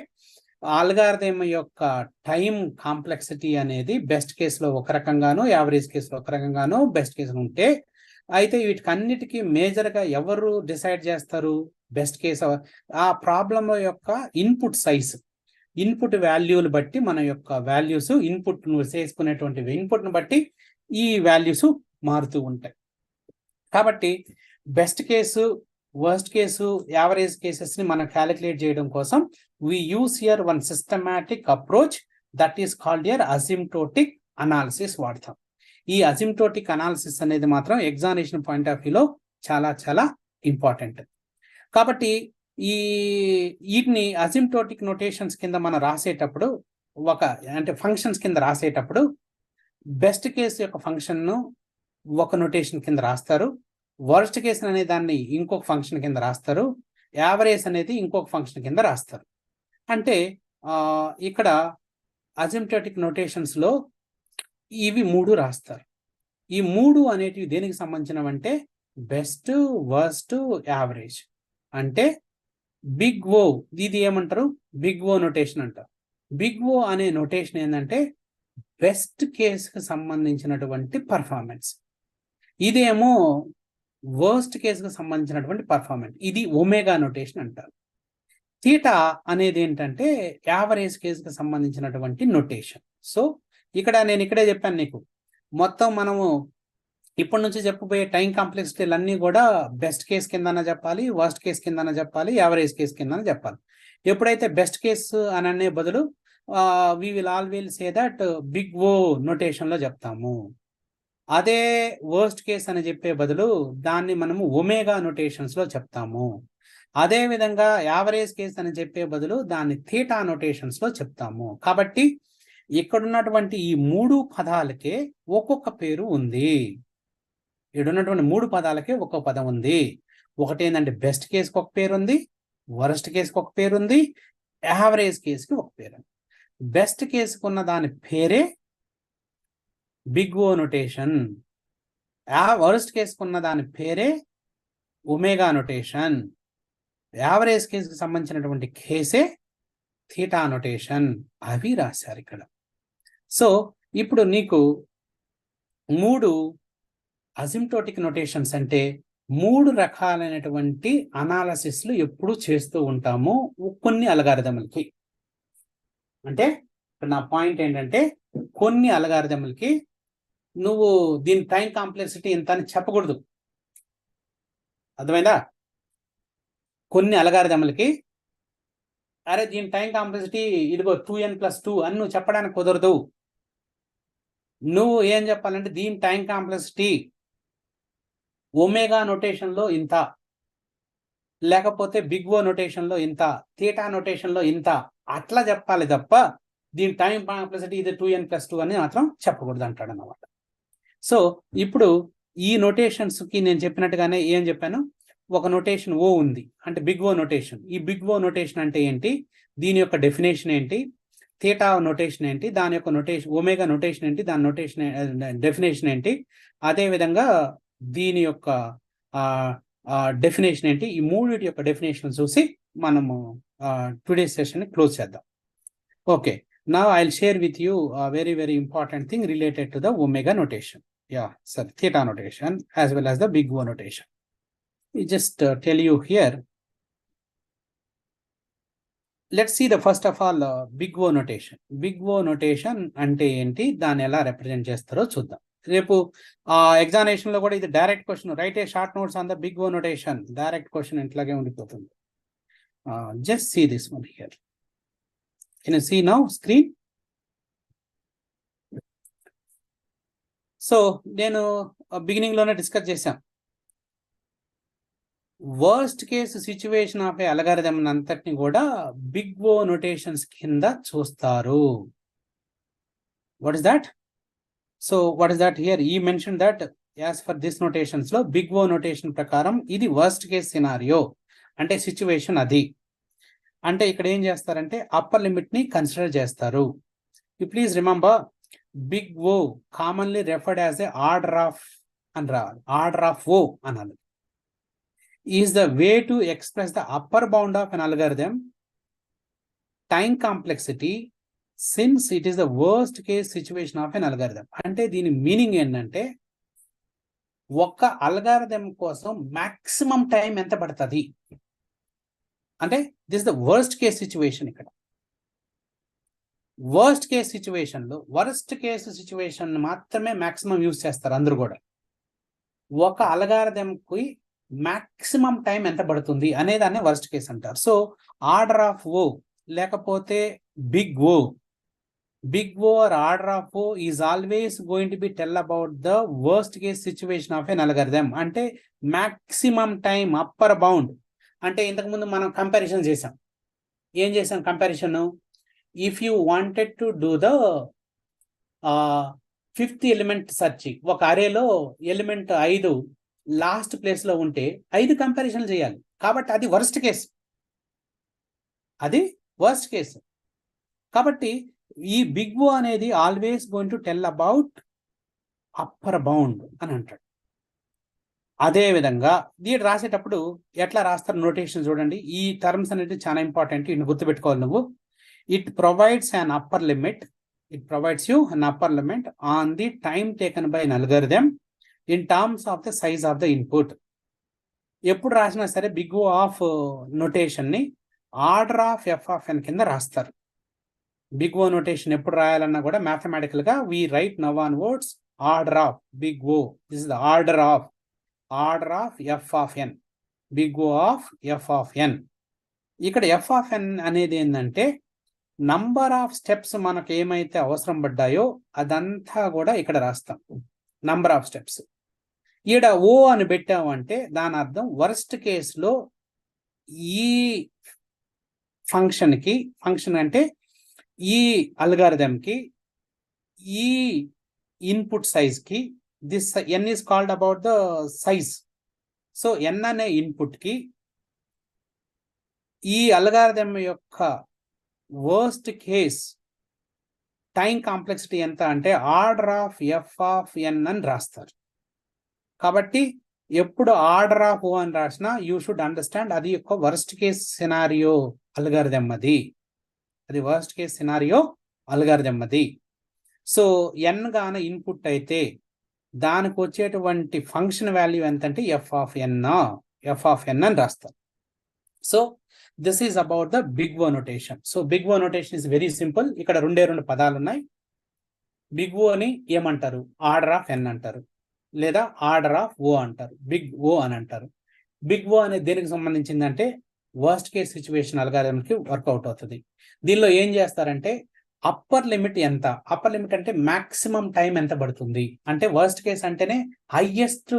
అల్గారిథం యొక్క టైం కాంప్లెక్సిటీ అనేది బెస్ట్ కేసులో ఒక రకంగాను, యావరేజ్ కేసులో ఒక రకంగాను, బెస్ట్ కేసులో ఉంటే అయితే వీటికన్నిటికీ మేజర్గా ఎవరు డిసైడ్ చేస్తారు? బెస్ట్ కేస్ ఆ ప్రాబ్లం యొక్క ఇన్పుట్ సైజ్, ఇన్పుట్ వాల్యూలు బట్టి మన యొక్క వాల్యూస్ ఇన్పుట్ చేసుకునేటువంటి ఇన్పుట్ను బట్టి ఈ వాల్యూస్ మారుతూ ఉంటాయి. కాబట్టి best case, worst case, average cases ని మనం క్యాలిక్యులేట్ చేయడం కోసం we use here one systematic approach that is called here asymptotic analysis వాడతాం. ఈ అసిమ్ప్టోటిక్ అనాలిసిస్ అనేది మాత్రం ఎగ్జామినేషన్ పాయింట్ ఆఫ్ వ్యూలో చాలా చాలా ఇంపార్టెంట్. కాబట్టి వీటిని అసిమ్ప్టోటిక్ నోటేషన్స్ కింద మనం రాసేటప్పుడు అంటే ఫంక్షన్స్ కింద రాసేటప్పుడు బెస్ట్ కేసు యొక్క ఫంక్షన్ను ఒక నోటేషన్ కింద రాస్తారు, వర్స్ట్ కేసు అనే దాన్ని ఇంకొక ఫంక్షన్ కింద రాస్తారు, యావరేజ్ అనేది ఇంకొక ఫంక్షన్ కింద రాస్తారు. అంటే ఇక్కడ అసిమ్ప్టోటిక్ నోటేషన్స్ లో ఇవి 3 రాస్తారు. ఈ 3 అనేటివి దేనికి సంబంధించినవంటే బెస్ట్, వర్స్ట్, యావరేజ్. అంటే బిగ్ ఓ, ఇది ఏమంటారు? బిగ్ ఓ నోటేషన్ అంటారు. బిగ్ ఓ అనే నోటేషన్ ఏంటంటే బెస్ట్ కేసుకు సంబంధించినటువంటి పర్ఫార్మెన్స్. ఇదేమో వర్స్ట్ కేసుకు సంబంధించినటువంటి పర్ఫార్మెన్స్. ఇది ఒమేగా నోటేషన్ అంటారు. థీటా అనేది ఏంటంటే యావరేజ్ కేసుకు సంబంధించినటువంటి నోటేషన్. సో ఇక్కడ నేను ఇక్కడే చెప్పాను నీకు, మొత్తం మనము ఇప్పటి నుంచి చెప్పబోయే టైం కాంప్లెక్సిటీలు అన్నీ కూడా బెస్ట్ కేస్ కిందన చెప్పాలి, వర్స్ట్ కేస్ కిందన చెప్పాలి, యావరేజ్ కేస్ కిందన చెప్పాలి. ఎప్పుడైతే బెస్ట్ కేసు అని అనే బదులు we will always say that big O notation లో చెప్తాము. అదే వర్స్ట్ కేస్ అని చెప్పే బదులు దాన్ని మనము ఒమేగా నోటేషన్స్ లో చెప్తాము. అదే విధంగా యావరేజ్ కేస్ అని చెప్పే బదులు దాన్ని థీటా నోటేషన్స్ లో చెప్తాము. కాబట్టి ఇక్కడ ఉన్నటువంటి ఈ 3 పదాలకే ఒక్కొక్క పేరు ఉంది. ఇక్కడ ఉన్నటువంటి 3 పదాలకే ఒక్కొక్క పదం ఉంది. ఒకటి ఏంటంటే బెస్ట్ కేసుకి ఒక పేరు ఉంది, వరస్ట్ కేసుకి ఒక పేరు ఉంది, యావరేజ్ కేసుకి ఒక పేరు ఉంది. బెస్ట్ కేసుకు ఉన్న దాని పేరే బిగ్ ఓ నోటేషన్, వరస్ట్ కేసుకు ఉన్న దాని పేరే ఒమేగా నోటేషన్, యావరేజ్ కేసుకు సంబంధించినటువంటి కేసే థీటా నోటేషన్. అవి రాశారు ఇక్కడ. సో ఇప్పుడు నీకు 3 అసిమ్ప్టోటిక్ నోటేషన్స్ అంటే 3 రకాలైనటువంటి అనాలసిస్లు ఎప్పుడు చేస్తూ ఉంటాము కొన్ని అల్గారిథములకి. అంటే నా పాయింట్ ఏంటంటే కొన్ని అల్గారిథములకి నువ్వు దీని టైం కాంప్లెక్సిటీ ఇంత అని చెప్పకూడదు. అర్థమైందా? కొన్ని అల్గారిథములకి అరే దీని టైం కాంప్లెక్సిటీ ఇదిగో 2n+2 అని నువ్వు చెప్పడానికి కుదరదు. నువ్వు ఏం చెప్పాలంటే దీని టైం కాంప్లెక్సిటీ ఒమేగా నోటేషన్ లో ఇంత, లేకపోతే బిగ్ ఓ నోటేషన్ లో ఇంత, థీటా నోటేషన్ లో ఇంత, అట్లా చెప్పాలి తప్ప దీని టైం కాంప్లెక్సిటీ ఇది 2n+2 అని మాత్రం చెప్పకూడదు అంటాడు అన్నమాట. సో ఇప్పుడు ఈ నోటేషన్స్ కి నేను చెప్పినట్టుగానే ఏం చెప్పాను, ఒక నోటేషన్ ఓ ఉంది అంటే బిగ్ ఓ నోటేషన్. ఈ బిగ్ ఓ నోటేషన్ అంటే ఏంటి, దీని యొక్క డెఫినేషన్ ఏంటి, థీటా నోటేషన్ ఏంటి, దాని యొక్క నోటేషన్, ఒమేగా నోటేషన్ ఏంటి, దాని నోటేషన్ డెఫినేషన్ ఏంటి, అదే విధంగా దీని యొక్క డెఫినేషన్ ఏంటి, ఈ 3 యొక్క డెఫినేషన్ చూసి మనము టుడే సెషన్ క్లోజ్ చేద్దాం. Okay, now I will share with you very very important thing related to the omega notation, theta notation as well as the big O notation. Just tell you here. Let's see the first of all big O notation. Big O notation అంటే ఏంటి, దాన్ని ఎలా represent చేస్తారో చూద్దాం. రేపు examination లో కూడా ఇది direct question, write a short notes on the big O notation, direct question ఇట్లాగే ఉండిపోతుంది. Just see this one here. Can you see now screen? So నేను బిగినింగ్ లోనే డిస్కస్ చేశాను, worst case situation of a algorithm అంతటిని కూడా big O notations కింద చూస్తారు. What is that? So what is that here? ఈ mention that as per this notations లో big O notation ప్రకారం ఇది వర్స్ట్ కేస్ సినారియో అంటే సిచ్యువేషన్ అది. అంటే ఇక్కడ ఏం చేస్తారంటే అప్పర్ లిమిట్ ని కన్సిడర్ చేస్తారు. You please remember, big O commonly referred as a order of అని రావాలి, ఆర్డర్ ఆఫ్ ఓ అనాలి. Is the way to express the upper bound of an algorithm time complexity since it is the worst case situation of an algorithm. అంటే దీని meaning ఏంటంటే ఒక algorithm కోసం maximum time ఎంత పడుతుంది అంటే this the worst case situation. ఇక్కడ worst case situation మాత్రమే మాక్సిమం యూజ్ చేస్తారు అందరూ కూడా. ఒక అల్గారిథంకి మాక్సిమం టైం ఎంత పడుతుంది అనేదాన్ని వర్స్ట్ కేస్ అంటారు. సో ఆర్డర్ ఆఫ్ ఓ లేకపోతే big O or order of O is always going to be tell about the worst case situation of an algorithm. అంటే maximum time upper bound. అంటే ఇంతకుముందు మనం comparison చేసాం. ఏం చేసాం comparison? If you wanted to do the 5th element search, ఒక అరేలో element 5 last place లో ఉంటే 5 కంపారిజన్ చేయాలి. కాబట్టి అది వర్స్ట్ కేసు. కాబట్టి ఈ బిగ్ ఓ అనేది always going to tell about upper bound అని అంటాడు. అదే విధంగా దీన్ని రాసేటప్పుడు ఎట్లా రాస్తారు నోటేషన్ చూడండి. ఈ టర్మ్స్ అనేది చాలా ఇంపార్టెంట్, ఇన్ని గుర్తుపెట్టుకోవాలి నువ్వు. It provides an upper limit on the time taken by an algorithm in terms of the size of the input. ఎప్పుడు రాసినా సరే బిగ్ ఓ ఆఫ్ నోటేషన్ ని order of F of N కింద రాస్తారు. బిగ్ ఓ నోటేషన్ ఎప్పుడు రాయాలన్నా కూడా mathematical గా we write now onwards order of big O. This is the order of F of N, big O of F of N. ఇక్కడ F of N అనేది ఏంటంటే number of steps మనకు ఏమైతే అవసరం పడ్డాయో అదంతా కూడా ఇక్కడ రాస్తాం. నంబర్ ఆఫ్ స్టెప్స్ ఈడ ఓ అని పెట్టామంటే దాని అర్థం వర్స్ట్ కేసులో ఈ ఫంక్షన్ అంటే ఈ అల్గారిథంకి ఈ ఇన్పుట్ సైజ్ కి this N is called about the size. So N అనే ఇన్పుట్ కి ఈ అల్గారిథం యొక్క వర్స్ట్ కేస్ టైం కాంప్లెక్సిటీ ఎంత అంటే ఆర్డర్ ఆఫ్ ఎఫ్ ఆఫ్ ఎన్ అని రాస్తారు. కాబట్టి ఎప్పుడు ఆర్డర్ ఆఫ్ ఓ అని రాసినా యూ షుడ్ అండర్స్టాండ్ అది యొక్క వర్స్ట్ కేస్ సినారియో అల్గారిథం అది వర్స్ట్ కేస్ సినారియో అల్గారిథం అది. సో ఎన్ గాన ఇన్పుట్ అయితే దానికి వచ్చేటువంటి ఫంక్షన్ వాల్యూ ఎంతంటే ఎఫ్ ఆఫ్ ఎన్ అని రాస్తారు. So this is about the big O notation. So big O notation is very simple. ఇక్కడ 2 పదాలు ఉన్నాయి. బిగ్ ఓ అని ఏమంటారు? ఆర్డర్ ఆఫ్ ఎన్ అంటారు, లేదా ఆర్డర్ ఆఫ్ ఓ అంటారు, బిగ్ ఓ అని అంటారు. బిగ్ ఓ అనేది దేనికి సంబంధించిందంటే వర్స్ట్ కేస్ సిచ్యువేషన్ అల్గారిథంకి వర్కౌట్ అవుతుంది. దీనిలో ఏం చేస్తారంటే అప్పర్ లిమిట్ ఎంత, అప్పర్ లిమిట్ అంటే మాక్సిమం టైం ఎంత పడుతుంది అంటే వర్స్ట్ కేస్ అంటేనే highest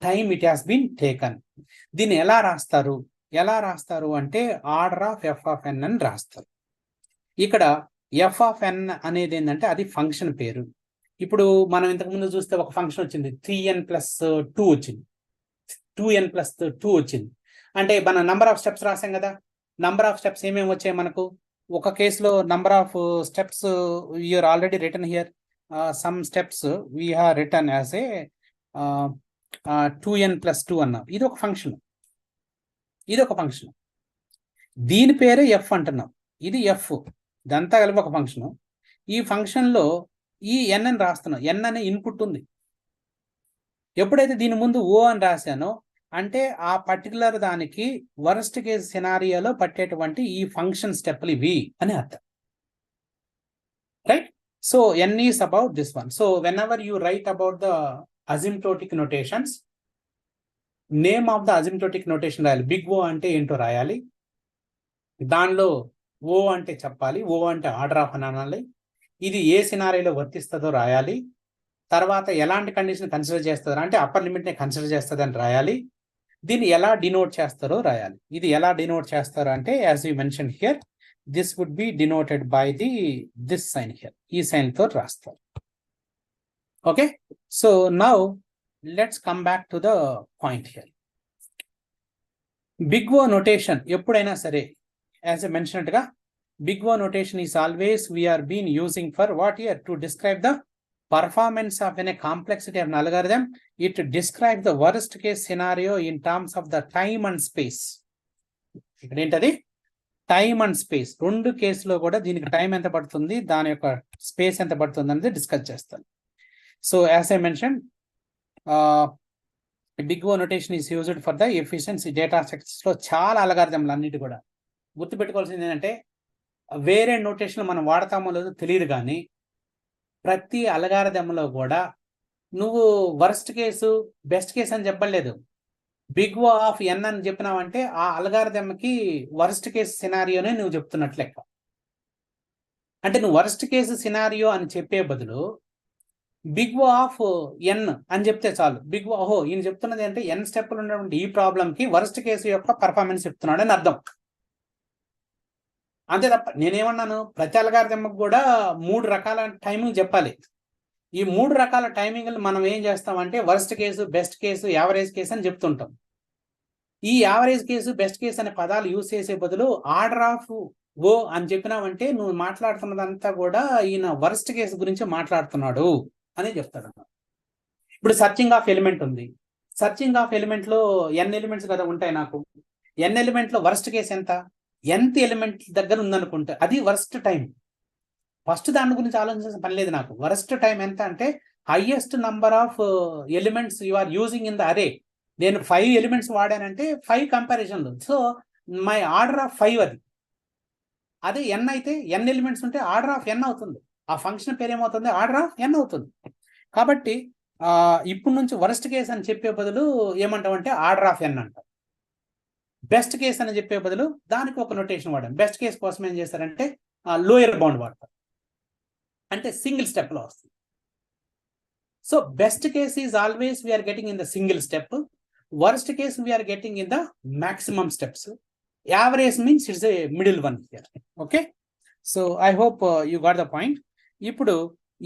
time it has been taken. దీన్ని ఎలా రాస్తారు అంటే ఆర్డర్ ఆఫ్ ఎఫ్ ఆఫ్ ఎన్ అని రాస్తారు. ఇక్కడ ఎఫ్ ఆఫ్ ఎన్ అనేది ఏంటంటే అది ఫంక్షన్ పేరు. ఇప్పుడు మనం ఇంతకుముందు చూస్తే ఒక ఫంక్షన్ వచ్చింది 3n+2 వచ్చింది, 2n+2 వచ్చింది. అంటే మన నంబర్ ఆఫ్ స్టెప్స్ రాసాం కదా. నంబర్ ఆఫ్ స్టెప్స్ ఏమేమి వచ్చాయి మనకు? ఒక కేసులో number of steps you are already return here. Some steps we have return as a 2n+2 అన్నాం. ఇది ఒక ఫంక్షన్. దీని పేరే ఎఫ్ అంటున్నాం. ఇది ఎఫ్, ఇదంతా కలిపి ఒక ఫంక్షన్. ఈ ఫంక్షన్ లో ఈ ఎన్ అని రాస్తున్నాం. ఎన్ అనే ఇన్పుట్ ఉంది. ఎప్పుడైతే దీని ముందు ఓ అని రాశానో అంటే ఆ పర్టికులర్ దానికి వరస్ట్ కేస్ సినారియోలో పట్టేటువంటి ఈ ఫంక్షన్ స్టెప్లు ఇవి అని అర్థం, right? So n is about this one. So whenever you write about the asymptotic notations, name of the asymptotic notation రాయాలి. బిగ్ ఓ అంటే ఏంటో రాయాలి, దానిలో ఓ అంటే చెప్పాలి, ఓ అంటే ఆర్డర్ ఆఫ్ అని అనాలి, ఇది ఏ సినారియోలో వర్తిస్తుందో రాయాలి, తర్వాత ఎలాంటి కండిషన్ కన్సిడర్ చేస్తారు అంటే అప్పర్ లిమిట్ ని కన్సిడర్ చేస్తుంది అని రాయాలి, దీన్ని ఎలా డినోట్ చేస్తారో రాయాలి. ఇది ఎలా డినోట్ చేస్తారు అంటే as you mention here, this would be denoted by this sign here. ఈ సైన్ తో రాస్తారు. Okay, so now let's come back to the point here. Big O notation ఎప్పుడైనా సరే యాజ్ ఎ మెన్షన్డ్ గా big O notation is always we are been using for what here to describe the performance of a complexity of an algorithm. It describes the worst case scenario in terms of the time and space. ఇక్కడ ఏంటది? Time and space. 2 కేసులో కూడా దీనికి time ఎంత పడుతుంది, దాని యొక్క space ఎంత పడుతుంది అనేది డిస్కస్ చేస్తాను. So as I mention, big O notation is used for the efficiency data structures లో చాలా అల్గారిథంలు అన్నిటి కూడా. గుర్తుపెట్టుకోవాల్సింది ఏంటంటే వేరే నోటేషన్ మనం వాడతామో లేదో తెలియదు, కానీ ప్రతి అల్గారిథంలో కూడా నువ్వు వర్స్ట్ కేసు బెస్ట్ కేసు అని చెప్పలేదు. బిగ్ ఓ ఆఫ్ ఎన్ అని చెప్పినావంటే ఆ అల్గారిథంకి వర్స్ట్ కేసు సినారియోనే నువ్వు చెప్తున్నట్లు లెక్క. అంటే నువ్వు వర్స్ట్ కేసు సినారియో అని చెప్పే బదులు బిగ్ ఓ ఆఫ్ ఎన్ అని చెప్తే చాలు. బిగ్ ఓ ఓహో ఈయన చెప్తున్నది అంటే ఎన్ స్టెప్లు ఉన్నటువంటి ఈ ప్రాబ్లంకి వర్స్ట్ కేసు యొక్క పర్ఫార్మెన్స్ చెప్తున్నాడు అని అర్థం. అంతే తప్ప నేనేమన్నాను, ప్రతి అల్గారిథంకి కూడా 3 రకాల టైమింగ్ చెప్పాలి. ఈ 3 రకాల టైమింగ్లు మనం ఏం చేస్తామంటే worst case, best case, average case అని చెప్తుంటాం. ఈ యావరేజ్ కేసు, బెస్ట్ కేసు అనే పదాలు యూజ్ చేసే బదులు ఆర్డర్ ఆఫ్ ఓ అని చెప్పినావంటే నువ్వు మాట్లాడుతున్నదంతా కూడా ఈయన వర్స్ట్ కేసు గురించి మాట్లాడుతున్నాడు అని చెప్తాడు. ఇప్పుడు సర్చింగ్ ఆఫ్ ఎలిమెంట్ ఉంది. సర్చింగ్ ఆఫ్ ఎలిమెంట్ లో ఎన్ ఎలిమెంట్స్ కదా ఉంటాయి. నాకు ఎన్ ఎలిమెంట్ లో వర్స్ట్ కేసు ఎంత, ఎంత ఎలిమెంట్ దగ్గర ఉందనుకుంటే అది వర్స్ట్ టైం. ఫస్ట్ దాని గురించి ఆలోచించాల్సిన పని లేదు నాకు. వర్స్ట్ టైం ఎంత అంటే highest number of elements you are using in the array. నేను 5 ఎలిమెంట్స్ వాడానంటే 5 కంపారిజన్లు, సో మై ఆర్డర్ ఆఫ్ 5 అది. అదే ఎన్ అయితే ఎన్ ఎలిమెంట్స్ ఉంటే ఆర్డర్ ఆఫ్ ఎన్ అవుతుంది. ఆ ఫంక్షన్ పేరు ఏమవుతుంది, ఆర్డర్ ఆఫ్ ఎన్ అవుతుంది. కాబట్టి ఇప్పుడు నుంచి వర్స్ట్ కేస్ అని చెప్పే బదులు ఏమంటామంటే ఆర్డర్ ఆఫ్ ఎన్ అంటాం. బెస్ట్ కేస్ అని చెప్పే బదులు దానికి ఒక నోటేషన్ వాడాం. బెస్ట్ కేస్ కోసం ఏం చేస్తారంటే లోయర్ బౌండ్ వాడతారు, అంటే సింగిల్ స్టెప్ లో వస్తుంది. So best case is always we are getting in the single step, worst case we are getting in the maximum steps, average means it's a middle one here. Okay, so I hope you got the point. ఇప్పుడు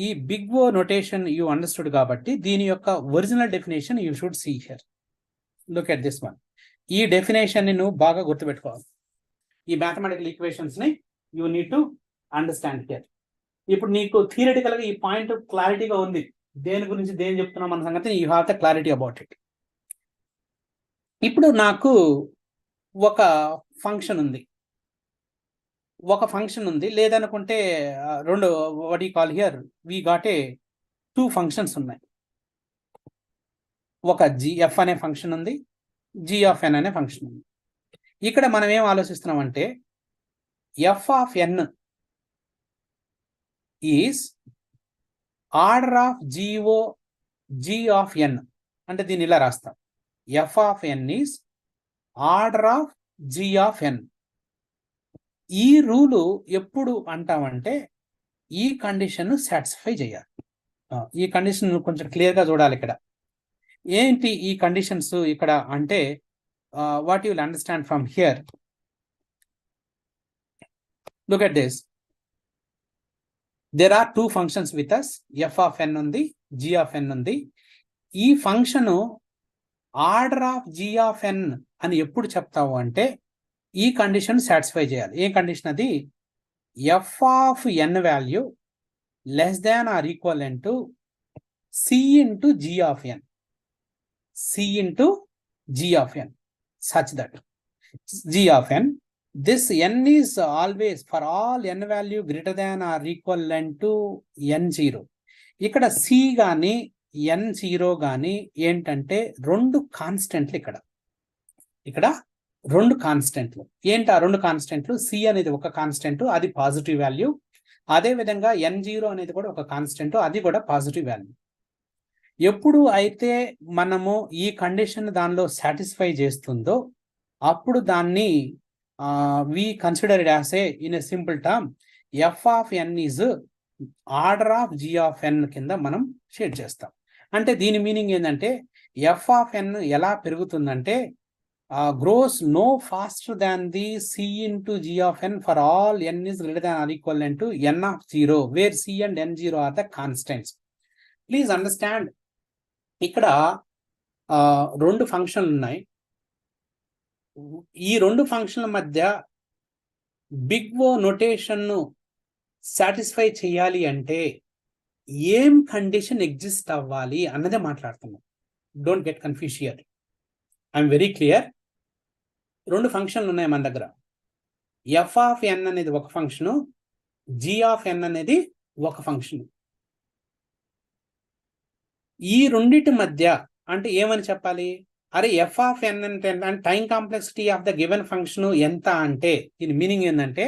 ఈ big O notation you understood కాబట్టి దీని యొక్క original definition you should see here. Look at this one. ఈ definition ని నువ్వు బాగా గుర్తుపెట్టుకోవాలి. ఈ మ్యాథమెటికల్ ఈక్వేషన్స్ ని you need to understand here. ఇప్పుడు నీకు థియరిటికల్ గా ఈ పాయింట్ క్లారిటీగా ఉంది, దేని గురించి దేని చెప్తున్నాం అన్న సంగతి you have the clarity about it. ఇప్పుడు నాకు ఒక ఫంక్షన్ ఉంది, లేదనుకుంటే రెండు what you call here we got a 2 functions ఉన్నాయి. ఒక జిఎఫ్ అనే ఫంక్షన్ ఉంది, జిఆఫ్ ఎన్ అనే ఫంక్షన్ ఉంది. ఇక్కడ మనం ఏం ఆలోచిస్తున్నాం అంటే F of N is order of G O G of N. అంటే దీన్ని ఇలా రాస్తాం, F of N is order of G of N. ఈ రూలు ఎప్పుడు అంటామంటే ఈ కండిషన్ సాటిస్ఫై చేయాలి. ఈ కండిషన్ కొంచెం క్లియర్గా చూడాలి. ఇక్కడ ఏంటి ఈ కండిషన్స్ ఇక్కడ అంటే what you will understand from here. Look at this. There are 2 functions with us. F of N ఉంది, జి ఆఫ్ ఎన్ ఉంది. ఈ function order of G of ఎన్ అని ఎప్పుడు చెప్తావు అంటే ఈ కండిషన్ సాటిస్ఫై చేయాలి. ఏ కండిషన్ అది? F of N value less than or equivalent to C into G of N. C into G of N such that g of n, this n is always for all n value greater than or equivalent to n0. ఇక్కడ c గాని n0 గాని ఏంటంటే 2 కాన్స్టెంట్లు. ఇక్కడ 2 కాన్స్టెంట్లు. ఏంటి ఆ 2 కాన్స్టెంట్లు? c అనేది ఒక constant, అది పాజిటివ్ వాల్యూ. అదే విధంగా n0 అనేది కూడా ఒక కాన్స్టెంట్, అది కూడా పాజిటివ్ వాల్యూ. ఎప్పుడు అయితే మనము ఈ కండిషన్ దానిలో సాటిస్ఫై చేస్తుందో అప్పుడు దాన్ని we consider it as a in a simple term F of N is order of G of N కింద మనం షేడ్ చేస్తాం. అంటే దీని మీనింగ్ ఏంటంటే ఎఫ్ ఆఫ్ ఎన్ ఎలా పెరుగుతుందంటే grows no faster than the C into G of N for all N is greater than or equal to N of 0 where C and n0 are the constants. Please understand, ఇక్కడ 2 ఫంక్షన్లు ఉన్నాయి. ఈ 2 ఫంక్షన్ల మధ్య big O notation ను satisfy చేయాలి అంటే ఏం కండిషన్ ఎగ్జిస్ట్ అవ్వాలి అన్నదే మాట్లాడుతున్నాం. Don't get confuse here, I'm very clear. 2 ఫంక్షన్లు ఉన్నాయి మన దగ్గర. ఎఫ్ ఆఫ్ ఎన్ అనేది ఒక ఫంక్షను, జి ఆఫ్ ఎన్ అనేది ఒక ఫంక్షన్. ఈ రెండిటి మధ్య అంటే ఏమని చెప్పాలి? అరే ఎఫ్ ఆఫ్ ఎన్ అంటే time complexity of the given function ఎంత అంటే దీని మీనింగ్ ఏంటంటే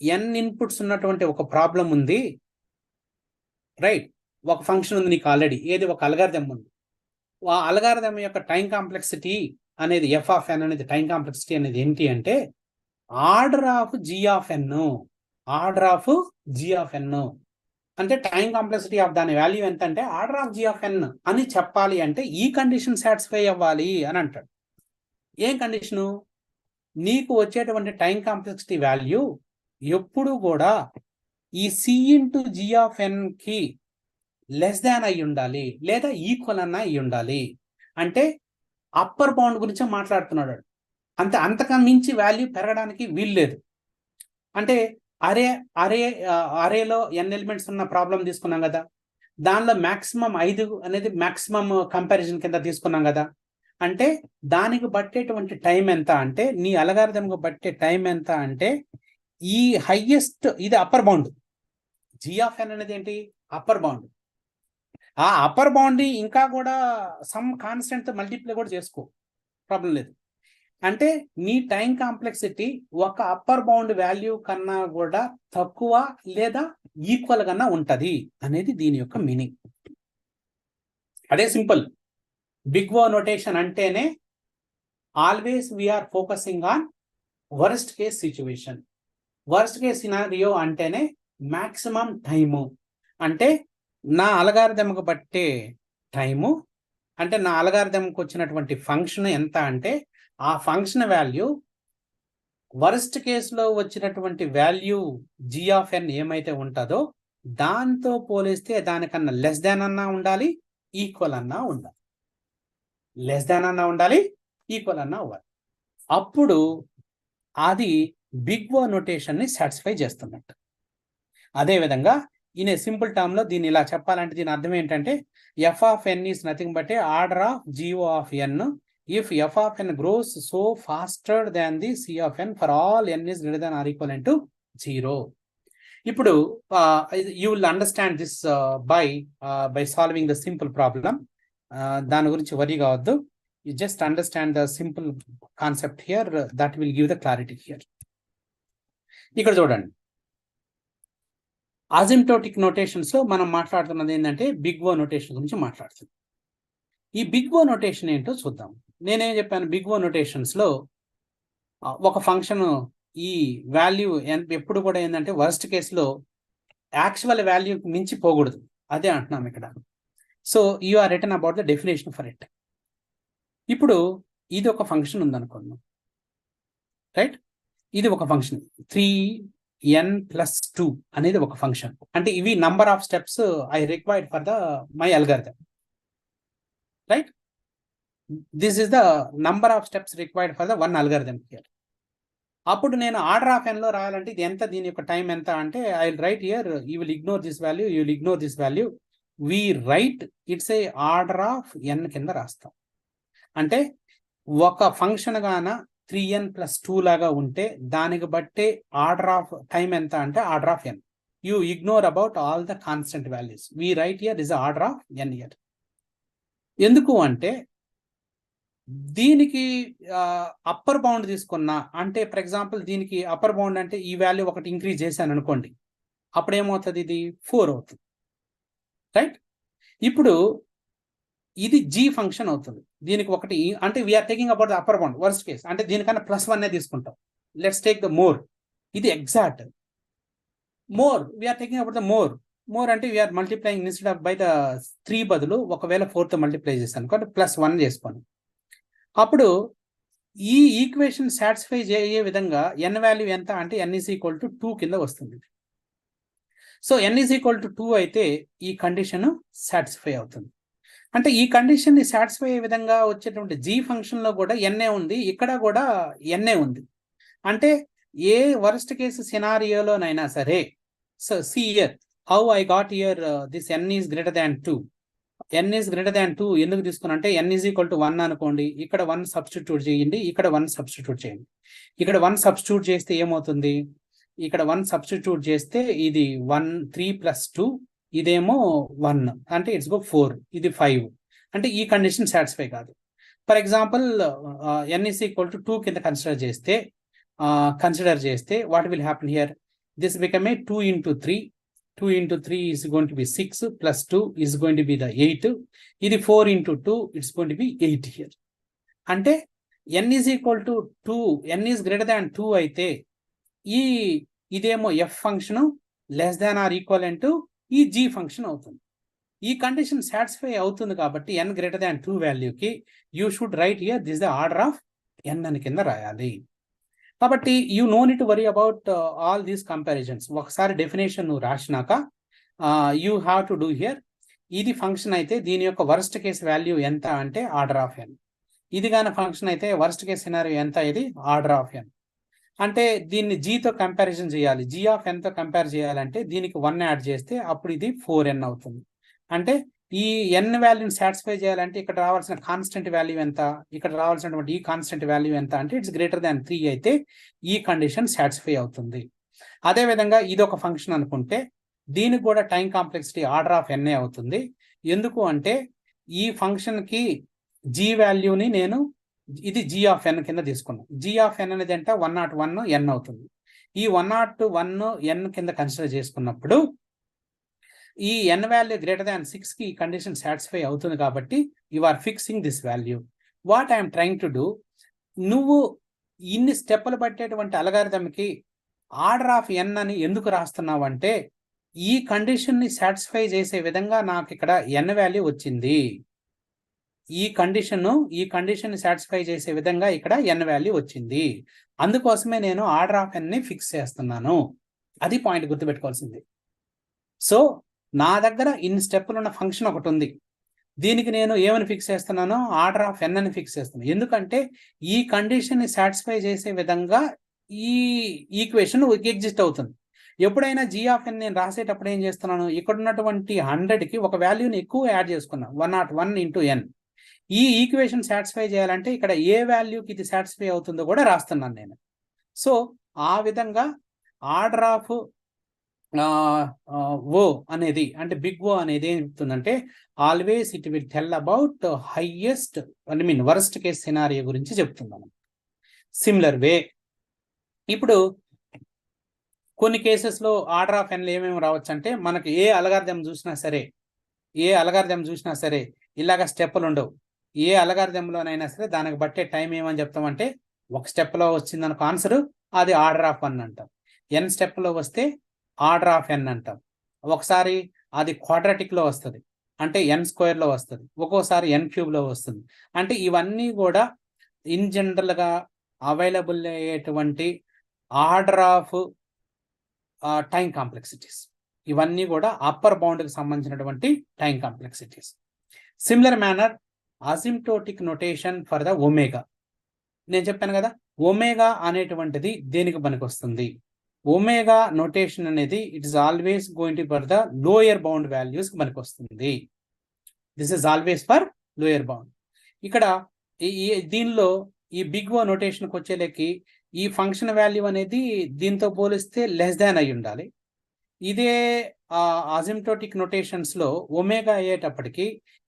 ఎన్ ఇన్పుట్స్ ఉన్నటువంటి ఒక ప్రాబ్లం ఉంది, రైట్? ఒక ఫంక్షన్ ఉంది నీకు ఆల్రెడీ, ఏది ఒక అల్గారిథం ఉంది. ఆ అల్గారిథం యొక్క టైం కాంప్లెక్సిటీ అనేది ఎఫ్ ఆఫ్ ఎన్ అనేది టైం కాంప్లెక్సిటీ అనేది ఏంటి అంటే order of G of N, order of G of N అంటే టైం కాంప్లెక్సిటీ ఆఫ్ దాని వాల్యూ ఎంత అంటే ఆర్డర్ ఆఫ్ జీ ఆఫ్ ఎన్ అని చెప్పాలి అంటే ఈ కండిషన్ సాటిస్ఫై అవ్వాలి అని అంటాడు. ఏం కండిషను? నీకు వచ్చేటువంటి టైం కాంప్లెక్సిటీ వాల్యూ ఎప్పుడు కూడా ఈ సి ఇంటూ జీ ఆఫ్ ఎన్ కి లెస్ దాన్ అయి ఉండాలి లేదా ఈక్వల్ అన్న అయి ఉండాలి. అంటే అప్పర్ బౌండ్ గురించి మాట్లాడుతున్నాడు. అంతకన్నా మించి వాల్యూ పెరగడానికి వీల్లేదు. అంటే అరేలో ఎన్ ఎలిమెంట్స్ ఉన్న ప్రాబ్లం తీసుకున్నాం కదా, దానిలో మాక్సిమం 5 అనేది మాక్సిమం కంపారిజన్ కింద తీసుకున్నాం కదా. అంటే దానికి పట్టేటువంటి టైం ఎంత అంటే నీ అల్గారిథంకు పట్టే టైం ఎంత అంటే ఈ హైయెస్ట్, ఇది upper bound. G of N అనేది ఏంటి? Upper bound. ఆ అప్పర్ బౌండ్ ఇంకా కూడా సమ్ కాన్స్టెంట్ మల్టిప్లై కూడా చేసుకో, ప్రాబ్లం లేదు. అంటే నీ టైం కాంప్లెక్సిటీ ఒక అప్పర్ బౌండ్ వాల్యూ కన్నా కూడా తక్కువ లేదా ఈక్వల్ కన్నా ఉంటది అనేది దీని యొక్క మీనింగ్. అదే సింపుల్. బిగ్ ఓ నోటేషన్ అంటేనే always we are focusing on worst case situation. Worst case scenario అంటేనే మాక్సిమం టైము. అంటే నా అల్గారిథంకు బట్టే టైము అంటే నా అల్గారిథంకు వచ్చినటువంటి ఫంక్షన్ ఎంత అంటే ఆ ఫంక్షన్ వాల్యూ వర్స్ట్ కేసులో వచ్చినటువంటి వాల్యూ జీ ఆఫ్ ఎన్ ఏమైతే ఉంటుందో దాంతో పోలిస్తే దానికన్నా లెస్ దాన్ అన్నా ఉండాలి, ఈక్వల్ అన్నా ఉండాలి. లెస్ దాన్ అన్నా ఉండాలి, ఈక్వల్ అన్నా అవ్వాలి. అప్పుడు అది బిగ్ ఓ నోటేషన్ ని సాటిస్ఫై చేస్తున్నట్టు. అదేవిధంగా ఇన్ ఏ సింపుల్ టర్మ్ లో దీన్ని ఇలా చెప్పాలంటే దీని అర్థం ఏంటంటే f of N is nothing but a order of g of n if f of n grows so faster than the c of n for all n is greater than or equivalent to 0. ఇప్పుడు you will understand this by solving the simple problem. దాని గురించి వరి కావద్దు. You just understand the simple concept here, that will give the clarity here. ఇక్కడ చూడండి, asymptotic notations లో మనం మాట్లాడుతున్నది ఏంటంటే బిగ్ ఓ నోటేషన్ గురించి మాట్లాడుతుంది. ఈ బిగ్ ఓ నోటేషన్ ఏంటో చూద్దాం. నేనేం చెప్పాను, బిగ్ ఓ నోటేషన్స్ లో ఒక ఫంక్షన్ ఈ వాల్యూ ఎప్పుడు కూడా ఏంటంటే వర్స్ట్ కేసులో యాక్చువల్ వాల్యూ మించి పోకూడదు, అదే అంటున్నాం ఇక్కడ. So you are written about the definition for it. ఇప్పుడు ఇది ఒక ఫంక్షన్ ఉందనుకున్నాం, రైట్? ఇది ఒక ఫంక్షన్ 3n+2 అనేది ఒక ఫంక్షన్. అంటే ఇవి number of steps I required for the my algorithm, right? This is the number of steps required for the one algorithm here. అప్పుడు నేను ఆర్డర్ ఆఫ్ ఎన్ లో రాయాలంటే ఇది ఎంత, దీని యొక్క టైం ఎంత అంటే I will write here, you will ignore this value, you will ignore this value, we write it's a order of N కింద రాస్తాం. అంటే ఒక ఫంక్షన్ గాన 3n+2 లాగా ఉంటే దానికి బట్టే ఆర్డర్ ఆఫ్ టైం ఎంత అంటే order of n. You ignore about all the constant values. We write here is order of n here. ఎందుకు అంటే దీనికి అప్పర్ బౌండ్ తీసుకున్నా అంటే ఫర్ ఎగ్జాంపుల్ దీనికి అప్పర్ బౌండ్ అంటే ఈ వాల్యూ ఒకటి ఇంక్రీజ్ చేశాను అనుకోండి, అప్పుడు ఏమవుతుంది, ఇది 4 అవుతుంది, రైట్? ఇప్పుడు ఇది జీ ఫంక్షన్ అవుతుంది. దీనికి ఒకటి అంటే we're taking about the upper bound worst case, అంటే దీనికన్నా +1 తీసుకుంటాం. లెట్స్ టేక్ ద మోర్, ఇది exact more, we're taking about the more అంటే we're multiplying instead of by the 3 బదులు ఒకవేళ 4తో మల్టిప్లై చేశాను కాబట్టి +1 చేసుకోండి. అప్పుడు ఈ ఈక్వేషన్ సాటిస్ఫై అయ్యే విధంగా ఎన్ వాల్యూ ఎంత అంటే n = 2 కింద వస్తుంది. సో n = 2 అయితే ఈ కండిషన్ సాటిస్ఫై అవుతుంది. అంటే ఈ కండిషన్ ని సాటిస్ఫై అయ్యే విధంగా వచ్చేటువంటి జీ ఫంక్షన్ లో కూడా ఎన్ఏ ఉంది, ఇక్కడ కూడా ఎన్ఏ ఉంది. అంటే ఏ వర్స్ట్ కేసు సినారియోలోనైనా సరే, so see here how I got here this n is greater than 2. n is greater than 2 ఎందుకు తీసుకున్నా అంటే n = 1 అనుకోండి, ఇక్కడ 1 సబ్స్టిట్యూట్ చేయండి, ఇక్కడ 1 సబ్స్టిట్యూట్ చేయండి. ఇక్కడ 1 సబ్స్టిట్యూట్ చేస్తే ఏమవుతుంది, ఇక్కడ 1 సబ్స్టిట్యూట్ చేస్తే ఇది 1 3 + 2 ఇదేమో 1 అంటే ఇట్స్ గో 4, ఇది 5. అంటే ఈ కండిషన్ సాటిస్ఫై కాదు. For example n is equal to 2 కింద కన్సిడర్ చేస్తే what will happen here? This become a 2 into 3. 2 into 3 is going to be 6 plus 2 is going to be the 8. ఇది 4 into 2, it's going to be 8 here. అంటే n is equal to 2, n is greater than 2 అయితే ఇదేమో f function less than or equal to ఈ g function అవుతుంది. ఈ condition satisfy అవుతుంది కాబట్టి n greater than 2 వాల్యూకి you should write here this the order of n అని కింద రాయాలి. కాబట్టి you no need to worry about all these comparisons. ఒకసారి డెఫినేషన్ నువ్వు రాసినాక you have to do here. ఇది ఫంక్షన్ అయితే దీని యొక్క వర్స్ట్ కేస్ వాల్యూ ఎంత అంటే ఆర్డర్ ఆఫ్ n. ఇది కానీ ఫంక్షన్ అయితే వర్స్ట్ కేస్ సినారియో ఎంత? ఇది ఆర్డర్ ఆఫ్ n. అంటే దీన్ని జీతో కంపారిజన్ చేయాలి. జీ ఆఫ్ n తో కంపేర్ చేయాలంటే దీనికి 1 యాడ్ చేస్తే అప్పుడు ఇది 4n అవుతుంది. అంటే ఈ n వాల్యూని సాటిస్ఫై చేయాలంటే ఇక్కడ రావాల్సిన కాన్స్టెంట్ వాల్యూ ఎంత? ఇక్కడ రావాల్సినటువంటి ఈ కాన్స్టెంట్ వాల్యూ ఎంత అంటే ఇట్స్ గ్రేటర్ దాన్ 3 అయితే ఈ కండిషన్ సాటిస్ఫై అవుతుంది. అదేవిధంగా ఇది ఒక ఫంక్షన్ అనుకుంటే దీనికి కూడా time complexity order of n అవుతుంది. ఎందుకు అంటే ఈ ఫంక్షన్ కి g వాల్యూని నేను ఇది g ఆఫ్ n కింద తీసుకున్నాను. g ఆఫ్ n అనేది అంటే 101 n అవుతుంది. ఈ 101 n కింద కన్సిడర్ చేసుకున్నప్పుడు ఈ n వాల్యూ గ్రేటర్ దాన్ 6 కి ఈ కండిషన్ సాటిస్ఫై అవుతుంది కాబట్టి you are fixing this value. What I'm trying to do, నువ్వు ఇన్ని స్టెప్పులు పట్టేటువంటి అల్గారిథంకి ఆర్డర్ ఆఫ్ n అని ఎందుకు రాస్తున్నావు అంటే ఈ కండిషన్ ని సాటిస్ఫై చేసే విధంగా నాకు ఇక్కడ n వాల్యూ వచ్చింది. ఈ కండిషన్ ని సాటిస్ఫై చేసే విధంగా ఇక్కడ n వాల్యూ వచ్చింది. అందుకోసమే నేను ఆర్డర్ ఆఫ్ n ని ఫిక్స్ చేస్తున్నాను. అది పాయింట్ గుర్తుపెట్టుకోవాల్సింది. సో నా దగ్గర ఇన్ని స్టెప్పులు ఉన్న ఫంక్షన్ ఒకటి ఉంది. దీనికి నేను ఏమని ఫిక్స్ చేస్తున్నాను? ఆర్డర్ ఆఫ్ n అని ఫిక్స్ చేస్తున్నాను. ఎందుకంటే ఈ కండిషన్ ని సాటిస్ఫై చేసే విధంగా ఈ ఈక్వేషన్ ఎగ్జిస్ట్ అవుతుంది. ఎప్పుడైనా g ఆఫ్ n నేను రాసేటప్పుడు ఏం చేస్తున్నాను? ఇక్కడ ఉన్నటువంటి 100కి ఒక వాల్యూని ఎక్కువ యాడ్ చేసుకున్నాను, 101 into n. ఈ ఈక్వేషన్ సాటిస్ఫై చేయాలంటే ఇక్కడ ఏ వాల్యూకి ఇది సాటిస్ఫై అవుతుందో కూడా రాస్తున్నాను నేను. సో ఆ విధంగా ఆర్డర్ ఆఫ్ ఓ అనేది అంటే బిగ్ ఓ అనేది ఏం చెప్తుందంటే always it will tell about highest worst case scenario గురించి చెప్తున్నాను. సిమిలర్ వే ఇప్పుడు కొన్ని కేసెస్లో ఆర్డర్ ఆఫ్ n ఏమేమి రావచ్చు అంటే మనకు ఏ అల్గారిథం చూసినా సరే ఇలాగ స్టెప్పులు ఉండవు. ఏ అల్గారిథంలోనైనా సరే దానికి బట్టే టైం ఏమని చెప్తామంటే ఒక స్టెప్లో వచ్చిందనుకో ఆన్సర్ అది ఆర్డర్ ఆఫ్ 1 అంటాం. n స్టెప్లో వస్తే ఆర్డర్ ఆఫ్ n అంటాం. ఒకసారి అది క్వాడ్రాటిక్లో వస్తుంది అంటే n² లో వస్తుంది, ఒక్కోసారి n³ లో వస్తుంది. అంటే ఇవన్నీ కూడా ఇన్ జనరల్గా అవైలబుల్ అయ్యేటువంటి ఆర్డర్ ఆఫ్ టైం కాంప్లెక్సిటీస్. ఇవన్నీ కూడా అప్పర్ బౌండ్కి సంబంధించినటువంటి time complexities. Similar manner asymptotic notation for the omega. నేను చెప్పాను కదా, ఒమేగా అనేటువంటిది దేనికి పనికొస్తుంది? ఒమేగా నొటేషన్ అనేది it is always going to for the lower bound values మనకు వస్తుంది. This is always for lower bound. ఇక్కడ దీనిలో ఈ బిగ్ ఓ నొటేషన్కి వచ్చేలకి ఈ ఫంక్షన్ వాల్యూ అనేది దీంతో పోలిస్తే లెస్ దాన్ అయి ఉండాలి. ఇదే అసిమ్ప్టోటిక్ నొటేషన్స్ లో ఒమేగా అయ్యేటప్పటికి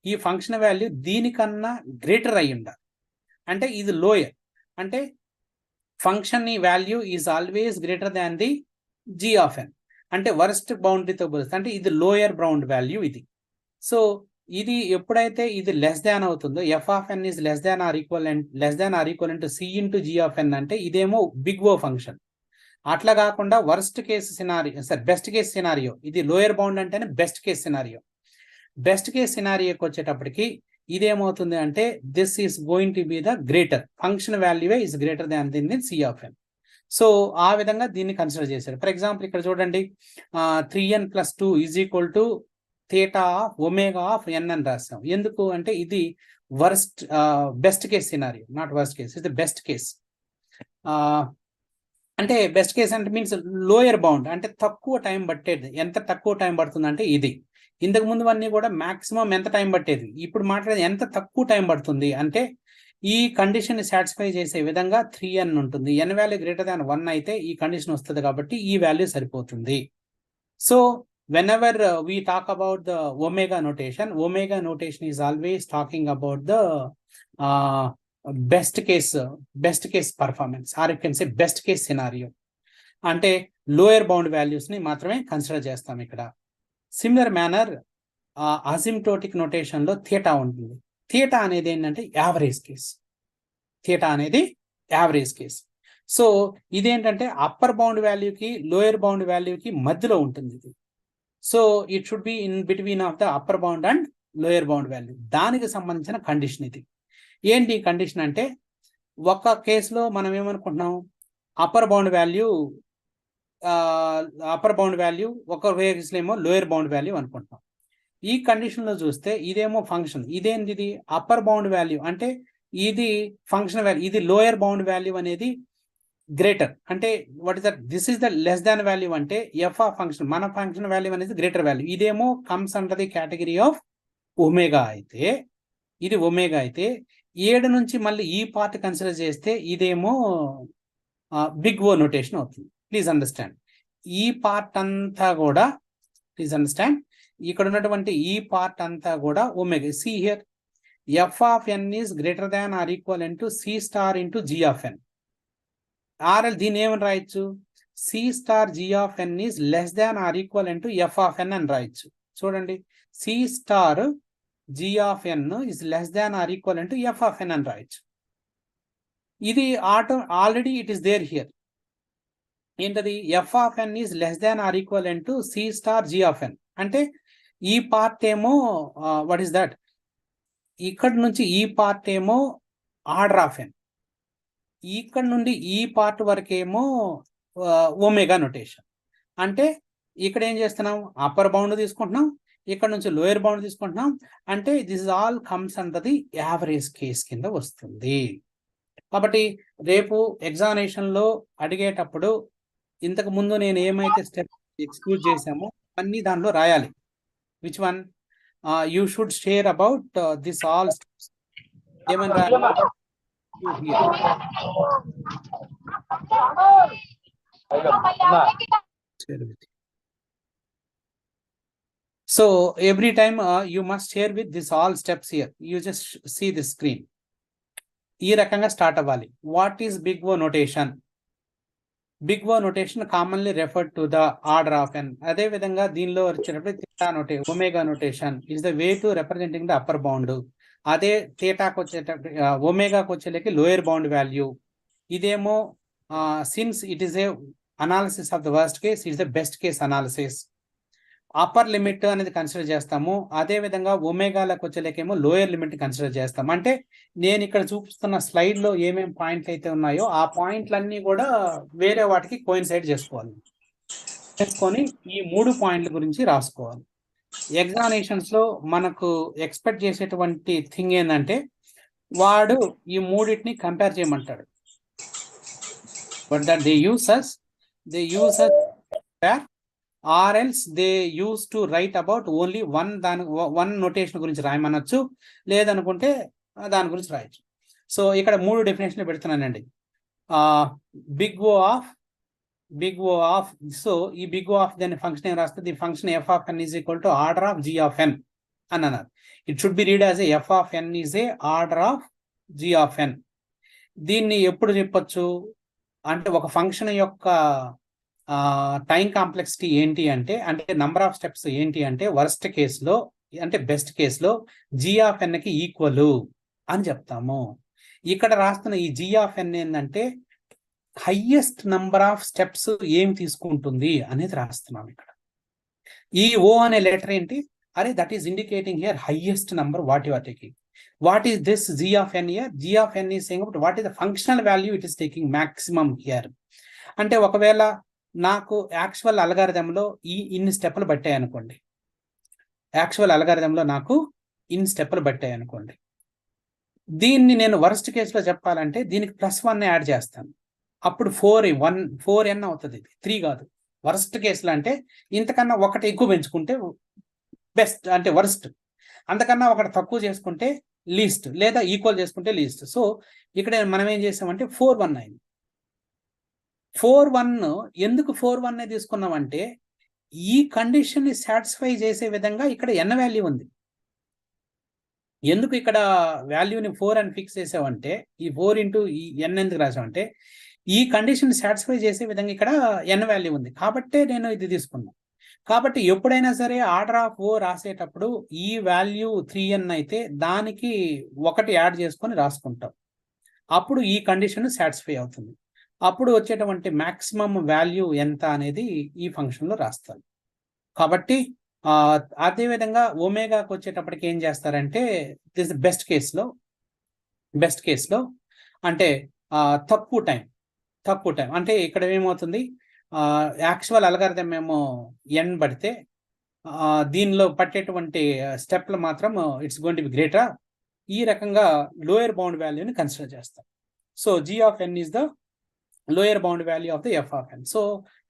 ఈ ఫంక్షన్ వాల్యూ దీనికన్నా గ్రేటర్ అయి ఉండాలి. అంటే ఇది లోయర్, అంటే function value is always greater than the g of n. అంటే వర్స్ట్ బౌండరీతో పోలిస్తే అంటే ఇది లోయర్ బౌండ్ వాల్యూ ఇది. సో ఇది ఎప్పుడైతే ఇది లెస్ దాన్ అవుతుందో f of n is less than or equal to c into g of n అంటే ఇదేమో బిగ్ ఓ ఫంక్షన్. అట్లా కాకుండా worst case scenario best case scenario, ఇది లోయర్ బౌండ్ అంటేనే best case scenario. Best case సినారియోకి వచ్చేటప్పటికి ఇదేమవుతుంది అంటే this is going to be the greater function value is greater than then c of n. సో ఆ విధంగా దీన్ని కన్సిడర్ చేశారు. ఫర్ ఎగ్జాంపుల్ ఇక్కడ చూడండి 3n + 2 is equal to theta of omega of n అని రాస్తాం. ఎందుకు అంటే ఇది best case scenario, not worst case, ఇది బెస్ట్ కేస్. అంటే బెస్ట్ కేస్ అంటే మీన్స్ లోయర్ బౌండ్, అంటే తక్కువ టైం పట్టేది. ఎంత తక్కువ టైం పడుతుంది అంటే ఇది. ఇంతకు ముందు అన్నీ కూడా మాక్సిమం ఎంత టైం పట్టేది, ఇప్పుడు మాట్లాడేది ఎంత తక్కువ టైం పడుతుంది అంటే ఈ కండిషన్ ని సాటిస్ఫై చేసే విధంగా 3n ఉంటుంది. n వాల్యూ గ్రేటర్ దాన్ 1 అయితే ఈ కండిషన్ వస్తుంది కాబట్టి ఈ వాల్యూ సరిపోతుంది. So whenever we talk about the omega notation is always talking about the best case performance, or you can say best case scenario. అంటే లోయర్ బౌండ్ వాల్యూస్ ని మాత్రమే consider చేస్తాం ఇక్కడ. సిమిలర్ మేనర్ అసిమ్టోటిక్ నోటేషన్ లో theta ఉంటుంది. Theta అనేది ఏంటంటే average case. So ఇదేంటంటే అప్పర్ బౌండ్ వాల్యూకి లోయర్ బౌండ్ వాల్యూకి మధ్యలో ఉంటుంది ఇది. So it should be in between of the upper bound and lower bound value. దానికి సంబంధించిన కండిషన్ ఇది. ఏంటి కండిషన్ అంటే, ఒక కేసులో మనం ఏమనుకుంటున్నాం, అప్పర్ బౌండ్ వాల్యూ ఒక కేసులో ఏమో లోయర్ బౌండ్ వాల్యూ అనుకుంటున్నాం. ఈ కండిషన్ లో చూస్తే ఇదేమో ఫంక్షన్, ఇదేంటి ఇది అప్పర్ బౌండ్ వాల్యూ అంటే ఇది ఫంక్షన్ వాల్యూ, ఇది లోయర్ బౌండ్ వాల్యూ అనేది గ్రేటర్. అంటే what is that, this is the less than value అంటే ఎఫ్ ఆఫ్ ఫంక్షన్, మన ఫంక్షన్ వాల్యూ అనేది గ్రేటర్ వాల్యూ. ఇదేమో comes under the category of omega అయితే, ఇది ఒమేగా అయితే 7 నుంచి మళ్ళీ ఈ పార్ట్ కన్సిడర్ చేస్తే ఇదేమో బిగ్ ఓ నోటేషన్ అవుతుంది. ప్లీజ్ అండర్స్టాండ్, ఈ పార్ట్ అంతా కూడా ప్లీజ్ అండర్స్టాండ్, ఇక్కడ ఉన్నటువంటి ఈ పార్ట్ అంతా కూడా omega. See here, F of N is greater than or equal to C star into G of N. ఆర్ఎల్ దీన్ని ఏమని రాయొచ్చు, C star G of N is less than or equal to F of ఎన్ అని రాయొచ్చు. చూడండి, C star G of N is less than or equal to F of ఎన్ అని రాయొచ్చు. ఇది already it is there here. ఏంటది, F of N is less than or equal to C star G of N. అంటే ఈ part ఏమో what is that, ఇక్కడ నుంచి ఈ పార్ట్ ఏమో ఆర్డర్ ఆఫ్ ఎన్, ఇక్కడ నుండి ఈ పార్ట్ వరకేమో ఒమేగా నొటేషన్. అంటే ఇక్కడ ఏం చేస్తున్నాం, అప్పర్ బౌండ్ తీసుకుంటున్నాం, ఇక్కడ నుంచి లోయర్ బౌండ్ తీసుకుంటున్నాం. అంటే this is all comes under the average case కింద వస్తుంది. కాబట్టి రేపు ఎగ్జామినేషన్ లో అడిగేటప్పుడు ఇంతకు ముందు నేను ఏమైతే స్టెప్ ఎక్స్క్లూడ్ చేశామో అన్ని దానిలో రాయాలి. Which one you should share about this all steps. ఏమని రాయాలి, so every time you must share with this all steps here. You just see the screen. ఈ రకంగా స్టార్ట్ అవ్వాలి. What is big O notation? Big O notation commonly referred to the order of N. అదే విధంగా దీనిలో వచ్చేటప్పుడు theta omega notation is the way to representing the upper bound. అదే థీటాకి వచ్చేటప్పుడు ఒమేగాకి వచ్చేలకి లోయర్ బౌండ్ వాల్యూ. ఇదేమో since it is a analysis of the worst case, it's the best case analysis. Upper limit అనేది కన్సిడర్ చేస్తాము. అదే విధంగా ఒమేగాలకు వచ్చేలేకేమో లోయర్ లిమిట్ కన్సిడర్ చేస్తాము. అంటే నేను ఇక్కడ చూపిస్తున్న స్లైడ్ లో ఏమేమి పాయింట్లు అయితే ఉన్నాయో ఆ పాయింట్లన్నీ కూడా వేరే వాటికి కోయిన్సైడ్ చేసుకొని ఈ 3 పాయింట్ల గురించి రాసుకోవాలి. ఎగ్జామినేషన్స్ లో మనకు ఎక్స్పెక్ట్ చేసేటువంటి థింగ్ ఏంటంటే, వాడు ఈ మూడింటిని కంపేర్ చేయమంటాడు. But that they use us or else they used to write about only one notation గురించి రాయమనొచ్చు, లేదనుకుంటే దాని గురించి రాయొచ్చు. సో ఇక్కడ 3 డెఫినేషన్లు పెడుతున్నానండి. బిగ్ ఓ ఆఫ్ సో ఈ బిగ్ ఓ ఆఫ్ దాని ఫంక్షన్ ఏం రాస్తే, the function F of N is equal to order of G of ఎన్ అని అన్నారు. It should be read as F of N is a order of G of N. దీన్ని ఎప్పుడు చెప్పొచ్చు అంటే, ఒక ఫంక్షన్ యొక్క టైం కాంప్లెక్సిటీ ఏంటి అంటే నంబర్ ఆఫ్ స్టెప్స్ ఏంటి అంటే, వర్స్ట్ కేసులో అంటే బెస్ట్ కేసులో జీ ఆఫ్ ఎన్ కి ఈక్వల్ అని చెప్తాము. ఇక్కడ రాస్తున్న ఈ జీ ఆఫ్ ఎన్ ఏంటంటే హైయెస్ట్ నంబర్ ఆఫ్ స్టెప్స్ ఏం తీసుకుంటుంది అనేది రాస్తున్నాం ఇక్కడ. ఈ ఓ అనే లెటర్ ఏంటి, అరే that is indicating here highest number what you are taking. What is this g of n here? G of N is saying about what is the functional value it is taking maximum here. అంటే ఒకవేళ నాకు actual అల్గారిథంలో ఇన్ని స్టెప్పులు పట్టాయి అనుకోండి, దీన్ని నేను worst కేసులో చెప్పాలంటే దీనికి +1 యాడ్ చేస్తాను. అప్పుడు 4n అవుతుంది. 3 కాదు. వరస్ట్ కేసులో అంటే ఇంతకన్నా ఒకటి ఎక్కువ పెంచుకుంటే బెస్ట్ అంటే వరస్ట్, అంతకన్నా ఒకటి తక్కువ చేసుకుంటే లీస్ట్, లేదా ఈక్వల్ చేసుకుంటే లీస్ట్. సో ఇక్కడ మనం ఏం చేసామంటే 4-1 అయింది. 4-1 ఎందుకు 4-1 తీసుకున్నామంటే, ఈ కండిషన్ ని సాటిస్ఫై చేసే విధంగా ఇక్కడ n వాల్యూ ఉంది. ఎందుకు ఇక్కడ వాల్యూని 4 అని ఫిక్స్ చేసావంటే, ఈ 4 ఇంటూ ఈ n ఎందుకు రాసామంటే, ఈ కండిషన్ సాటిస్ఫై చేసే విధంగా ఇక్కడ n వాల్యూ ఉంది కాబట్టే నేను ఇది తీసుకున్నాను. కాబట్టి ఎప్పుడైనా సరే ఆర్డర్ ఆఫ్ ఓ రాసేటప్పుడు ఈ వాల్యూ 3n అయితే దానికి 1 యాడ్ చేసుకొని రాసుకుంటాం. అప్పుడు ఈ కండిషన్ సాటిస్ఫై అవుతుంది. అప్పుడు వచ్చేటువంటి మాక్సిమం వాల్యూ ఎంత అనేది ఈ ఫంక్షన్లో రాస్తారు. కాబట్టి అదేవిధంగా ఒమేగాకి వచ్చేటప్పటికి ఏం చేస్తారంటే, దిస్ బెస్ట్ కేసులో అంటే తక్కువ టైం అంటే ఇక్కడ ఏమవుతుంది, యాక్చువల్ అల్గారిథం ఏమో n పడితే దీనిలో పట్టేటువంటి స్టెప్లు మాత్రం it's going to B greater. ఈ రకంగా లోయర్ బౌండ్ వాల్యూని కన్సిడర్ చేస్తాం. So g of n is the lower bound value of the f of n. So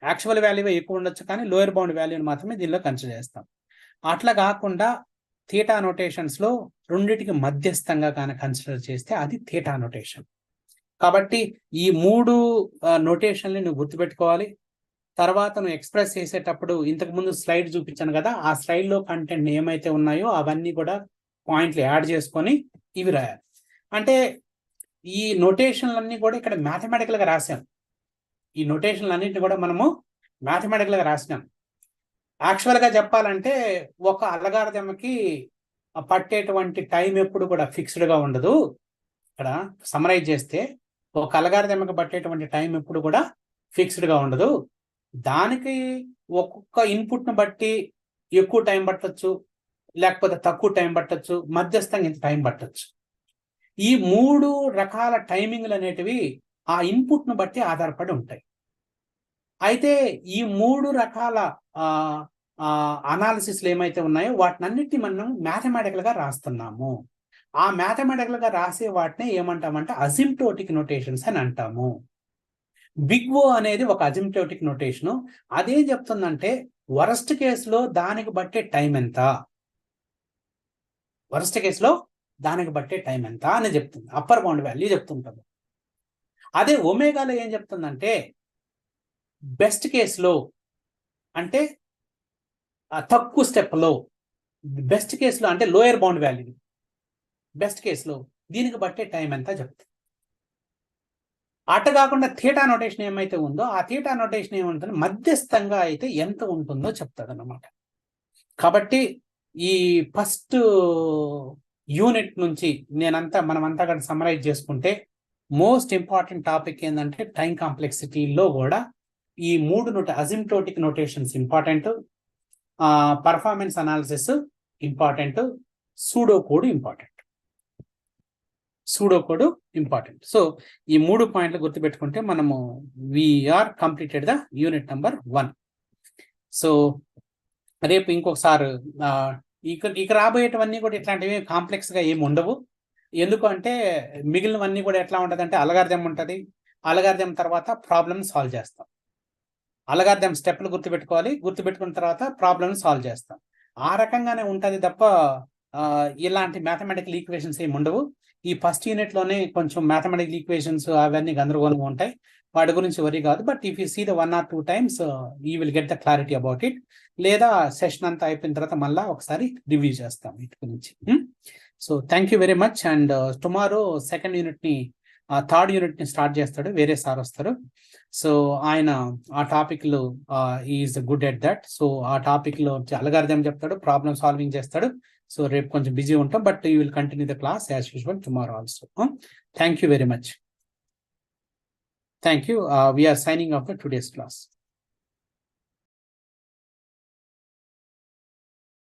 actual value ఎక్కువ ఉండొచ్చు కానీ లోయర్ బౌండ్ వాల్యూని మాత్రమే దీనిలో కన్సిడర్ చేస్తాం. అట్లా కాకుండా థీటా నోటేషన్స్లో రెండిటికి మధ్యస్థంగా కానీ కన్సిడర్ చేస్తే అది థీటా నోటేషన్. కాబట్టి ఈ 3 నోటేషన్ని నువ్వు గుర్తుపెట్టుకోవాలి. తర్వాత నువ్వు ఎక్స్ప్రెస్ చేసేటప్పుడు ఇంతకుముందు స్లైడ్ చూపించాను కదా, ఆ స్లైడ్లో కంటెంట్ ఏమైతే ఉన్నాయో అవన్నీ కూడా పాయింట్లు యాడ్ చేసుకొని ఇవి రాయాలి. అంటే ఈ నోటేషన్లన్నీ కూడా ఇక్కడ మ్యాథమెటికల్గా రాసాం. ఈ నోటేషన్లన్నింటినీ కూడా మనము మ్యాథమెటికల్గా రాసినాం. యాక్చువల్గా చెప్పాలంటే ఒక అల్గారిథంకి పట్టేటువంటి టైం ఎప్పుడు కూడా ఫిక్స్డ్గా ఉండదు. ఇక్కడ సమరైజ్ చేస్తే ఒక అల్గారిథంకి పట్టేటువంటి టైం ఎప్పుడు కూడా ఫిక్స్డ్గా ఉండదు. దానికి ఒక్కొక్క ఇన్పుట్ను బట్టి ఎక్కువ టైం పట్టొచ్చు, లేకపోతే తక్కువ టైం పట్టొచ్చు, మధ్యస్థంగా ఇంత టైం పట్టొచ్చు. ఈ 3 రకాల టైమింగ్లు అనేటివి ఆ ఇన్పుట్ను బట్టి ఆధారపడి ఉంటాయి. అయితే ఈ 3 రకాల అనాలిసిస్లు ఏమైతే ఉన్నాయో వాటినన్నిటిని మనం మ్యాథమెటికల్గా రాస్తున్నాము. ఆ మ్యాథమెటికల్గా రాసే వాటిని ఏమంటామంటే అసిమ్ప్టోటిక్ నోటేషన్స్ అని అంటాము. బిగ్ ఓ అనేది ఒక అసిమ్ప్టోటిక్ నోటేషను. అదేం చెప్తుందంటే వరస్ట్ కేసులో దానికి బట్టే టైం ఎంత, అని చెప్తుంది. అప్పర్ బౌండ్ వాల్యూ చెప్తుంటుంది. అదే ఒమేగాలో ఏం చెప్తుందంటే బెస్ట్ కేసులో అంటే తక్కువ స్టెప్లో, బెస్ట్ కేసులో అంటే లోయర్ బౌండ్ వాల్యూ, బెస్ట్ కేసులో దీనికి బట్టే టైం ఎంత చెప్తుంది. అట కాకుండా థీటా నోటేషన్ ఏమైతే ఉందో ఆ థీటా నోటేషన్ ఏముంటుందో మధ్యస్థంగా అయితే ఎంత ఉంటుందో చెప్తుంది అన్నమాట. కాబట్టి ఈ ఫస్ట్ యూనిట్ నుంచి మనమంతా కూడా సమరైజ్ చేసుకుంటే మోస్ట్ ఇంపార్టెంట్ టాపిక్ ఏంటంటే టైం కాంప్లెక్సిటీలో కూడా ఈ 3 asymptotic notations important, performance analysis important, pseudo code important. సో ఈ 3 పాయింట్లు గుర్తుపెట్టుకుంటే మనము we are completed the unit number 1. సో రేపు ఇంకొకసారి ఇక రాబోయేటవన్నీ కూడా ఇట్లాంటివి కాంప్లెక్స్గా ఏమి ఉండవు. ఎందుకంటే మిగిలినవన్నీ కూడా ఎట్లా ఉంటుంది అంటే అల్గారిథం ఉంటుంది, అల్గారిథం తర్వాత ప్రాబ్లమ్ సాల్వ్ చేస్తాం. అల్గారిథం స్టెప్లు గుర్తుపెట్టుకున్న తర్వాత ప్రాబ్లమ్ సాల్వ్ చేస్తాం. ఆ రకంగానే ఉంటుంది తప్ప ఇలాంటి మ్యాథమెటికల్ ఈక్వేషన్స్ ఏమి ఉండవు. ఈ ఫస్ట్ యూనిట్లోనే కొంచెం మ్యాథమెటికల్ ఈక్వేషన్స్ అవన్నీ గందరగోళంగా ఉంటాయి, వాటి గురించి వరీ కాదు. But if you see the 1 or 2 times you will get the clarity about it. లేదా సెషన్ అంతా అయిపోయిన తర్వాత మళ్ళీ ఒకసారి రివ్యూ చేస్తాం వీటి గురించి. So thank you very much. And tomorrow second యూనిట్ని, థర్డ్ యూనిట్ని స్టార్ట్ చేస్తాడు, వేరే సార్ వస్తారు. సో ఆయన ఆ టాపిక్లో is good at that. So ఆ టాపిక్లో అల్గారిథం చెప్తాడు, ప్రాబ్లమ్ సాల్వింగ్ చేస్తాడు. సో రేపు కొంచెం బిజీ ఉంటాం, but you will continue the class as usual tomorrow also. Thank you very much. Thank you. We are signing off the today's class.